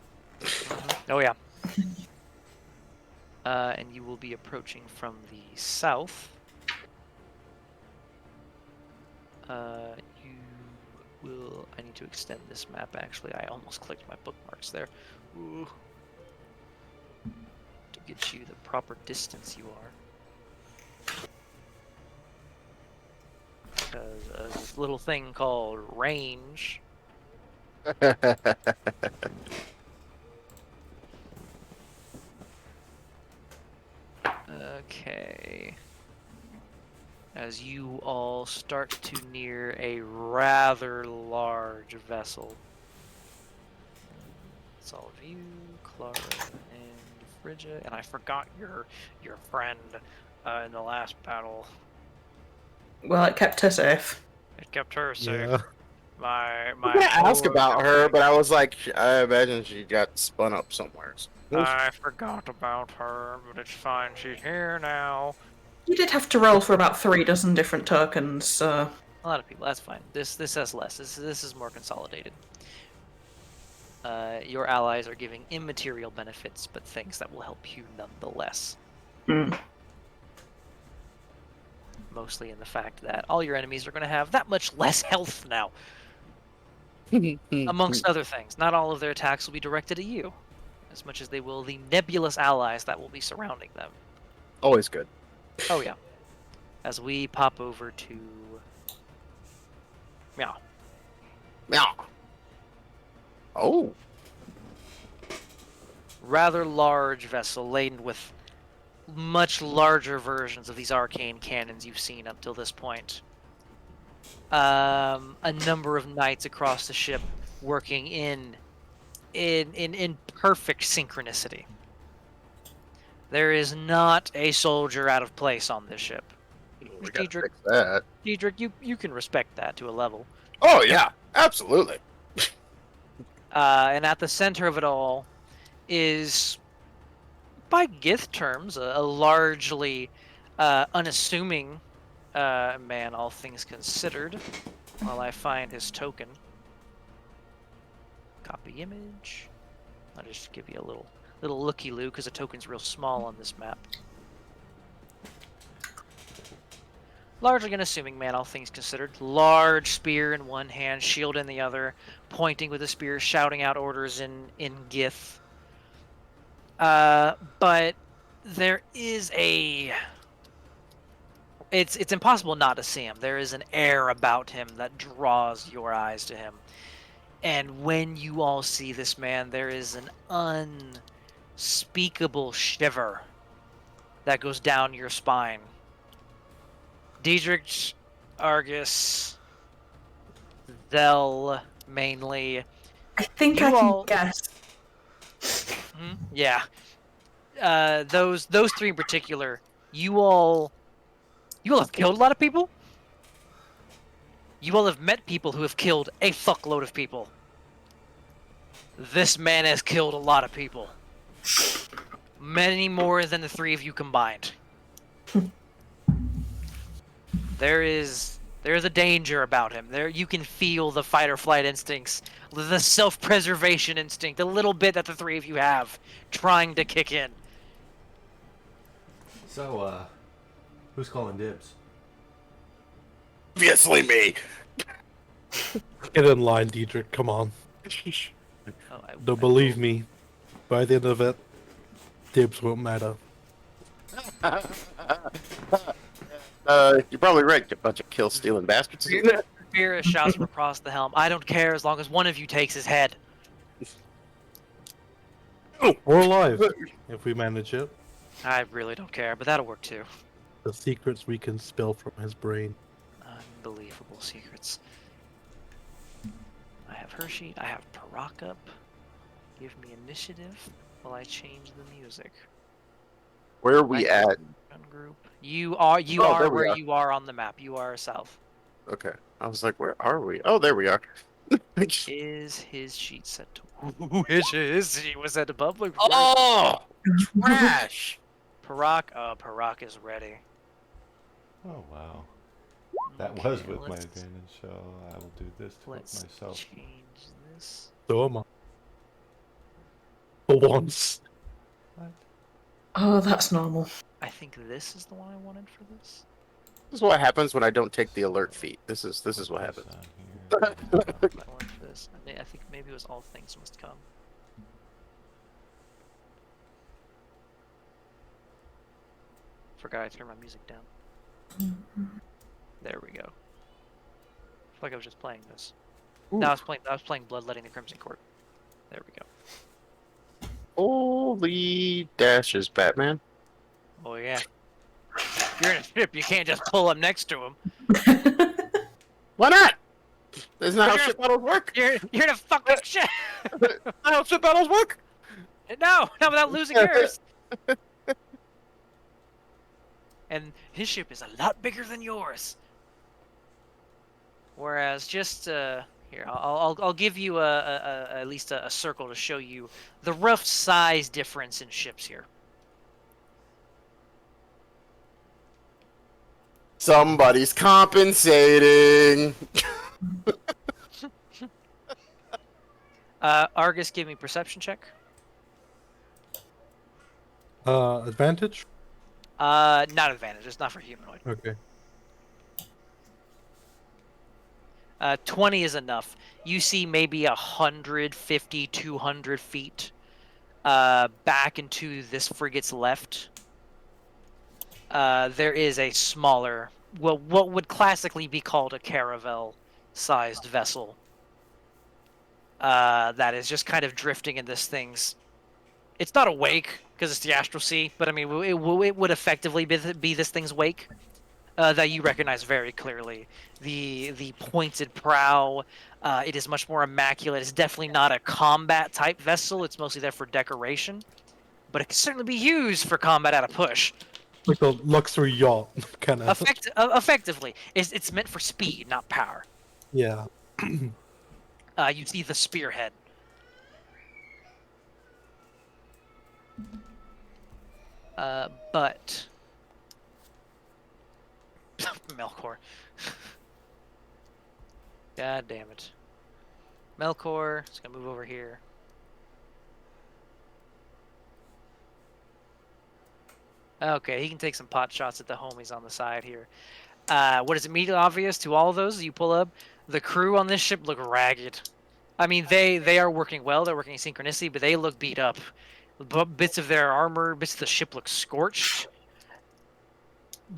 A: Oh yeah. And you will be approaching from the south. You will. I need to extend this map. Actually, I almost clicked my bookmarks there. Ooh. To get you the proper distance you are. Because this little thing called range. Okay. As you all start to near a rather large vessel. It's all of you, Clara and Frigga, and I forgot your friend in the last battle.
E: Well, it kept her safe.
A: It kept her safe.
B: Yeah.
C: I
A: My
C: was gonna ask
A: poor
C: about her,
A: darling.
C: but I was like, I imagine she got spun up somewhere.
A: I forgot about her, but it's fine. She's here now.
E: You did have to roll for about 3 dozen different tokens, so...
A: A lot of people. That's fine. This has less. This is more consolidated. Your allies are giving immaterial benefits, but things that will help you nonetheless.
E: Mm.
A: Mostly in the fact that all your enemies are going to have that much less health now, amongst other things. Not all of their attacks will be directed at you, as much as they will the nebulous allies that will be surrounding them.
C: Always good.
A: Oh yeah. As we pop over to Meow.
C: Meow. Oh.
A: Rather large vessel laden with much larger versions of these arcane cannons you've seen up till this point. A number of knights across the ship working in perfect synchronicity. There is not a soldier out of place on this ship.
C: We gotta
A: Diedrich,
C: fix that.
A: you can respect that to a level.
C: Oh yeah, absolutely.
A: And at the center of it all is, by Gith terms, a largely unassuming man, all things considered. While I find his token. Copy image. I'll just give you a little looky-loo, because the token's real small on this map. Largely unassuming man, all things considered. Large spear in one hand, shield in the other, pointing with a spear, shouting out orders in Gith. But there is a... It's impossible not to see him. There is an air about him that draws your eyes to him. And when you all see this man, there is an unspeakable shiver that goes down your spine. Diedrich, Argus, Zell, mainly.
E: I think
A: You
E: I can
A: all-
E: guess.
A: Yeah. Those three in particular, you all have killed a lot of people? You all have met people who have killed a fuckload of people. This man has killed a lot of people. Many more than the three of you combined. There is a danger about him. There you can feel the fight or flight instincts, the self-preservation instinct, the little bit that the three of you have trying to kick in.
F: So, who's calling dibs?
C: Obviously me.
B: Get in line, Diedrich. Come on.
A: Oh,
B: Don't believe me. By the end of it, dibs won't matter.
C: You're probably right, you bunch of kill-stealing bastards.
A: Vera shouts from across the helm. I don't care as long as one of you takes his head.
B: We're alive, if we manage it.
A: I really don't care, but that'll work too.
B: The secrets we can spill from his brain.
A: Unbelievable secrets. I have her sheet. I have Parak up. Give me initiative while I change the music.
C: Where are we at?
A: Group. You are
C: there we
A: where
C: are.
A: you are on the map. You are south.
C: Okay. I was like, where are we? Oh, there we are.
A: Is his sheet set to? His sheet was set to public.
C: Oh! Trash!
A: Parak is ready.
F: Oh, wow. That was
A: Okay,
F: with my
A: let's-
F: advantage, so I will do this to help
A: Let's
F: myself.
A: change this.
B: So am I. For once.
F: What?
E: Oh, that's normal.
A: I think this is the one I wanted for this.
C: This is what happens when I don't take the alert feat. This is what
F: Put
C: happens.
F: this on here.
A: If I want this, I think maybe it was all things must come. Forgot I turned my music down. There we go. I feel like I was just playing this. No, I was playing Bloodletting the Crimson Court. There we go.
C: Holy dashes, Batman.
A: Oh yeah. You're in a ship. You can't just pull up next to him.
C: Why not? Isn't that how
A: You're-
C: ship battles work?
A: You're in a fucking ship.
C: Isn't that how ship battles work?
A: No, not without losing yours. And his ship is a lot bigger than yours. Whereas just here, I'll give you at least a circle to show you the rough size difference in ships here.
C: Somebody's compensating.
A: Argus, give me perception check.
B: Advantage?
A: Not advantage. It's not for humanoid.
B: Okay.
A: 20 is enough. You see maybe 150, 200 feet back into this frigate's left. There is a smaller, well, what would classically be called a caravel-sized vessel that is just kind of drifting in this thing's. It's not a wake because it's the astral sea, but I mean, it would effectively be this thing's wake. That you recognize very clearly. The pointed prow, it is much more immaculate. It's definitely not a combat type vessel. It's mostly there for decoration, but it can certainly be used for combat at a push.
B: Like a luxury yacht, kind of.
A: Effectively, it's meant for speed, not power.
B: Yeah.
A: You see the spearhead. But Melkor. God damn it. Melkor is gonna move over here. Okay, he can take some pot shots at the homies on the side here. What is immediately obvious to all of those as you pull up? The crew on this ship look ragged. I mean, they are working well. They're working in synchronicity, but they look beat up. Bits of their armor, bits of the ship look scorched.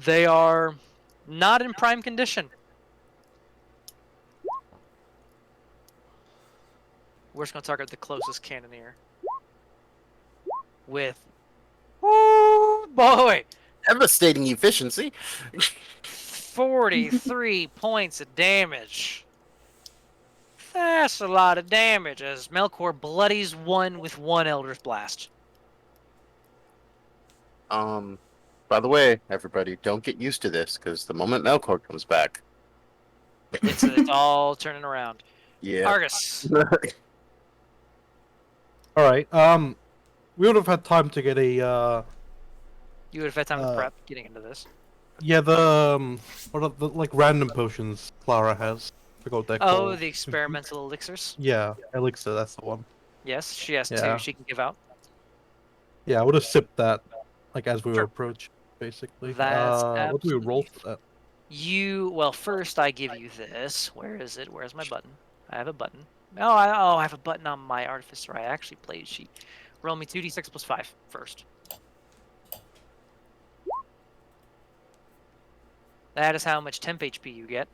A: They are not in prime condition. We're just going to target the closest cannoneer. With... Oh, boy!
C: Devastating efficiency.
A: 43 points of damage. That's a lot of damage as Melkor bloodies one with one Elder's Blast.
C: By the way, everybody, don't get used to this, because the moment Melkor comes back...
A: It's all turning around.
C: Yeah.
A: Argus.
B: Alright, we would have had time to get a,
A: You would have had time to prep getting into this.
B: yeah, the, what are the, like, random potions Clara has. I forgot what they're
A: Oh,
B: called.
A: the experimental elixirs?
B: Yeah, Elixir, that's the one.
A: Yes, she has
B: Yeah.
A: two she can give out.
B: Yeah, I would have sipped that, like, as we were approaching, basically.
A: That's
B: what do we roll
A: absolutely
B: for that?
A: Well, first I give you this. Where is it? Where's my button? I have a button. Oh, I have a button on my Artificer. I actually played sheet. Roll me 2d6 plus 5 first. That is how much temp HP you get.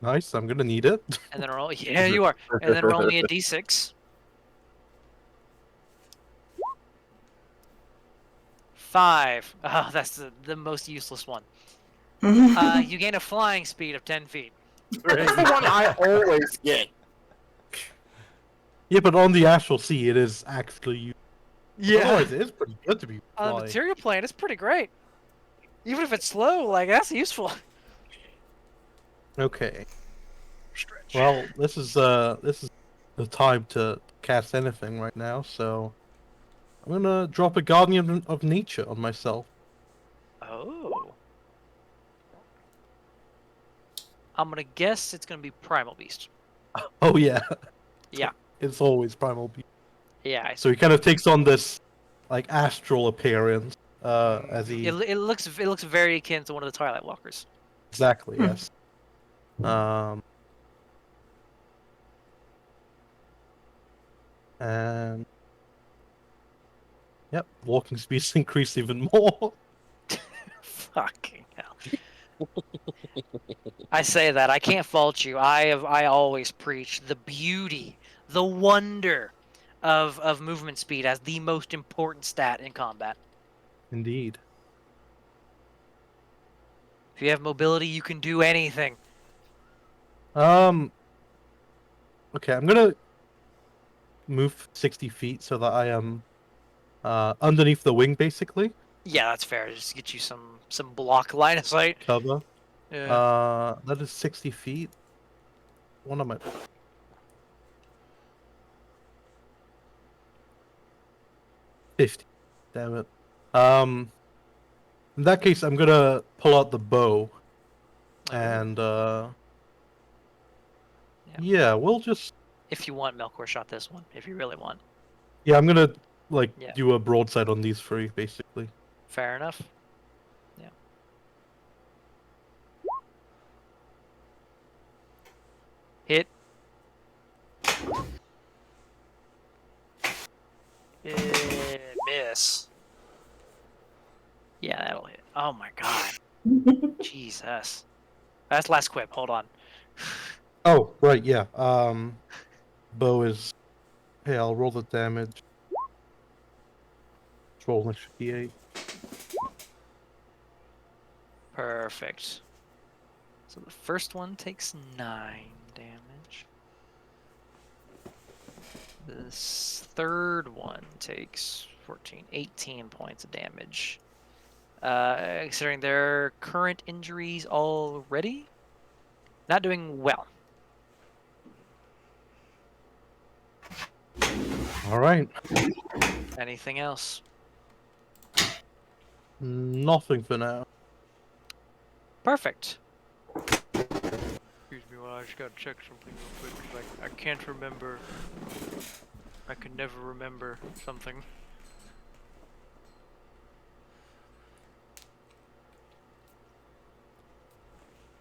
B: Nice, I'm gonna need it.
A: And then roll, yeah, you are. And then roll me a d6. 5. Oh, that's the most useless one. You gain a flying speed of 10 feet.
C: That's the one I always get.
B: Yeah, but on the actual sea, it is actually. Otherwise, it is pretty good to be
A: On the
B: flying.
A: material plane, it's pretty great. Even if it's slow, like, that's useful.
B: Okay. Well, this is the time to cast anything right now, so I'm gonna drop a Guardian of Nature on myself.
A: Oh. I'm gonna guess it's gonna be Primal Beast.
B: Oh yeah.
A: Yeah.
B: It's always Primal Beast.
A: Yeah.
B: So he kind of takes on this like astral appearance as he
A: It looks very akin to one of the Twilight Walkers.
B: exactly yes. And yep, walking speed's increased even more.
A: Fucking hell. I say that I can't fault you. I always preach the beauty, the wonder of movement speed as the most important stat in combat.
B: Indeed.
A: If you have mobility, you can do anything.
B: Um. Okay, I'm gonna move 60 feet so that I am underneath the wing, basically.
A: Yeah, that's fair. Just get you some block line of sight.
B: Cover.
A: Yeah.
B: That is 60 feet. One of my 50. Damn it. In that case, I'm gonna pull out the bow, and
A: Yeah.
B: yeah, we'll just
A: If you want, Melkor shot this one. If you really want.
B: yeah, I'm gonna like
A: Yeah.
B: do a broadside on these three, basically.
A: Fair enough. Yeah. Hit. Miss. Yeah, that'll hit. Oh my god. Jesus. That's last quip. Hold on.
B: Oh, right, yeah. Bow is. Hey, I'll roll the damage. Roll an extra d8.
A: Perfect. So the first one takes 9 damage. This third one takes 14, 18 points of damage. Considering their current injuries already, not doing well.
B: All right.
A: Anything else?
B: Nothing for now.
A: Perfect. Excuse me, well, I just gotta check something real quick because I can't remember. I can never remember something.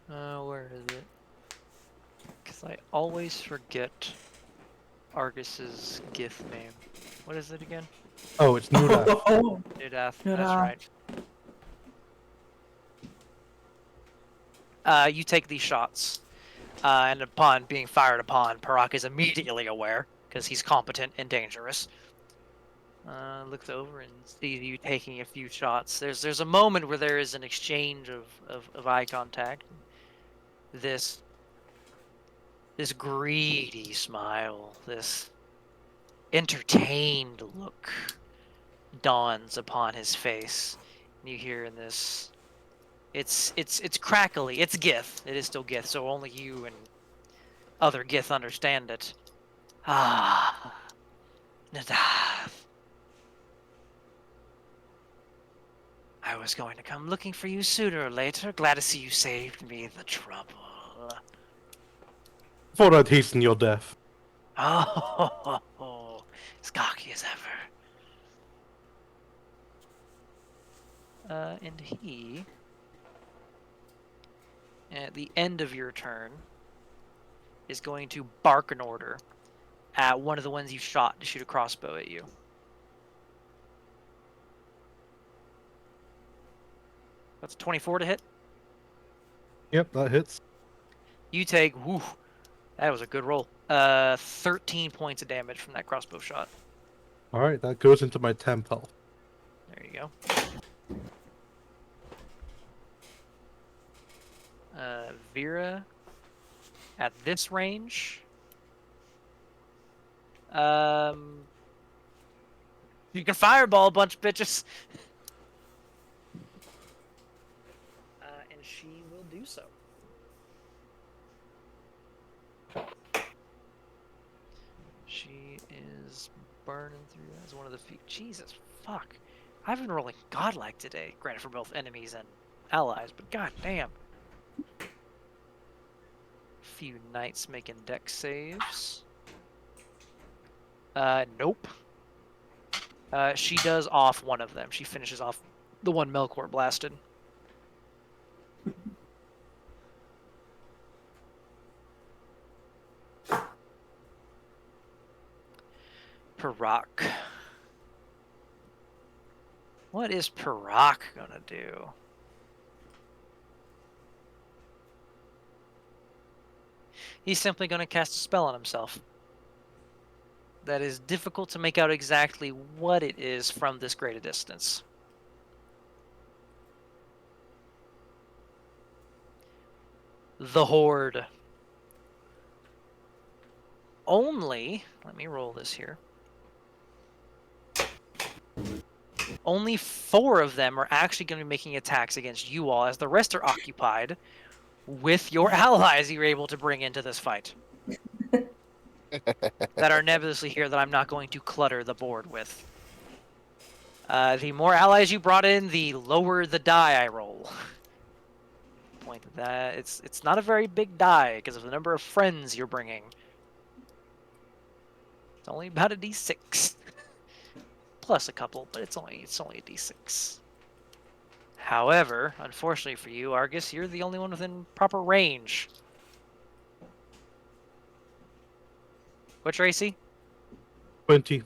A: Where is it? Because I always forget Argus's Gith name. What is it again?
B: Oh, it's Nudath.
E: Oh,
A: Nudath, that's
E: Nudath.
A: right. You take these shots, and upon being fired upon, Parak is immediately aware, because he's competent and dangerous. Looks over and sees you taking a few shots. There's a moment where there is an exchange of eye contact. This greedy smile, this entertained look dawns upon his face. And you hear in this, it's crackly. It's Gith. It is still Gith, so only you and other Gith understand it. Ah, Nadav. I was going to come looking for you sooner or later. Glad to see you saved me the trouble.
B: Thought I'd hasten your death.
A: Oh, as cocky as ever. And he, at the end of your turn, is going to bark an order at one of the ones you shot to shoot a crossbow at you. That's 24 to hit.
B: Yep, that hits.
A: You take, whew, that was a good roll. 13 points of damage from that crossbow shot.
B: All right, that goes into my temp health.
A: There you go. Vera, at this range, you can fireball a bunch of bitches. And she will do so. She is burning through that as one of the few. Jesus fuck. I've been rolling godlike today, granted for both enemies and allies, but goddamn. Few knights making dex saves. Nope. She does off one of them. She finishes off the one Melkor blasted. Parak? What is Parak gonna do? He's simply gonna cast a spell on himself. That is difficult to make out exactly what it is from this great a distance. The Horde. Only, let me roll this here. Only 4 of them are actually going to be making attacks against you all, as the rest are occupied with your allies you're able to bring into this fight. That are nebulously here that I'm not going to clutter the board with. The more allies you brought in, the lower the die I roll. Point at that. It's not a very big die because of the number of friends you're bringing. It's only about a d6. Plus a couple, but it's only a d6. However, unfortunately for you, Argus, you're the only one within proper range. What's your AC?
B: 20.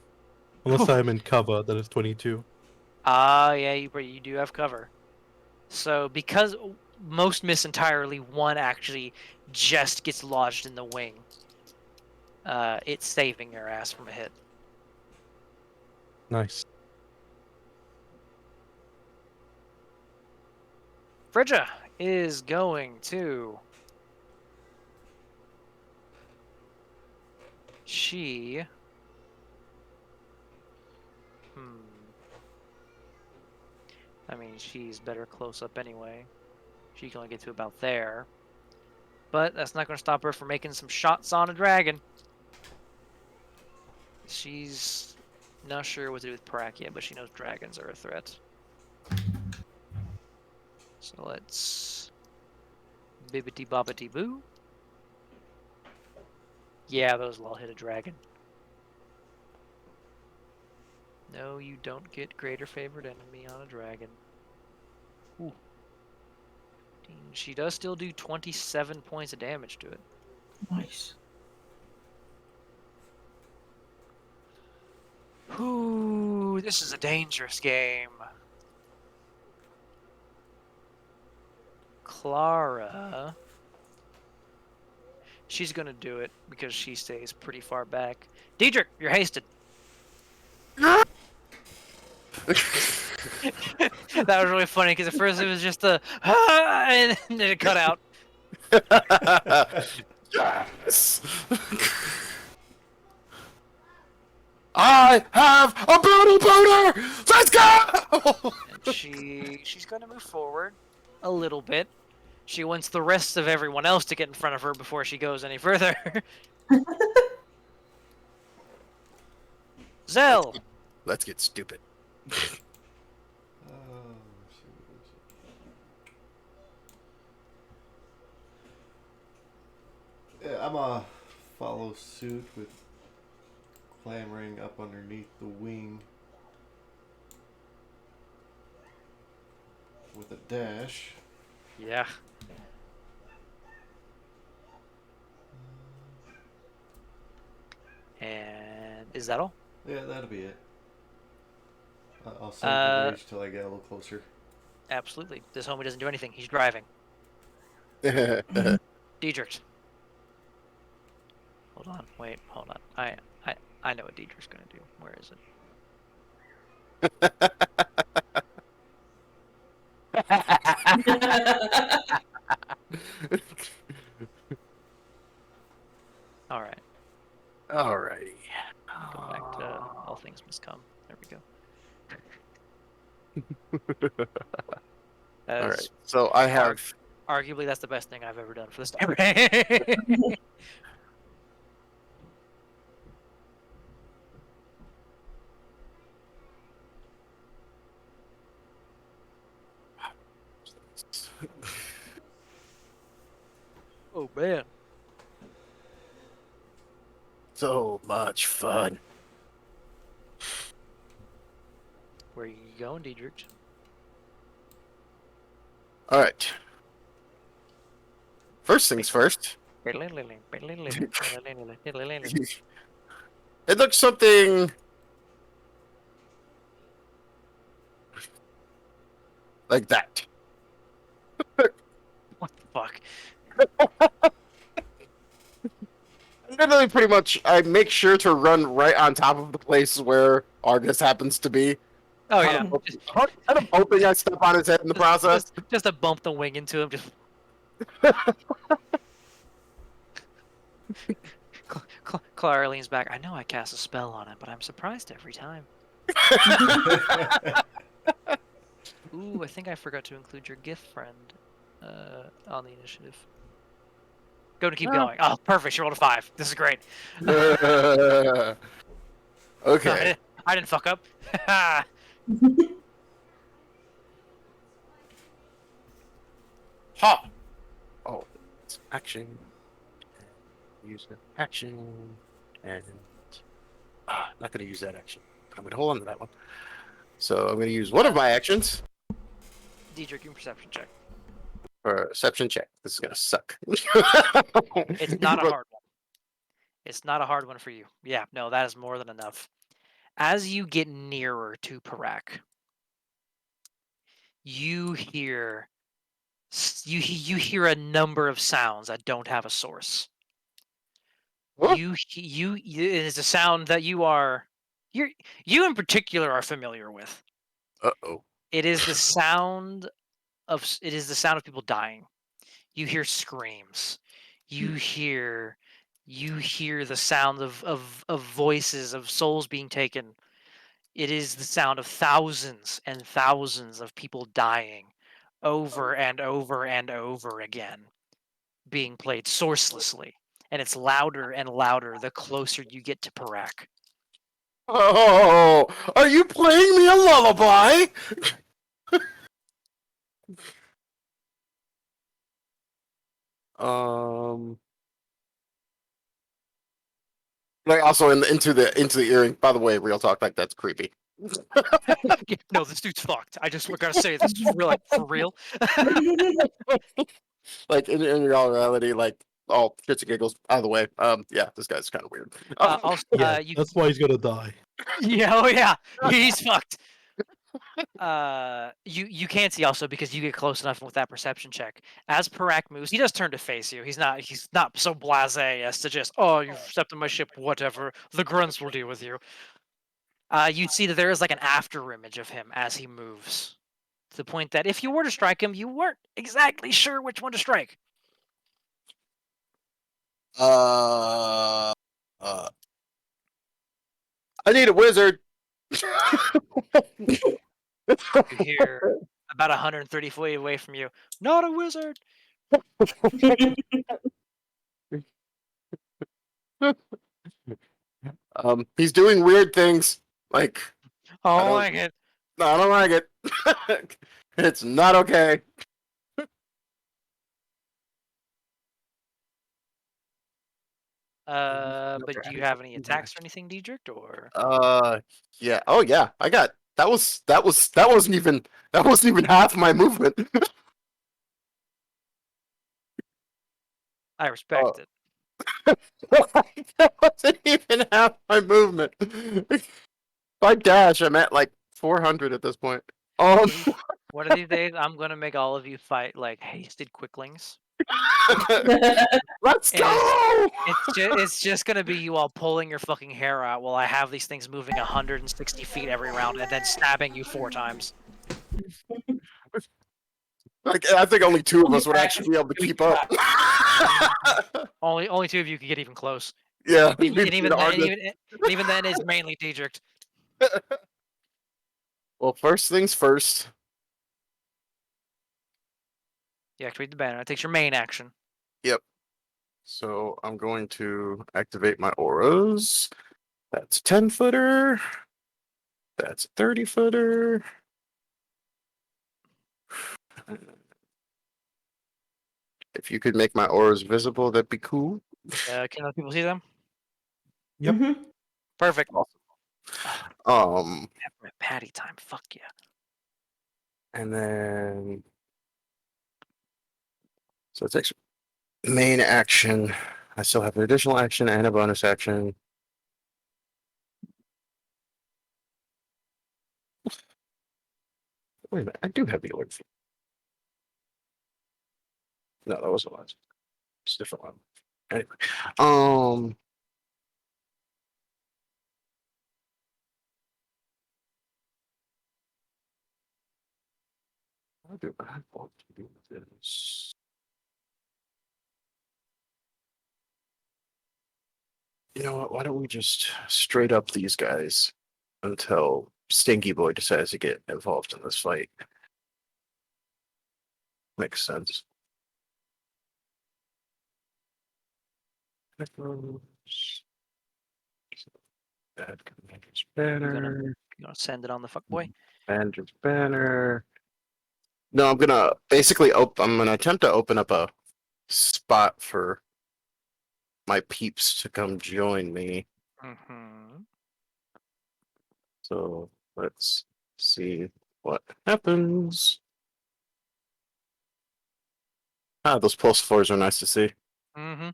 B: Unless I'm in cover, then it's 22.
A: Ah, yeah, you do have cover. So because most miss entirely, one actually just gets lodged in the wing. It's saving your ass from a hit.
B: Nice.
A: Frigga is going to... She... I mean, she's better close up anyway. She can only get to about there. But that's not going to stop her from making some shots on a dragon. She's not sure what to do with Parak yet, but she knows dragons are a threat. So let's... Bibbity bobbity boo. Yeah, those will all hit a dragon. No, you don't get greater favored enemy on a dragon. Ooh. She does still do 27 points of damage to it.
E: Nice.
A: Ooh, this is a dangerous game. Clara... She's gonna do it because she stays pretty far back. Diedrich, you're hasted. That was really funny because at first it was just a and then it cut out.
C: Yes! I have a booty booter! Let's go!
A: And she's gonna move forward a little bit. She wants the rest of everyone else to get in front of her before she goes any further. Zell!
C: Let's get stupid.
F: Yeah, I'm gonna follow suit with clambering up underneath the wing with a dash.
A: Yeah. And is that all?
F: Yeah, that'll be it. I'll save the rage till I get a little closer.
A: Absolutely. This homie doesn't do anything. He's driving. Diedrich. Hold on. Wait. Hold on. I know what Diedrich's gonna do. Where is it? All right.
C: Alrighty.
A: Go back to all things must come. There we go.
C: Alright. So I have...
A: Arguably, that's the best thing I've ever done for this campaign. Oh man.
C: So much fun.
A: Where are you going, Diedrich?
C: Alright. First things first. It looks something like that.
A: What the fuck?
C: Literally, pretty much, I make sure to run right on top of the place where Argus happens to be.
A: Oh
C: Kind
A: yeah,
C: of, kind of hoping I step on his head in the process.
A: just to bump the wing into him. Just Clara leans back. I know I cast a spell on it, but I'm surprised every time. Ooh, I think I forgot to include your gift friend on the initiative. Go to keep going. Oh, perfect. She rolled a 5. This is great.
C: Okay.
A: I didn't fuck up.
C: Ha! Oh, it's action. Use the action. And not going to use that action. I'm going to hold on to that one. So I'm going to use one of my actions
A: Diedrich, your perception check.
C: for a perception check. This is going to suck.
A: It's not a hard one. It's not a hard one for you. Yeah, no, that is more than enough. As you get nearer to Parak, you hear you hear a number of sounds that don't have a source.
C: What?
A: It is a sound that you in particular are familiar with.
C: Uh-oh.
A: It is the sound of people dying. You hear screams. You hear the sound of voices of souls being taken. It is the sound of thousands and thousands of people dying over and over and over again, being played sourcelessly. And it's louder and louder the closer you get to Parak.
C: Oh, are you playing me a lullaby? Um, like also into the earring. By the way, real talk, like that's creepy.
A: No, this dude's fucked. I just gotta say this is real, like for real.
C: Like in reality, like all shits and giggles out of the way. Yeah, this guy's kind of weird.
A: Also,
B: Yeah,
A: you
B: that's why he's gonna die.
A: yeah, oh yeah, he's fucked. You can't see also because you get close enough with that perception check. As Parak moves, he does turn to face you. He's not so blasé as to just, oh, you've stepped on my ship, whatever. The grunts will deal with you. You see that there is like an after image of him as he moves, to the point that if you were to strike him, you weren't exactly sure which one to strike.
C: uh, uh, I need a wizard.
A: You hear about 130 feet away from you, not a wizard.
C: He's doing weird things. Like
A: I
C: I
A: don't
C: don't,
A: like it.
C: no, I don't like it. It's not okay.
A: But do you have any attacks or anything, Diedrich, or?
C: Yeah. Oh, yeah. I got that wasn't even half my movement.
A: I respect it.
C: That wasn't even half my movement. By dash, I'm at like 400 at this point.
A: One of these days, I'm gonna make all of you fight like hasted quicklings.
C: Let's
A: And
C: go!
A: it's just gonna be you all pulling your fucking hair out while I have these things moving 160 feet every round and then stabbing you 4 times.
C: Like, I think only 2 of us would actually be able to keep up.
A: Only 2 of you could get even close.
C: Yeah.
A: And even then, it's mainly Diedrich.
C: Well, first things first.
A: You activate the banner. It takes your main action.
C: Yep. So I'm going to activate my auras. That's 10-footer. That's 30-footer. If you could make my auras visible, that'd be cool.
A: Can other people see them?
B: Yep.
A: Perfect. Patty time. Fuck yeah.
C: And then so it takes main action. I still have an additional action and a bonus action. Wait a minute, I do have the alert. No, that wasn't last. It's a different one. Anyway, how do I want to do this? You know what? Why don't we just straight up these guys until Stinky Boy decides to get involved in this fight? Makes sense. Bad Commander's Banner.
A: You gonna send it on the fuckboy?
C: Commander's Banner. No, I'm gonna basically I'm gonna attempt to open up a spot for my peeps to come join me.
A: Mm-hmm.
C: So let's see what happens. Ah, those pulse floors are nice to see.
A: Mm-hmm.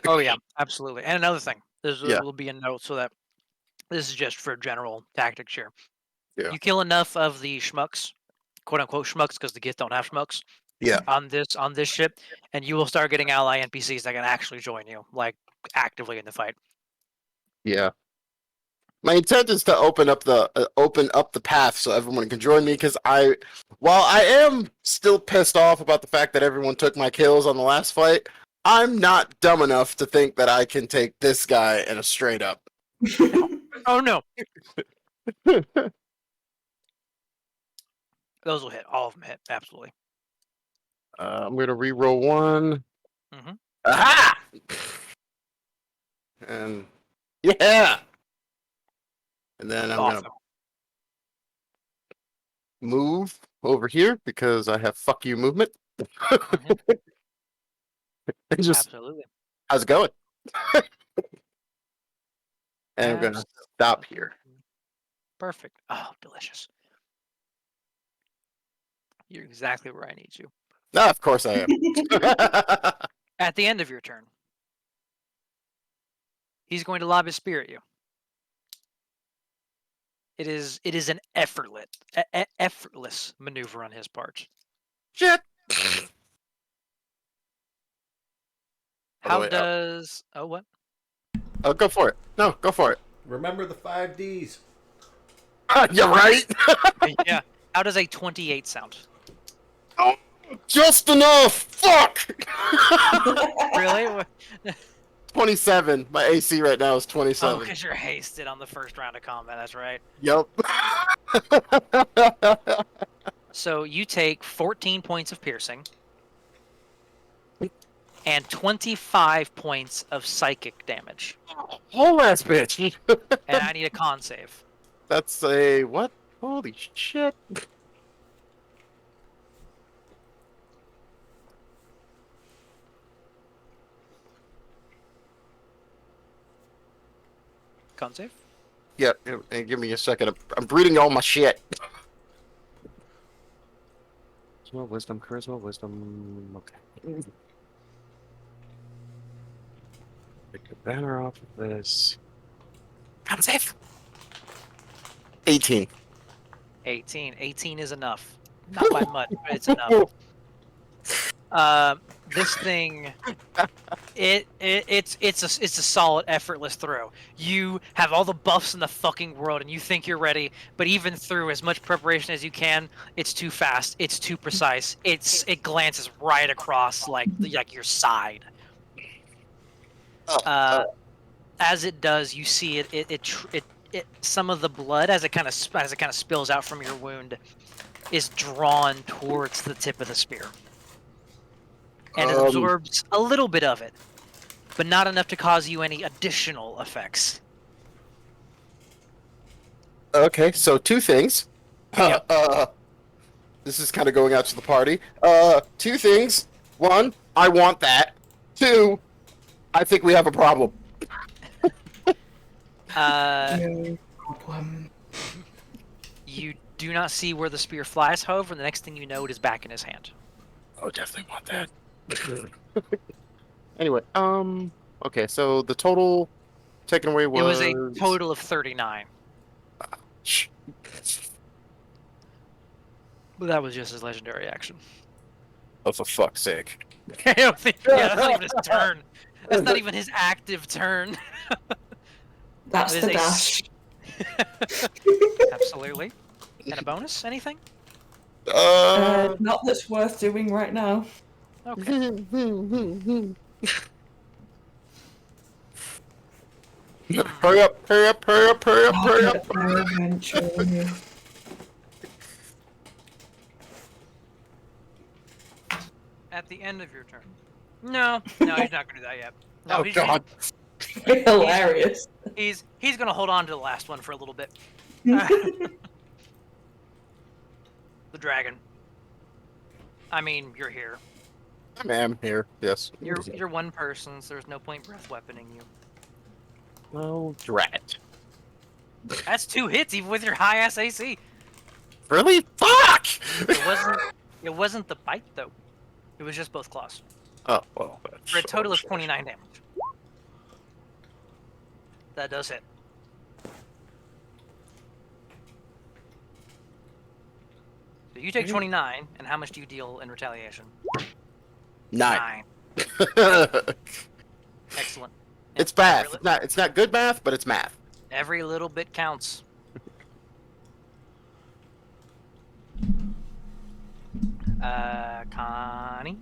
A: Oh yeah, absolutely. And another thing,
C: Yeah.
A: will be a note so that this is just for general tactics here.
C: Yeah.
A: You kill enough of the schmucks, quote unquote schmucks, because the Gith don't have schmucks.
C: Yeah.
A: On this ship, and you will start getting ally NPCs that can actually join you, like actively in the fight.
C: Yeah. My intent is to open up the path so everyone can join me because while I am still pissed off about the fact that everyone took my kills on the last fight, I'm not dumb enough to think that I can take this guy in a straight up.
A: Oh no, those will hit. All of them hit. Absolutely.
C: I'm gonna reroll one.
A: Mm-hmm.
C: Aha! And yeah. And then I'm
A: Awesome.
C: gonna move over here because I have fuck you movement.
A: Mm-hmm.
C: And just
A: Absolutely.
C: how's it going? And I'm gonna
A: Absolutely.
C: stop here.
A: Perfect. Oh, delicious. You're exactly where I need you.
C: No, of course I am.
A: At the end of your turn, he's going to lob his spear at you. It is an effortless maneuver on his part.
C: Shit.
A: How
C: way,
A: does oh what?
C: Oh, go for it. No, go for it.
F: Remember the 5Ds.
C: You're right.
A: Yeah. How does a 28 sound?
C: Oh, just enough. Fuck.
A: Really?
C: 27. My AC right now is 27.
A: Oh, because you're hasted on the first round of combat. That's right.
C: Yep.
A: So you take 14 points of piercing and 25 points of psychic damage.
C: Whole ass bitch.
A: And I need a con save.
C: That's a what? Holy shit.
A: Con save?
C: Yeah, and give me a second. I'm reading all my shit. Charisma, wisdom. Okay. Take the banner off of this. I'm safe. 18.
A: 18. 18 is enough. Not by much, but it's enough. This thing, it's a solid, effortless throw. You have all the buffs in the fucking world, and you think you're ready, but even through as much preparation as you can, it's too fast. It's too precise. It glances right across like your side. As it does, you see it some of the blood as it kind of spills out from your wound is drawn towards the tip of the spear. And it absorbs a little bit of it, but not enough to cause you any additional effects.
C: Okay, so two things.
A: Yep.
C: This is kind of going out to the party. Two things. One, I want that. Two, I think we have a problem.
A: You do not see where the spear flies, however, the next thing you know, it is back in his hand.
C: Oh, definitely want that. Anyway, okay, so the total taken away was...
A: It was a total of 39. But that was just his legendary action.
C: Oh, for fuck's sake.
A: I don't think. Yeah, that's not even his turn. That's not even his active turn.
E: That's
A: It is
E: the
A: a
E: dash.
A: Absolutely. And a bonus? Anything?
E: Not that's worth doing right now.
A: Okay.
C: Hurry up, hurry up, hurry up, hurry up,
E: I'll
C: hurry up.
E: get there eventually.
A: At the end of your turn. No, he's not gonna do that yet. No,
C: Oh,
A: he's,
C: God.
E: Hilarious.
A: He's gonna hold on to the last one for a little bit. The dragon. I mean, you're here.
C: I am here, yes.
A: You're one person, so there's no point breath weaponing you.
C: Well, drat.
A: That's 2 hits, even with your high ass AC.
C: Really? Fuck!
A: It wasn't the bite though. It was just both claws.
C: Oh, well.
A: For a total of 29 damage. That does hit. So you take 29, and how much do you deal in retaliation?
C: 9.
A: 9. Excellent.
C: It's math. It's not good math, but it's math.
A: Every little bit counts. Connie.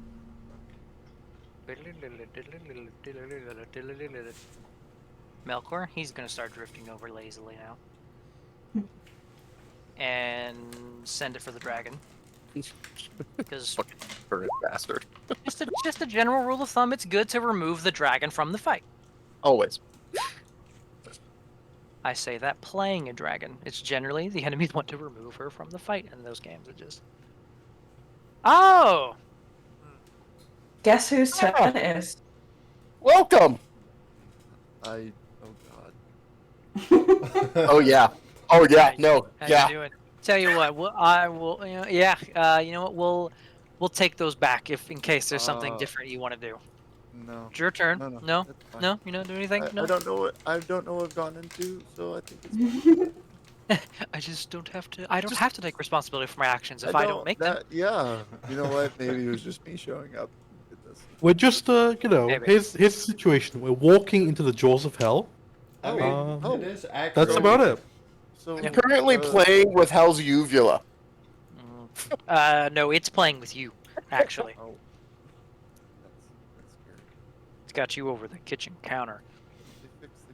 A: Melkor, he's gonna start drifting over lazily now. And send it for the dragon. Because
C: Fucking bastard.
A: just a general rule of thumb, it's good to remove the dragon from the fight.
C: Always.
A: I say that playing a dragon. It's generally the enemies want to remove her from the fight in those games. It just... Oh!
E: Guess whose turn it is?
C: Welcome!
G: Oh god.
C: Oh, yeah. Oh, yeah. No.
A: How
C: Yeah.
A: you doing? Tell you what, I will. Yeah. You know what? We'll take those back in case there's something different you want to do.
G: No.
A: It's your turn.
G: No,
A: No.
G: that's fine.
A: No. You don't do anything. No.
G: I don't know what I've gone into, so I think it's fine.
A: I just don't have to. I don't have to take responsibility for my actions if I don't make them.
G: Yeah. You know what? Maybe it was just me showing up.
B: We're just,
A: Maybe.
B: here's the situation. We're walking into the jaws of hell.
F: I mean,
B: Oh.
F: it is actually.
B: That's about it.
G: So
C: I'm currently playing with Hell's Uvula.
A: No, it's playing with you. Actually,
G: Oh. That's scary.
A: it's got you over the kitchen counter.
G: They fixed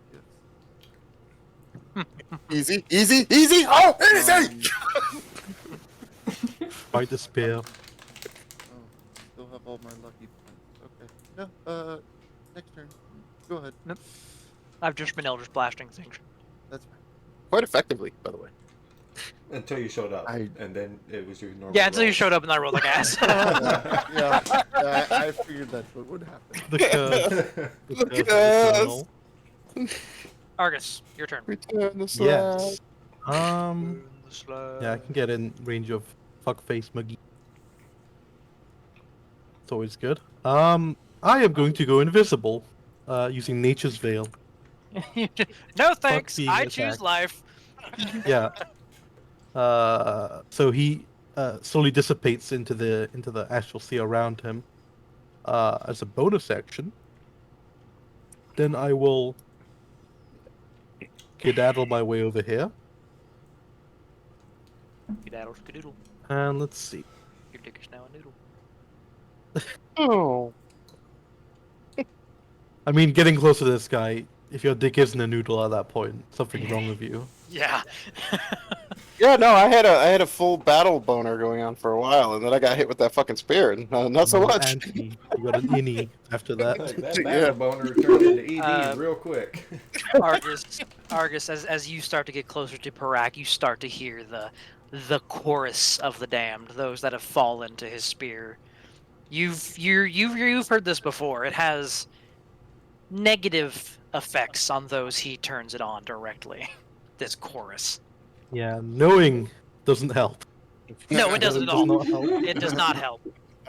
G: the gifts.
C: Easy, easy, easy! Oh, easy!
B: Fight the spear.
G: Oh, still have all my lucky points. Okay. No, next turn. Go ahead.
A: I've just been Eldritch blasting things.
G: That's fine.
C: Quite effectively, by the way.
F: Until you showed up,
G: I-
F: and then it was your normal.
A: Yeah, until you
F: roll.
A: showed up and I rolled like ass.
G: Yeah, I figured that's what would happen.
B: The curse. The
C: Look
B: curse
C: at
B: of
C: us.
B: eternal.
A: Argus, your turn.
C: Return the slab.
B: Yes. Yeah, I can get in range of fuckface McGee. It's always good. I am going to go invisible, using Nature's Veil.
A: No thanks.
B: being
A: I choose
B: attacked.
A: life.
B: Yeah. So he slowly dissipates into the astral sea around him. As a bonus action, then I will skedaddle my way over here,
A: Skedaddle, skedoodle.
B: and let's see.
A: Your dick is now a noodle.
C: Oh.
B: I mean, getting closer to this guy. If your dick isn't a noodle at that point, something's wrong with you.
A: Yeah.
C: Yeah, no, I had a full battle boner going on for a while, and then I got hit with that fucking spear, and not so much.
B: Anti. You got an innie after that.
F: That
C: Yeah.
F: battle boner turned into ED real quick.
A: Argus, as you start to get closer to Parak, you start to hear the chorus of the damned, those that have fallen to his spear. You've heard this before. It has negative effects on those he turns it on directly. This chorus.
B: Yeah, knowing doesn't help.
A: No, it doesn't at
B: Does
A: all.
B: not help.
A: It does not help.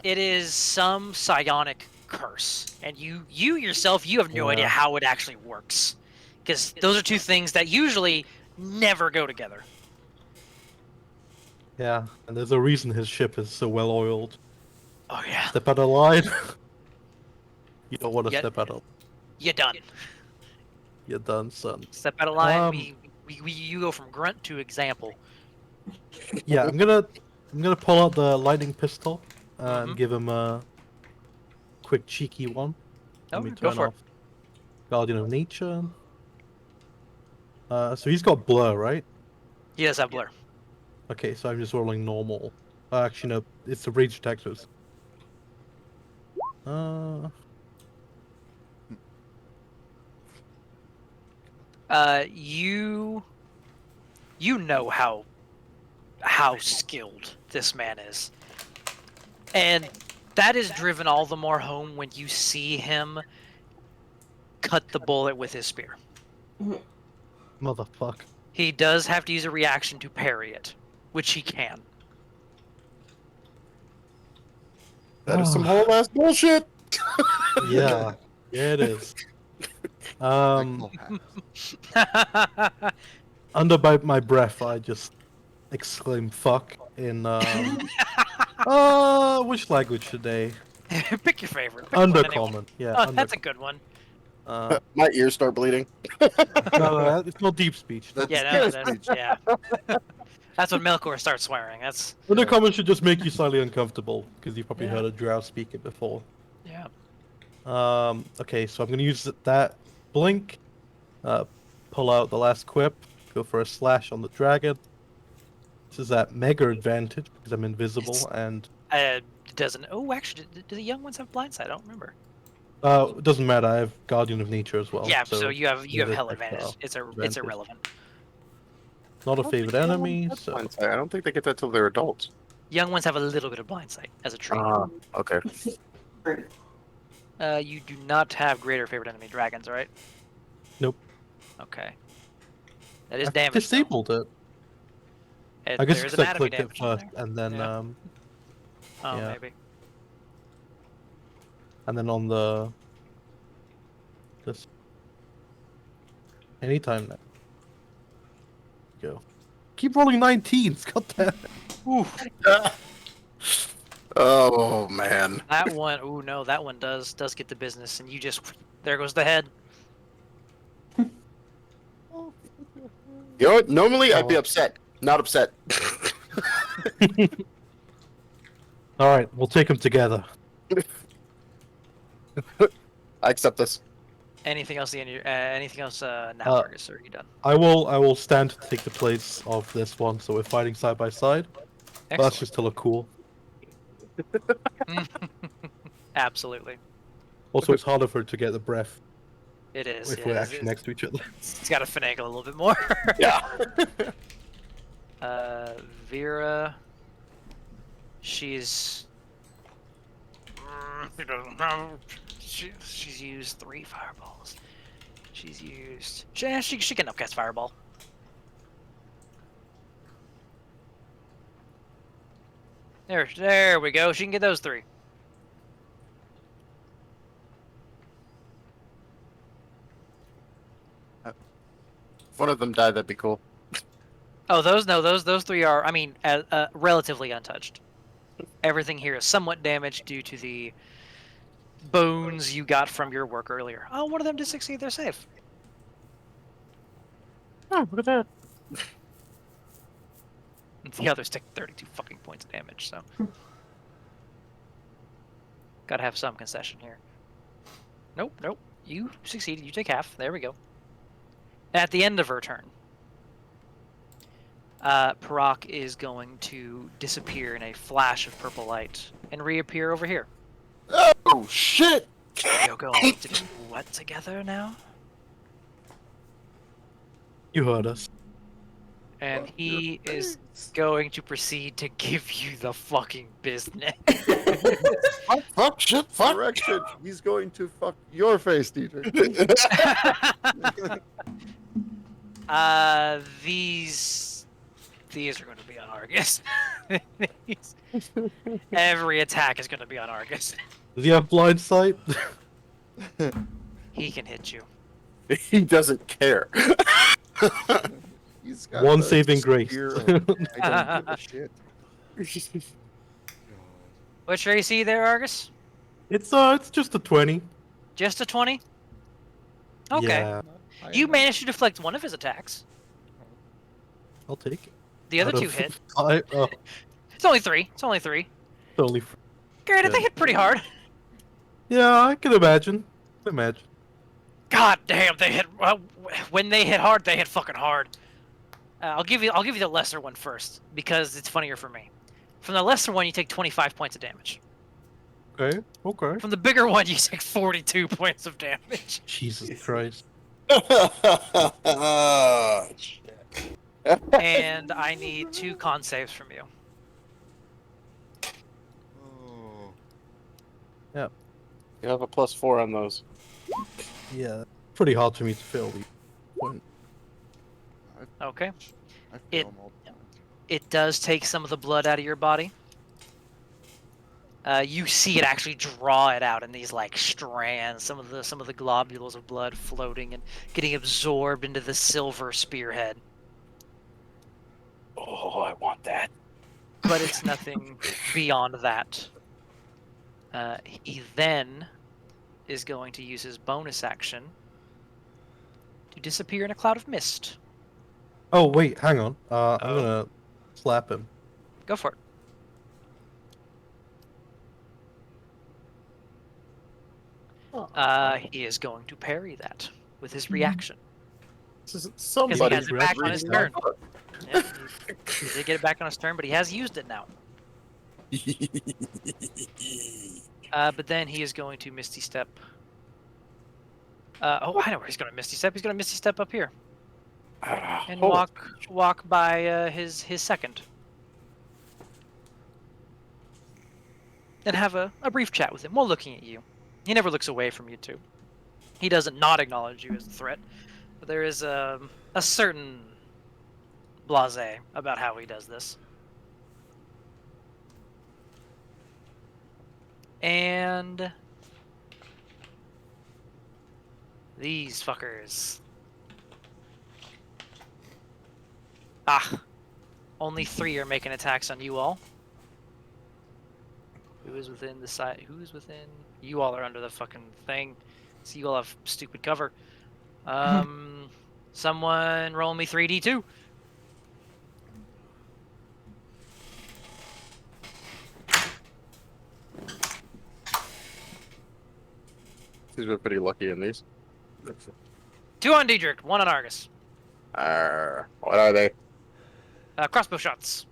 A: It is some psionic curse, and you yourself, you have no idea
B: Yeah.
A: how it actually works, because those are two things that usually never go together.
B: Yeah, and there's a reason his ship is so well oiled.
A: Oh yeah.
B: Step out of line. You don't want to
A: Yeah.
B: step out of.
A: You done.
B: You're done, son.
A: Step out of line.
B: Um,
A: You go from grunt to example.
B: Yeah, I'm gonna pull out the lightning pistol and
A: Mhm.
B: give him a quick cheeky one. Let
A: Oh,
B: me
A: go
B: turn
A: for it.
B: off Guardian of Nature. So he's got blur, right?
A: He does have blur.
B: Okay, so I'm just rolling normal. Actually, no, it's the rage detectors. Uh,
A: You know how skilled this man is, and that is driven all the more home when you see him cut the bullet with his spear.
B: motherfuck.
A: He does have to use a reaction to parry it, which he can.
C: That is some whole ass bullshit.
B: Yeah, yeah, it is. Um, under my breath, I just exclaim "fuck" in which language today?
A: Pick your favorite. Pick one. Anyone.
B: Undercommon. Yeah,
A: Oh, that's a
B: undercommon.
A: good one.
C: My ears start bleeding.
B: No, it's not deep speech. Not
G: That's
A: Yeah, no,
G: deep
A: that's
G: speech.
A: yeah. That's when Melkor starts swearing. That's
B: Undercommon should just make you slightly uncomfortable because you've probably
A: Yeah.
B: heard a drow speak it before.
A: yeah.
B: Okay, so I'm gonna use that blink, pull out the last quip, go for a slash on the dragon. This is that mega advantage because I'm invisible and
A: It doesn't. Oh, actually, do the young ones have blind sight? I don't remember.
B: it doesn't matter. I have Guardian of Nature as well.
A: Yeah, so
B: So
A: you have
B: the
A: hell
B: tactile
A: advantage. It's
B: advantage.
A: irrelevant.
B: Not a
C: I don't think
B: favorite
C: young ones
B: enemy,
C: have
B: so
C: blind sight. I don't think they get that till they're adults.
A: Young ones have a little bit of blind sight as a trait.
C: Okay.
A: You do not have greater favorite enemy dragons, right?
B: Nope.
A: Okay. That is
B: I've
A: damage. Though.
B: disabled it. I guess
A: There is
B: because I
A: anatomy
B: clicked it
A: damage on
B: first
A: there.
B: and then
A: Yeah. Oh,
B: yeah.
A: maybe.
B: And then on the this anytime now. Go. Keep rolling 19s. God damn it.
C: Oh man.
A: That one. Oh no, that one does get the business, and you just there goes the head.
C: You know what? Normally I'd be
B: Oh.
C: upset. Not upset.
B: All right, we'll take them together.
C: I accept this.
A: Anything else? Anything else? Now, Argus, or are you done?
B: I will stand to take the place of this one, so we're fighting side by side. But that's
A: Excellent.
B: just to look cool.
A: Absolutely.
B: Also, it's harder for it to get the breath
A: It is.
B: if
A: Yeah,
B: we're actually next to each other.
A: It's got to finagle a little bit more.
C: Yeah.
A: Vera. She's. She's used 3 fireballs. She's used. She can upcast fireball. There we go. She can get those 3.
C: If one of them died, that'd be cool.
A: Oh, those 3 are. I mean, relatively untouched. Everything here is somewhat damaged due to the bones you got from your work earlier. Oh, one of them did succeed. They're safe.
C: Oh, look at that.
A: The others take 32 fucking points of damage, so. Gotta have some concession here. Nope. You succeeded. You take half. There we go. At the end of her turn, Parak is going to disappear in a flash of purple light and reappear over here.
C: Oh shit!
A: You're going to do what together now?
B: You heard us.
A: And he is going to proceed to give you the fucking business.
C: Fuck, shit, fuck.
G: Correction. He's going to fuck your face, Dietrich.
A: These are going to be on Argus. Every attack is going to be on Argus.
B: Does he have blind sight?
A: He can hit you.
C: He doesn't care.
G: He's got
B: One
G: the
B: saving grace.
G: spear of, I don't give a shit.
A: What's your AC there, Argus?
B: It's just a 20.
A: Just a 20? Okay.
B: Yeah,
G: Not high
A: You
G: enough.
A: managed to deflect one of his attacks.
B: I'll take it.
A: The other
B: Out
A: two
B: of
A: hit.
B: 5, oh,
A: It's only 3. It's only 3.
B: it's only.
A: Granted, they
B: Good.
A: hit pretty hard.
B: Yeah, I can imagine.
A: God damn, they hit. When they hit hard, they hit fucking hard. I'll give you the lesser one first because it's funnier for me. From the lesser one, you take 25 points of damage.
B: Okay. Okay.
A: From the bigger one, you take 42 points of damage.
B: Jesus Christ.
C: Oh, shit.
A: And I need 2 con saves from you.
G: Oh.
C: You have a +4 on those.
B: Yeah, pretty hard for me to fail these. Point.
A: Okay.
G: I fail
A: It-
G: them all the time.
A: It does take some of the blood out of your body. You see it actually draw it out in these like strands, some of the globules of blood floating and getting absorbed into the silver spearhead.
C: Oh, I want that.
A: But it's nothing beyond that. He then is going to use his bonus action to disappear in a cloud of mist.
B: Oh wait, hang on. I'm
A: Oh.
B: gonna slap him.
A: Go for it. He is going to parry that with his reaction.
C: This is
A: Because he
C: somebody.
A: has it back on his
B: reaction.
A: turn. Yeah, he did get it back on his turn, but he has used it now. But then he is going to Misty Step. Oh, I know where he's going to Misty Step. He's going to Misty Step up here and walk by his second, and have a brief chat with him while looking at you. He never looks away from you two. He doesn't not acknowledge you as a threat, but there is a certain blasé about how he does this. And these fuckers. Only 3 are making attacks on you all. Who is within the side? Who is within? You all are under the fucking thing. So you all have stupid cover. Someone roll me 3d2.
C: He's been pretty lucky in these.
A: 2 on Diedrich, 1 on Argus.
C: What are they?
A: Crossbow shots.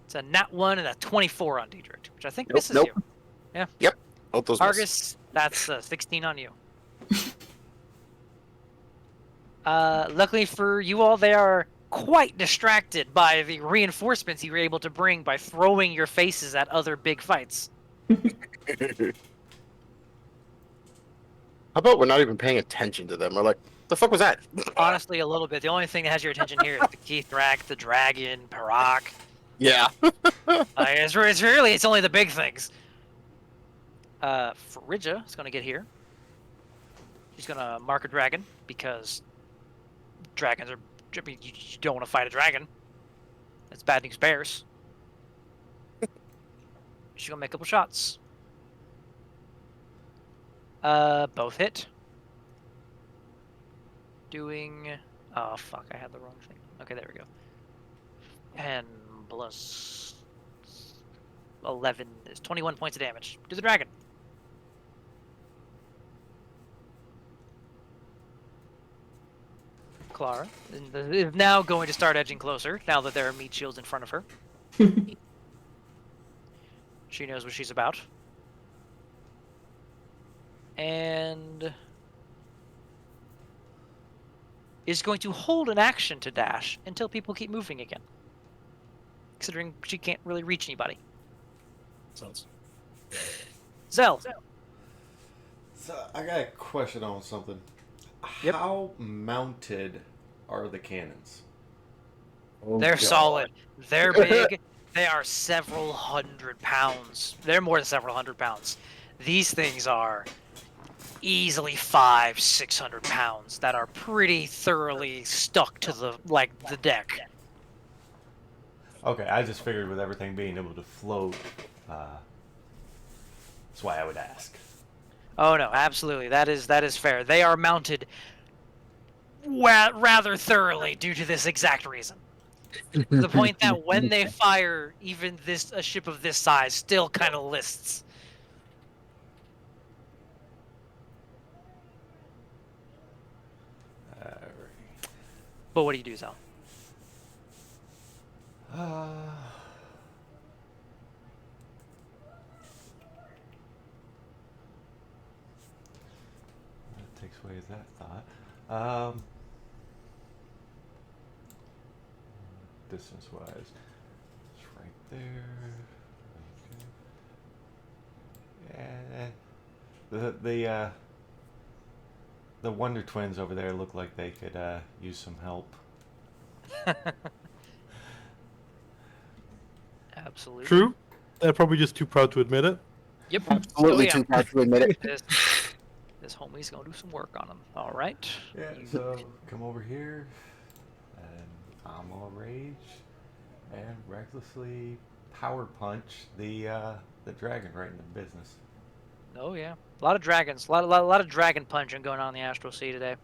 A: It's a nat 1 and a 24 on Diedrich, which I think
C: Nope,
A: misses
C: nope.
A: you. Yeah.
C: Yep. Both those miss.
A: Argus, that's 16 on you. Luckily for you all, they are quite distracted by the reinforcements you were able to bring by throwing your faces at other big fights.
C: How about we're not even paying attention to them? We're like, the fuck was that?
A: Honestly, a little bit. The only thing that has your attention here is the Keithrak, the dragon, Parak.
C: Yeah.
A: It's only the big things. Farija is going to get here. She's going to mark a dragon because dragons are. I mean, you don't want to fight a dragon. That's bad news bears. She's going to make a couple shots. Both hit. Doing. Oh, fuck, I had the wrong thing. Okay, there we go. 10 plus 11 is 21 points of damage to the dragon. Clara is now going to start edging closer now that there are meat shields in front of her. She knows what she's about. And is going to hold an action to dash until people keep moving again. Considering she can't really reach anybody.
C: Sounds.
A: Zell.
F: So I got a question on something.
A: Yep.
F: How mounted are the cannons?
A: They're solid. They're big. They are several hundred pounds. They're more than several hundred pounds. These things are easily 500-600 pounds that are pretty thoroughly stuck to the deck.
F: Okay, I just figured with everything being able to float, that's why I would ask.
A: Oh no, absolutely. That is fair. They are mounted rather thoroughly due to this exact reason. To the point that when they fire, even a ship of this size still kind of lists.
F: Alright.
A: But what do you do, Zal?
F: That takes away that thought. Distance-wise, it's right there. Okay. Yeah, the Wonder Twins over there look like they could use some help.
A: Absolutely.
B: True. They're probably just too proud to admit it.
A: Yep.
C: Absolutely
A: Oh,
C: too proud to admit it.
A: This homie's gonna do some work on him. All right.
F: Yeah, so come over here, and I'm all rage, and recklessly power punch the dragon right in the business.
A: Oh yeah, a lot of dragons, a lot of dragon punching going on in the Astral Sea today.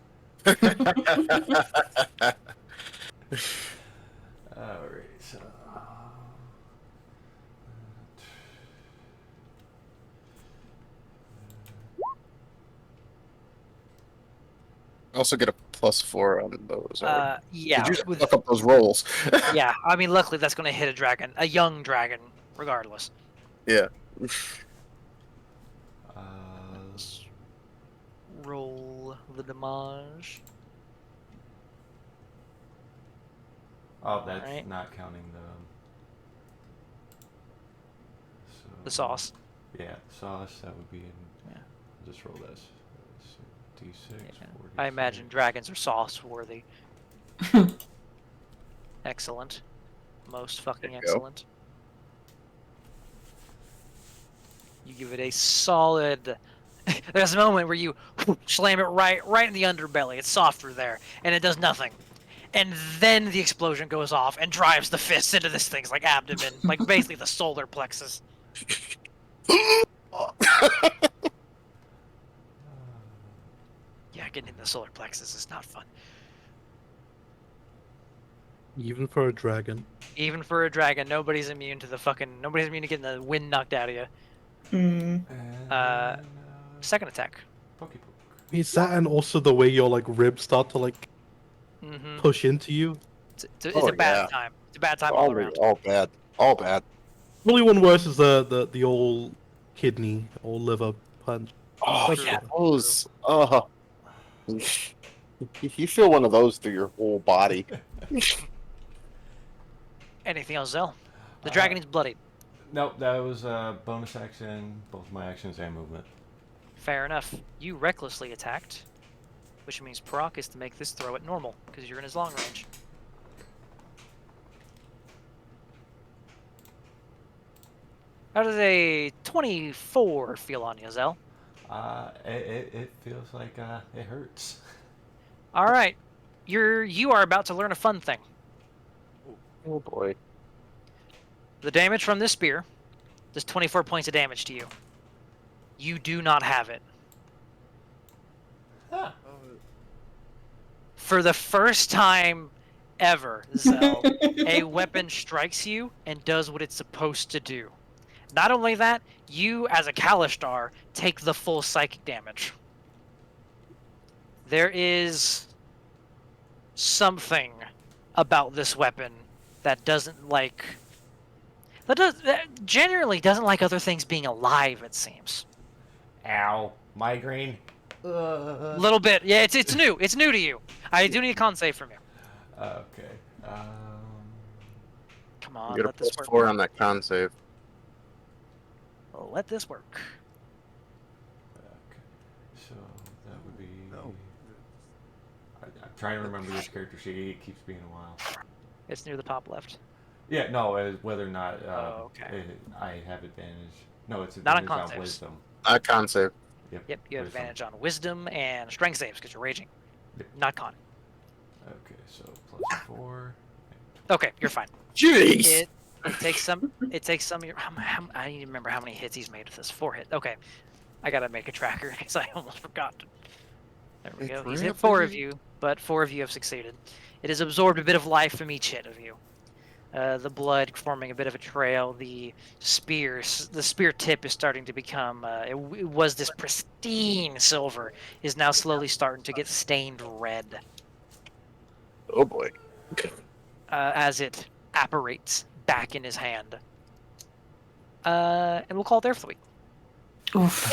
F: Alright, so.
C: Also get a +4 on those.
A: Yeah.
C: Did you fuck up those rolls?
A: Yeah, I mean, luckily that's gonna hit a young dragon, regardless.
C: Yeah.
A: Let's roll the damage.
F: Oh, that's
A: Alright.
F: not counting
A: The sauce.
F: Yeah, sauce, that would be in.
A: Yeah.
F: Just roll this. D6,
A: Yeah.
F: 46.
A: I imagine dragons are sauce worthy. Excellent. Most fucking
C: There you go.
A: excellent. You give it a solid. There's a moment where you slam it right in the underbelly. It's softer there, and it does nothing. And then the explosion goes off and drives the fist into this thing's like abdomen, like basically the solar plexus. Yeah, getting in the solar plexus is not fun.
B: Even for a dragon.
A: Even for a dragon, nobody's immune to getting the wind knocked out of you.
E: Hmm.
F: And,
A: Second attack.
F: Poke.
B: Is that and also the way your like ribs start to like
A: Mm-hmm.
B: push into you?
A: It's
C: Oh,
A: a bad
C: yeah.
A: time. It's a bad time all around.
C: All bad. All bad.
B: Only one worse is the old kidney or liver punch.
C: Oh,
A: True.
C: yeah, those. Oh. You feel one of those through your whole body.
A: Anything else, Zell? The dragon is bloodied.
F: Nope, that was a bonus action, both my actions and movement.
A: Fair enough. You recklessly attacked, which means Proc is to make this throw at normal, because you're in his long range. How does a 24 feel on you, Zell?
F: It feels like it hurts.
A: All right, you are about to learn a fun thing.
C: Oh boy.
A: The damage from this spear does 24 points of damage to you. You do not have it.
G: Oh,
A: For the first time ever, Zell, a weapon strikes you and does what it's supposed to do. Not only that, you, as a Kalishtar, take the full psychic damage. There is something about this weapon that generally doesn't like other things being alive, it seems.
F: Ow. Migraine.
A: A little bit. Yeah, it's new. It's new to you. I do need a con save from you.
F: Okay.
A: Come on,
C: You get
A: let
C: a
A: this
C: +4
A: work.
C: on that con save.
A: Let this work.
F: Okay. So that would be.
G: no.
F: I'm trying to remember this character sheet. It keeps being a while.
A: It's near the top left.
F: Yeah, no, whether or not
A: Oh, okay.
F: I have advantage. No, it's
A: Not on
F: advantage
A: con
F: on
A: saves.
F: wisdom.
C: Con save.
A: Yep, you have
F: Wisdom.
A: advantage on wisdom and strength saves because you're raging.
F: Yep.
A: Not con.
F: Okay, so +4.
A: Okay, you're fine.
C: Jeez.
A: It takes some. It takes some of your. I need to remember how many hits he's made with this. 4 hit. Okay, I gotta make a tracker because I almost forgot. There we go. He's hit 4 of you, but 4 of you have succeeded. It has absorbed a bit of life from each hit of you. The blood forming a bit of a trail. The spear tip is starting to become. It was this pristine silver, is now slowly starting to get stained red
C: Oh boy.
A: as it apparates back in his hand. And we'll call it there for the week.
E: Oof.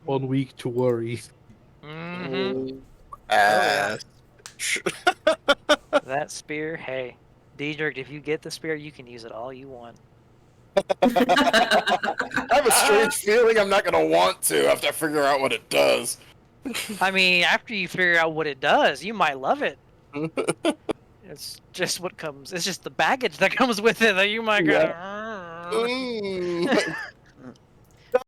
B: 1 week to worry.
A: Mm-hmm.
C: Ass.
A: That spear, hey, Diedrich, if you get the spear, you can use it all you want.
C: I have a strange feeling I'm not gonna want to after I figure out what it does.
A: I mean, after you figure out what it does, you might love it. It's just what comes. It's just the baggage that comes with it that you might go.
C: Mm.